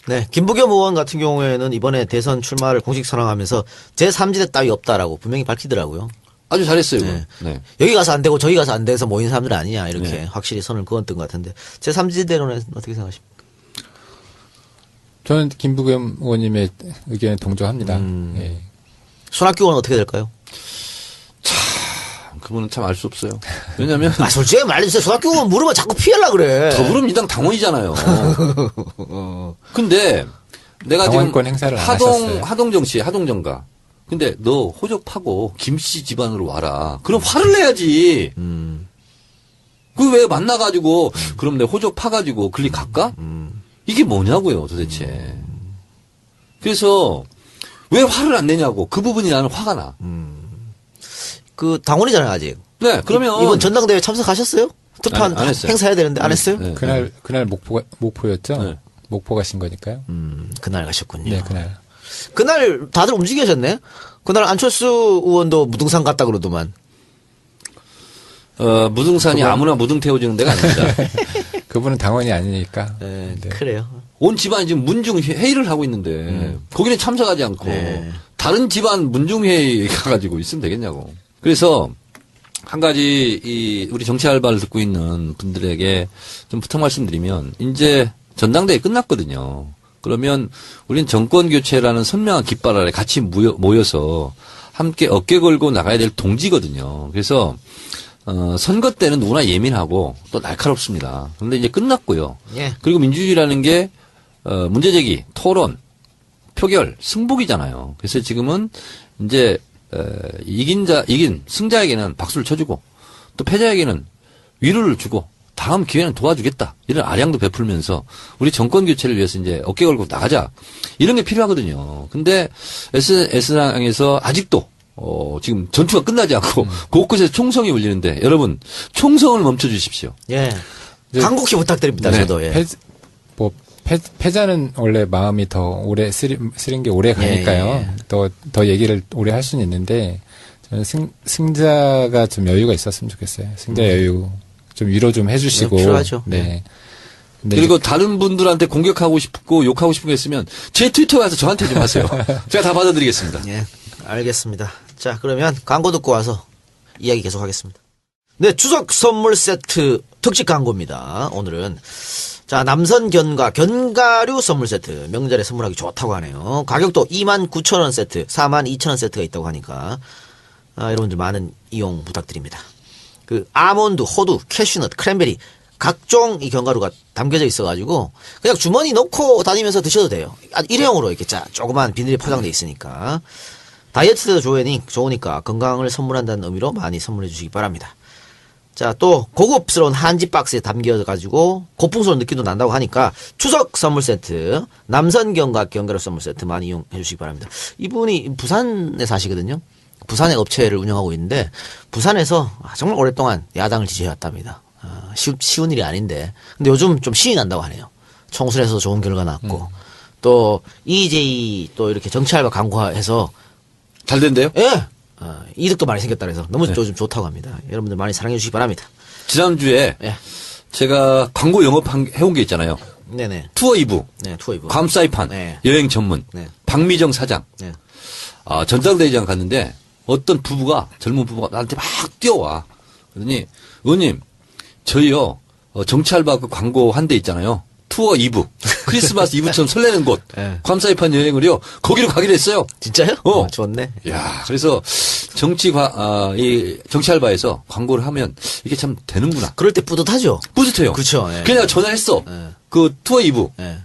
네, 김부겸 의원 같은 경우에는 이번에 대선 출마를 공식 선언하면서 제3지대 따위 없다라고 분명히 밝히더라고요. 아주 잘했어요. 네. 네. 여기 가서 안 되고 저기 가서 안 돼서 모인 사람들 아니냐 이렇게 네. 확실히 선을 그었던 것 같은데 제3지대로는 어떻게 생각하십니까? 저는 김부겸 의원님의 의견에 동조합니다. 예. 손학규 의원은 어떻게 될까요? 그분은 참 알 수 없어요. 왜냐면 솔직히 말해주세요. 손학규 의원 물으면 자꾸 피하려고 그래. 더불어민주당 당원이잖아요. 근데 내가 당원권 지금 행사를 안 하셨어요. 하동정가. 근데 너 호적 파고 김씨 집안으로 와라. 그럼 화를 내야지. 그 왜 만나가지고 그럼 내 호적 파가지고 글리 갈까? 이게 뭐냐고요 도대체. 그래서 왜 화를 안 내냐고. 그 부분이 나는 화가 나. 그 당원이잖아요 아직. 네, 그러면 이번 전당대회 참석하셨어요? 투표한 안 했어요. 행사해야 되는데 안 했어요? 네. 그날 목포였죠? 네. 목포 가신 거니까요. 그날 가셨군요. 네, 그날. 그날 다들 움직이셨네. 그날 안철수 의원도 무등산 갔다 그러더만. 무등산이 아무나 무등 태워주는 데가 아닙니다. 그분은 당원이 아니니까. 네, 네. 그래요. 온 집안이 지금 문중회의를 하고 있는데 거기는 참석하지 않고 네. 다른 집안 문중회의 가가지고 있으면 되겠냐고. 그래서 한 가지 우리 정치 알바를 듣고 있는 분들에게 좀 부탁 말씀드리면 이제 전당대회 끝났거든요. 그러면 우린 정권 교체라는 선명한 깃발 아래 같이 모여서 함께 어깨 걸고 나가야 될 동지거든요. 그래서 선거 때는 누구나 예민하고 또 날카롭습니다. 그런데 이제 끝났고요. 예. 그리고 민주주의라는 게 문제제기, 토론, 표결, 승복이잖아요. 그래서 지금은 이제 이긴 승자에게는 박수를 쳐주고 또 패자에게는 위로를 주고 다음 기회는 도와주겠다. 이런 아량도 베풀면서 우리 정권 교체를 위해서 이제 어깨 걸고 나가자. 이런 게 필요하거든요. 근데 S당에서 아직도 지금 전투가 끝나지 않고 곳곳에서 총성이 울리는데 여러분 총성을 멈춰 주십시오. 예. 간곡히 부탁드립니다. 네. 저도. 예. 패자는 원래 마음이 더 오래 쓰린 게 오래 가니까요. 예. 더 얘기를 오래 할 수는 있는데 저는 승자가 좀 여유가 있었으면 좋겠어요. 승자 여유 좀 위로 좀 해주시고. 필요하죠. 네. 근데 그리고 다른 분들한테 공격하고 싶고 욕하고 싶은 게 있으면 제 트위터에 와서 저한테 좀 하세요. 제가 다 받아드리겠습니다. 예. 알겠습니다. 자, 그러면 광고 듣고 와서 이야기 계속하겠습니다. 네, 추석 선물 세트 특집 광고입니다. 오늘은 자, 남선 견과류 선물 세트. 명절에 선물하기 좋다고 하네요. 가격도 29,000원 세트, 42,000원 세트가 있다고 하니까 여러분들 많은 이용 부탁드립니다. 그 아몬드, 호두, 캐슈넛, 크랜베리 각종 이 견과류가 담겨져 있어가지고 그냥 주머니 넣고 다니면서 드셔도 돼요. 일회용으로 이렇게 조그만 비닐에 포장돼 있으니까 다이어트도 좋으니까 건강을 선물한다는 의미로 많이 선물해 주시기 바랍니다. 자, 또 고급스러운 한지 박스에 담겨가지고 고풍스러운 느낌도 난다고 하니까 추석 선물 세트, 남선 견과류 선물 세트 많이 이용해 주시기 바랍니다. 이분이 부산에 사시거든요. 부산의 업체를 운영하고 있는데 부산에서 정말 오랫동안 야당을 지지해왔답니다. 쉬운 일이 아닌데 근데 요즘 좀 신이 난다고 하네요. 총선에서 좋은 결과 났고 또 EJ 또 이렇게 정치 알바 광고해서 잘 된대요? 예. 이득도 많이 생겼다 그래서 너무 요즘 좋다고 합니다. 여러분들 많이 사랑해 주시기 바랍니다. 지난주에 예. 제가 광고 영업해온 게 있잖아요. 네네. 투어 2부. 네, 투어 이브. 괌 사이판. 네. 여행 전문. 네. 박미정 사장. 네. 전당대회장 갔는데 어떤 부부가, 젊은 부부가 나한테 막 뛰어와. 그러더니, 의원님, 저희요, 정치 알바 그 광고 한 대 있잖아요. 투어 2부. 크리스마스 이브처럼 설레는 곳. 네. 괌 사이판 여행을요, 거기로 가기로 했어요. 진짜요? 좋네. 야, 그래서 이 정치 알바에서 광고를 하면 이게 참 되는구나. 그럴 때 뿌듯하죠. 뿌듯해요. 그렇죠. 예. 그냥 전화했어. 예. 그 투어 2부. 예.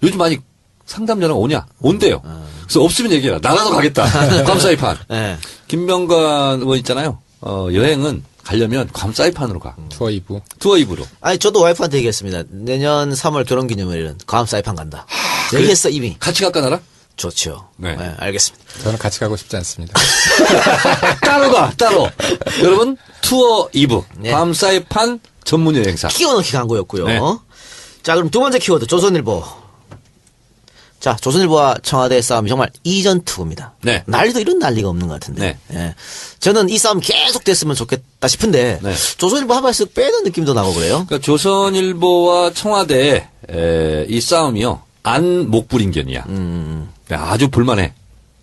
요즘 많이 상담 전화가 오냐? 온대요. 그래서 없으면 얘기해라. 나라도 가겠다. 괌 사이판. 예. 김병관 의원 있잖아요. 여행은 가려면 괌 사이판으로 가. 투어 2부. 투어 2부로. 아니 저도 와이프한테 얘기했습니다. 내년 3월 결혼기념일은 괌 사이판 간다. 그래? 얘기했어 이미. 같이 갈까 나라? 좋죠. 네. 네, 알겠습니다. 저는 같이 가고 싶지 않습니다. 따로 가. 따로. 여러분 투어 2부. 네. 괌 사이판 전문 여행사. 키워넣기 광고였고요. 네. 자, 그럼 두 번째 키워드 조선일보. 자, 조선일보와 청와대의 싸움이 정말 이전투구입니다. 네. 난리도 이런 난리가 없는 것 같은데. 네. 예. 저는 이 싸움 계속 됐으면 좋겠다 싶은데 네. 조선일보 한 발씩 빼는 느낌도 나고 그래요. 그러니까 조선일보와 청와대의 이 싸움이요. 안목불인견이야. 네, 아주 볼만해.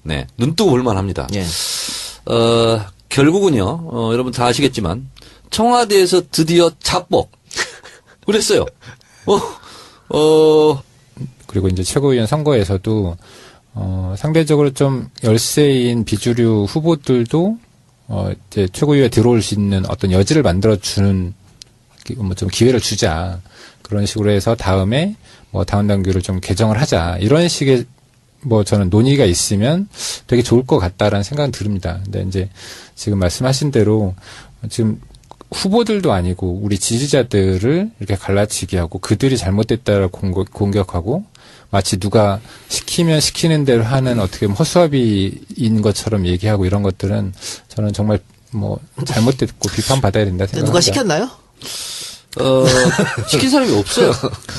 네. 눈 뜨고 볼만합니다. 예. 결국은요, 여러분 다 아시겠지만, 청와대에서 드디어 자뻑. 그랬어요. 그리고 이제 최고위원 선거에서도 상대적으로 좀 열세인 비주류 후보들도 이제 최고위원에 들어올 수 있는 어떤 여지를 만들어주는 뭐 좀 기회를 주자 그런 식으로 해서 다음에 뭐 당원 당규를 좀 개정을 하자 이런 식의 뭐 저는 논의가 있으면 되게 좋을 것 같다라는 생각은 듭니다. 근데 이제 지금 말씀하신 대로 지금 후보들도 아니고 우리 지지자들을 이렇게 갈라치기 하고 그들이 잘못됐다고 공격하고 마치 누가 시키면 시키는 대로 하는 어떻게 보면 허수아비인 것처럼 얘기하고 이런 것들은 저는 정말 뭐 잘못됐고 비판받아야 된다 생각합니다. 누가 시켰나요? 시킨 사람이 없어요.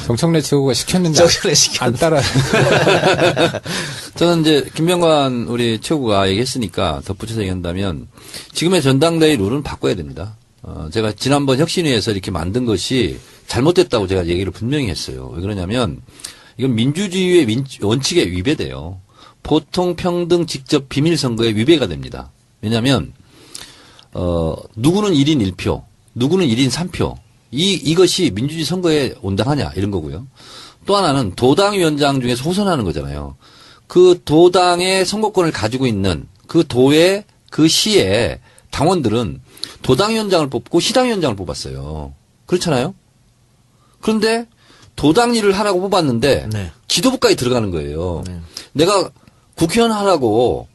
정청래 최고가 시켰는데 정청래 시켰는데. 안 따라. 저는 이제 김병관 우리 최고가 얘기했으니까 덧붙여서 얘기한다면 지금의 전당대회 룰은 바꿔야 됩니다. 제가 지난번 혁신위에서 이렇게 만든 것이 잘못됐다고 제가 얘기를 분명히 했어요. 왜 그러냐면 이건 민주주의의 원칙에 위배돼요. 보통 평등 직접 비밀 선거에 위배가 됩니다. 왜냐하면 누구는 1인 1표, 누구는 1인 3표. 이것이 민주주의 선거에 온당하냐 이런 거고요. 또 하나는 도당위원장 중에서 호선하는 거잖아요. 그 도당의 선거권을 가지고 있는 그 도의 그 시의 당원들은 도당위원장을 뽑고 시당위원장을 뽑았어요. 그렇잖아요. 그런데 도당 일을 하라고 뽑았는데 네. 지도부까지 들어가는 거예요. 네. 내가 국회의원 하라고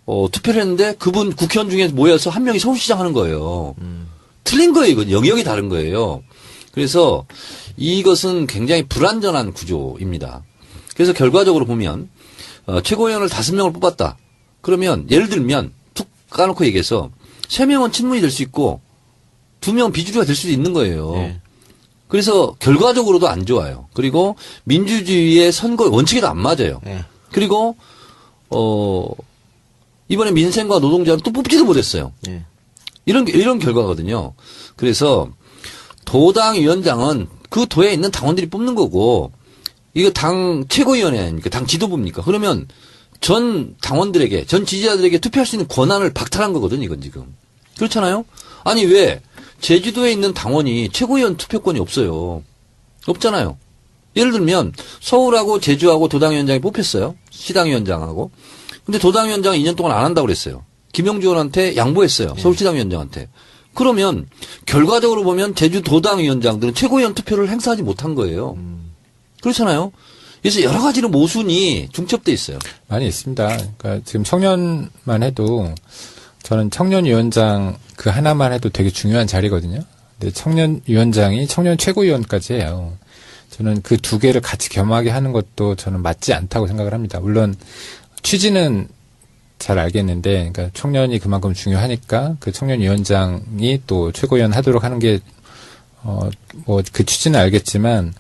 투표를 했는데 그분 국회의원 중에 모여서 한 명이 서울시장 하는 거예요. 틀린 거예요. 이건 영역이 다른 거예요. 그래서 이것은 굉장히 불완전한 구조입니다. 그래서 결과적으로 보면 최고위원을 5명을 뽑았다. 그러면 예를 들면 툭 까놓고 얘기해서 3명은 친문이 될 수 있고 2명은 비주류가 될 수도 있는 거예요. 네. 그래서 결과적으로도 안 좋아요. 그리고 민주주의의 선거 원칙에도 안 맞아요. 네. 그리고 이번에 민생과 노동자는 또 뽑지도 못했어요. 네. 이런 결과거든요. 그래서 도당 위원장은 그 도에 있는 당원들이 뽑는 거고 이거 당 최고위원회 아닙니까? 당 지도부입니까? 그러면 전 당원들에게 전 지지자들에게 투표할 수 있는 권한을 박탈한 거거든요. 이건 지금. 그렇잖아요? 아니 왜 제주도에 있는 당원이 최고위원 투표권이 없어요. 없잖아요. 예를 들면 서울하고 제주하고 도당위원장이 뽑혔어요. 시당위원장하고. 근데 도당위원장은 2년 동안 안 한다고 그랬어요. 김영주 의원한테 양보했어요. 서울시당위원장한테. 그러면 결과적으로 보면 제주도당위원장들은 최고위원 투표를 행사하지 못한 거예요. 그렇잖아요. 그래서 여러 가지로 모순이 중첩돼 있어요. 많이 있습니다. 그러니까 지금 청년만 해도 저는 청년위원장 그 하나만 해도 되게 중요한 자리거든요. 근데 청년위원장이 청년 최고위원까지 해요. 저는 그 두 개를 같이 겸하게 하는 것도 저는 맞지 않다고 생각을 합니다. 물론 취지는 잘 알겠는데, 그러니까 청년이 그만큼 중요하니까 그 청년위원장이 또 최고위원 하도록 하는 게 뭐 그 취지는 알겠지만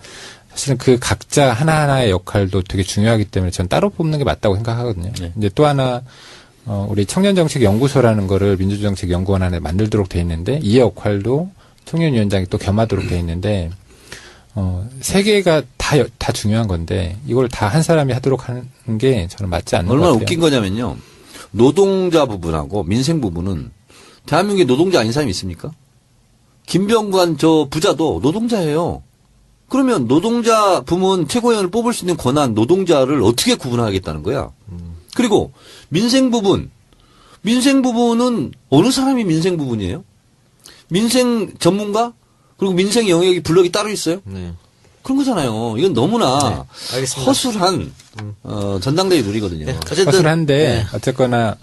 사실은 그 각자 하나하나의 역할도 되게 중요하기 때문에 전 따로 뽑는 게 맞다고 생각하거든요. 네. 이제 또 하나 우리 청년정책연구소라는 거를 민주정책연구원 안에 만들도록 돼 있는데 이 역할도 청년위원장이 또 겸하도록 돼 있는데 세 개가 다 중요한 건데 이걸 다 한 사람이 하도록 하는 게 저는 맞지 않는 것 얼마나 같아요. 웃긴 거냐면요. 노동자 부분하고 민생 부분은 대한민국에 노동자 아닌 사람이 있습니까? 김병관 저 부자도 노동자예요. 그러면 노동자 부문 최고위원을 뽑을 수 있는 권한 노동자를 어떻게 구분하겠다는 거야? 그리고 민생 부분은 어느 사람이 민생 부분이에요? 민생 전문가? 그리고 민생 영역이 블럭이 따로 있어요? 네. 그런 거잖아요. 이건 너무나 알겠습니다. 허술한 전당대회 룰이거든요. 네. 어쨌든 허술한데 네. 어쨌거나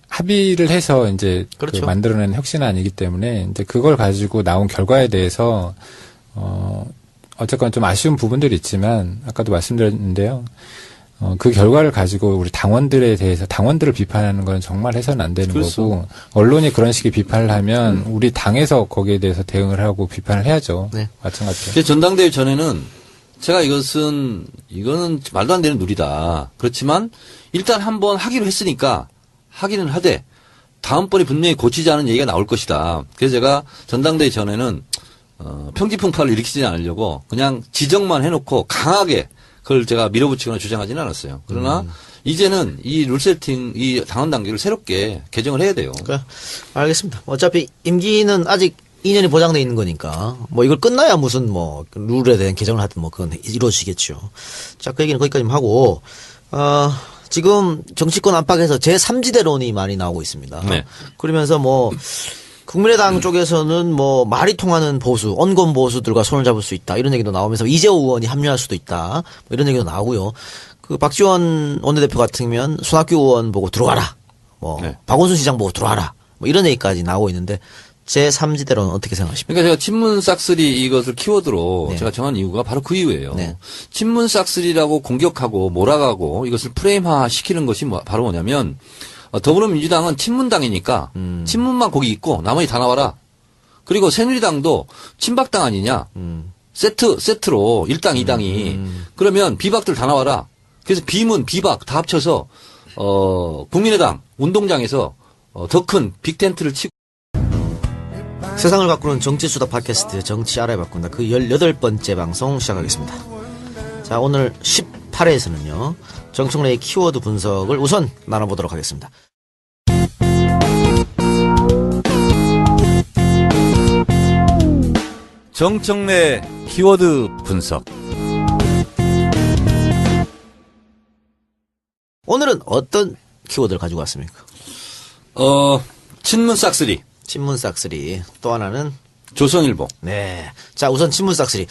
합의를 해서 이제 그렇죠. 그 만들어낸 혁신은 아니기 때문에 이제 그걸 가지고 나온 결과에 대해서 어쨌거나 좀 아쉬운 부분들이 있지만 아까도 말씀드렸는데요. 그 결과를 가지고 우리 당원들을 비판하는 건 정말 해서는 안 되는 그렇죠. 거고 언론이 그런 식의 비판을 하면 우리 당에서 거기에 대해서 대응을 하고 비판을 해야죠. 네. 마찬가지로. 제 전당대회 전에는 제가 이거는 말도 안 되는 룰이다. 그렇지만 일단 한번 하기로 했으니까 하기는 하되 다음번에 분명히 고치지 않은 얘기가 나올 것이다. 그래서 제가 전당대회 전에는 평지풍파를 일으키지 않으려고 그냥 지적만 해놓고 강하게 그걸 제가 밀어붙이거나 주장하지는 않았어요. 그러나 이제는 이 룰 세팅, 이 당원 단계를 새롭게 개정을 해야 돼요. 그래. 알겠습니다. 어차피 임기는 아직 2년이 보장돼 있는 거니까 뭐 이걸 끝나야 무슨 뭐 룰에 대한 개정을 하든 뭐 그건 이루어지겠죠. 자, 그 얘기는 거기까지만 하고 지금 정치권 안팎에서 제3지대론이 많이 나오고 있습니다. 네. 그러면서 뭐 국민의당 쪽에서는 뭐 말이 통하는 보수, 언권 보수들과 손을 잡을 수 있다 이런 얘기도 나오면서 이재호 의원이 합류할 수도 있다 뭐 이런 얘기도 나오고요. 그 박지원 원내대표 같으면 손학규 의원 보고 들어와라, 뭐 네. 박원순 시장 보고 들어와라, 뭐 이런 얘기까지 나오고 있는데 제3지대로는 어떻게 생각하십니까? 그러니까 제가 친문 싹쓸이 이것을 키워드로 네. 제가 정한 이유가 바로 그 이유예요. 네. 친문 싹쓸이라고 공격하고 몰아가고 이것을 프레임화 시키는 것이 바로 뭐냐면 더불어민주당은 친문당이니까 친문만 거기 있고 나머지 다 나와라. 그리고 새누리당도 친박당 아니냐. 세트로 1당 2당이 그러면 비박들 다 나와라. 그래서 비문 비박 다 합쳐서 국민의당 운동장에서 더 큰 빅텐트를 치고 세상을 바꾸는 정치수다 팟캐스트 정치 알아야 바꾼다 그 18번째 방송 시작하겠습니다. 자, 오늘 18회에서는요 정청래의 키워드 분석을 우선 나눠보도록 하겠습니다. 정청래 키워드 분석. 오늘은 어떤 키워드를 가지고 왔습니까? 친문 싹쓸이. 친문 싹쓸이. 또 하나는 조선일보. 네. 자, 우선 친문 싹쓸이.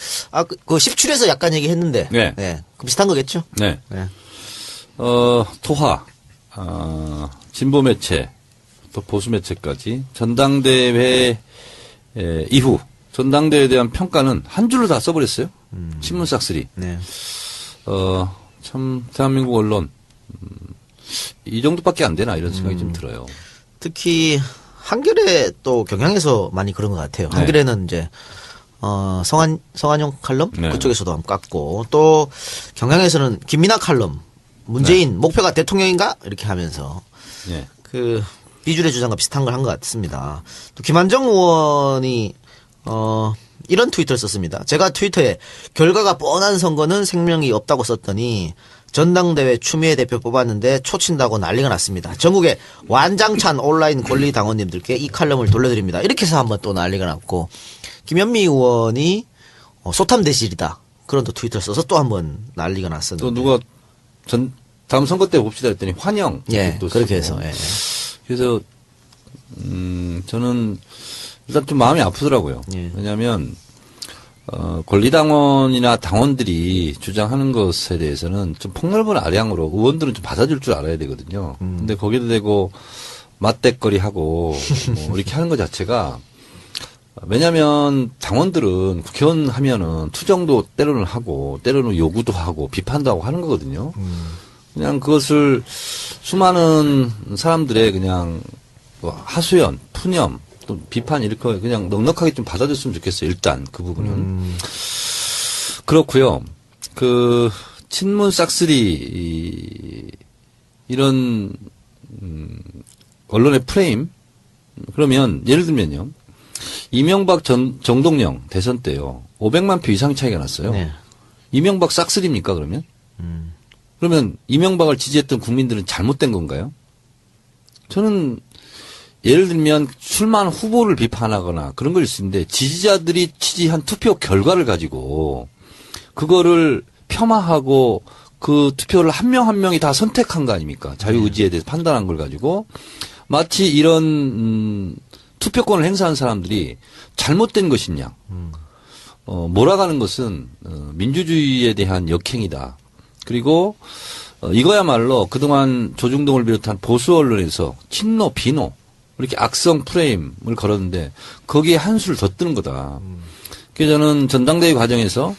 그 10출에서 약간 얘기했는데. 네. 그 비슷한 거겠죠? 네. 네. 토하, 진보 매체, 또 보수 매체까지 전당대회 이후 전당대회에 대한 평가는 한 줄로 다 써버렸어요. 친문 싹쓸이. 네. 참 대한민국 언론 이 정도밖에 안 되나 이런 생각이 좀 들어요. 특히 한겨레 또 경향에서 많이 그런 것 같아요. 네. 한겨레는 이제 성한용 칼럼 네. 그쪽에서도 한번 깠고 또 경향에서는 김민하 칼럼 문재인 목표가 대통령인가 이렇게 하면서 네. 그 비주류 주장과 비슷한 걸 한 것 같습니다. 또 김한정 의원이 이런 트위터를 썼습니다. 제가 트위터에 결과가 뻔한 선거는 생명이 없다고 썼더니 전당대회 추미애 대표 뽑았는데 초친다고 난리가 났습니다. 전국의 완장찬 온라인 권리 당원님들께 이 칼럼을 돌려드립니다. 이렇게 해서 한번 또 난리가 났고 김현미 의원이 소탐대실이다 그런 또 트위터를 써서 또 한번 난리가 났었는데 또 누가 다음 선거 때 봅시다 했더니 환영. 예, 또 그렇게 쓰고. 해서 예. 그래서 저는 일단 좀 마음이 아프더라고요. 예. 왜냐하면 권리당원이나 당원들이 주장하는 것에 대해서는 좀 폭넓은 아량으로 의원들은 좀 받아줄 줄 알아야 되거든요. 근데 거기다 대고 맞대거리하고 뭐 이렇게 하는 것 자체가 왜냐하면 당원들은 국회의원 하면은 투정도 때로는 하고 때로는 요구도 하고 비판도 하고 하는 거거든요. 그냥 그것을 수많은 사람들의 그냥 뭐 하소연, 푸념, 또 비판 이렇게 그냥 넉넉하게 좀 받아줬으면 좋겠어요. 일단 그 부분은. 그렇고요. 그 친문 싹쓸이 이런 언론의 프레임 그러면 예를 들면요. 이명박 정동영 대선 때요. 500만 표 이상 차이가 났어요. 네. 이명박 싹쓸이입니까 그러면? 그러면 이명박을 지지했던 국민들은 잘못된 건가요? 저는 예를 들면 출마한 후보를 비판하거나 그런 걸 있는데 지지자들이 지지한 투표 결과를 가지고 그거를 폄하하고 그 투표를 한 명 한 명이 다 선택한 거 아닙니까? 자유의지에 대해서 판단한 걸 가지고 마치 이런 투표권을 행사한 사람들이 잘못된 것이냐. 몰아가는 것은 민주주의에 대한 역행이다. 그리고 이거야말로 그동안 조중동을 비롯한 보수 언론에서 친노, 비노 이렇게 악성 프레임을 걸었는데 거기에 한 수를 더 뜨는 거다. 그래서 저는 전당대회 과정에서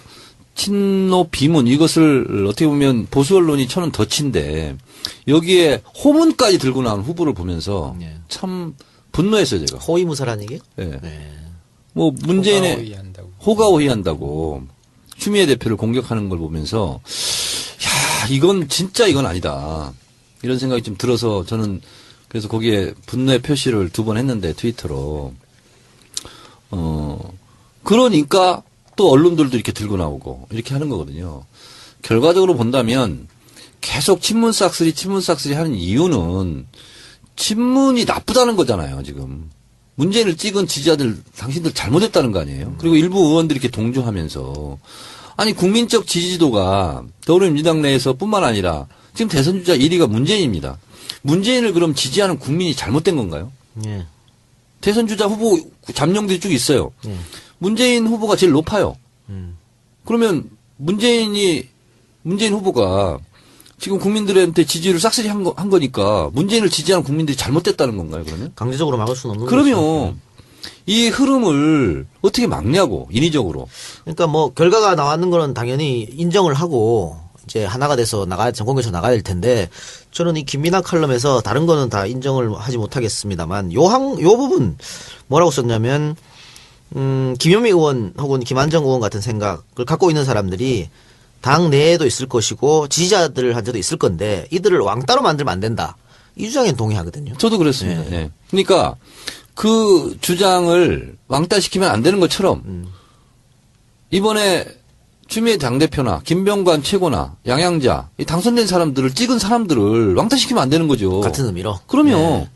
친노, 비문 이것을 어떻게 보면 보수 언론이 쳐는 덫인데 여기에 호문까지 들고 나온 후보를 보면서 네. 참 분노했어요 제가. 호위무사라는 얘기요? 네. 네. 뭐 문재인의 호가호위한다고. 호가호위한다고 추미애 대표를 공격하는 걸 보면서 야 이건 진짜 이건 아니다 이런 생각이 좀 들어서 저는 그래서 거기에 분노의 표시를 2번 했는데 트위터로 그러니까 또 언론들도 이렇게 들고 나오고 이렇게 하는 거거든요. 결과적으로 본다면 계속 친문 싹쓸이 하는 이유는 친문이 나쁘다는 거잖아요 지금. 문재인을 찍은 지지자들 당신들 잘못했다는 거 아니에요. 그리고 일부 의원들이 이렇게 동조하면서 아니 국민적 지지도가 더불어민주당 내에서 뿐만 아니라 지금 대선 주자 1위가 문재인입니다. 문재인을 그럼 지지하는 국민이 잘못된 건가요? 예. 대선 주자 후보 잠룡들이 쭉 있어요. 문재인 후보가 제일 높아요. 그러면 문재인 후보가 지금 국민들한테 지지를 싹쓸이 한 거니까 문재인을 지지하는 국민들이 잘못됐다는 건가요, 그러면? 강제적으로 막을 수는 없는 그러면 거죠. 이 흐름을 어떻게 막냐고, 인위적으로. 그러니까 뭐 결과가 나왔는 거는 당연히 인정을 하고 이제 하나가 돼서 전공에서 나가야 될 텐데 저는 이 김민하 칼럼에서 다른 거는 다 인정을 하지 못하겠습니다만 요 부분 뭐라고 썼냐면 김현미 의원 혹은 김한정 의원 같은 생각을 갖고 있는 사람들이 당 내에도 있을 것이고 지지자들한테도 있을 건데 이들을 왕따로 만들면 안 된다. 이 주장에 동의하거든요. 저도 그랬습니다. 네. 네. 그러니까 그 주장을 왕따시키면 안 되는 것처럼 이번에 추미애 당대표나 김병관 최고나 양양자 이 당선된 사람들을 찍은 사람들을 왕따시키면 안 되는 거죠. 같은 의미로. 그럼요. 네.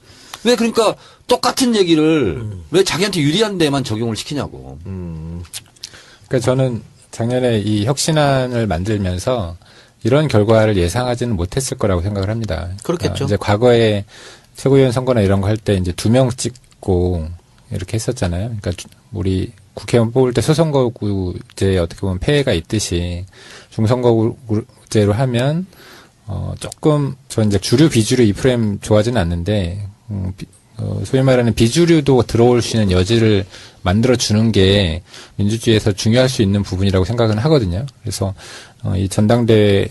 왜 그러니까 똑같은 얘기를 왜 자기한테 유리한 데만 적용을 시키냐고. 그러니까 저는 작년에 이 혁신안을 만들면서 이런 결과를 예상하지는 못했을 거라고 생각을 합니다. 그렇겠죠. 이제 과거에 최고위원 선거나 이런 거 할 때 이제 2명 찍고 이렇게 했었잖아요. 그러니까 우리 국회의원 뽑을 때 소선거구제에 어떻게 보면 폐해가 있듯이 중선거구제로 하면 조금 저 이제 주류 비주류 이 프레임 좋아하지는 않는데 소위 말하는 비주류도 들어올 수 있는 여지를 만들어 주는 게 민주주의에서 중요할 수 있는 부분이라고 생각은 하거든요. 그래서 이 전당대회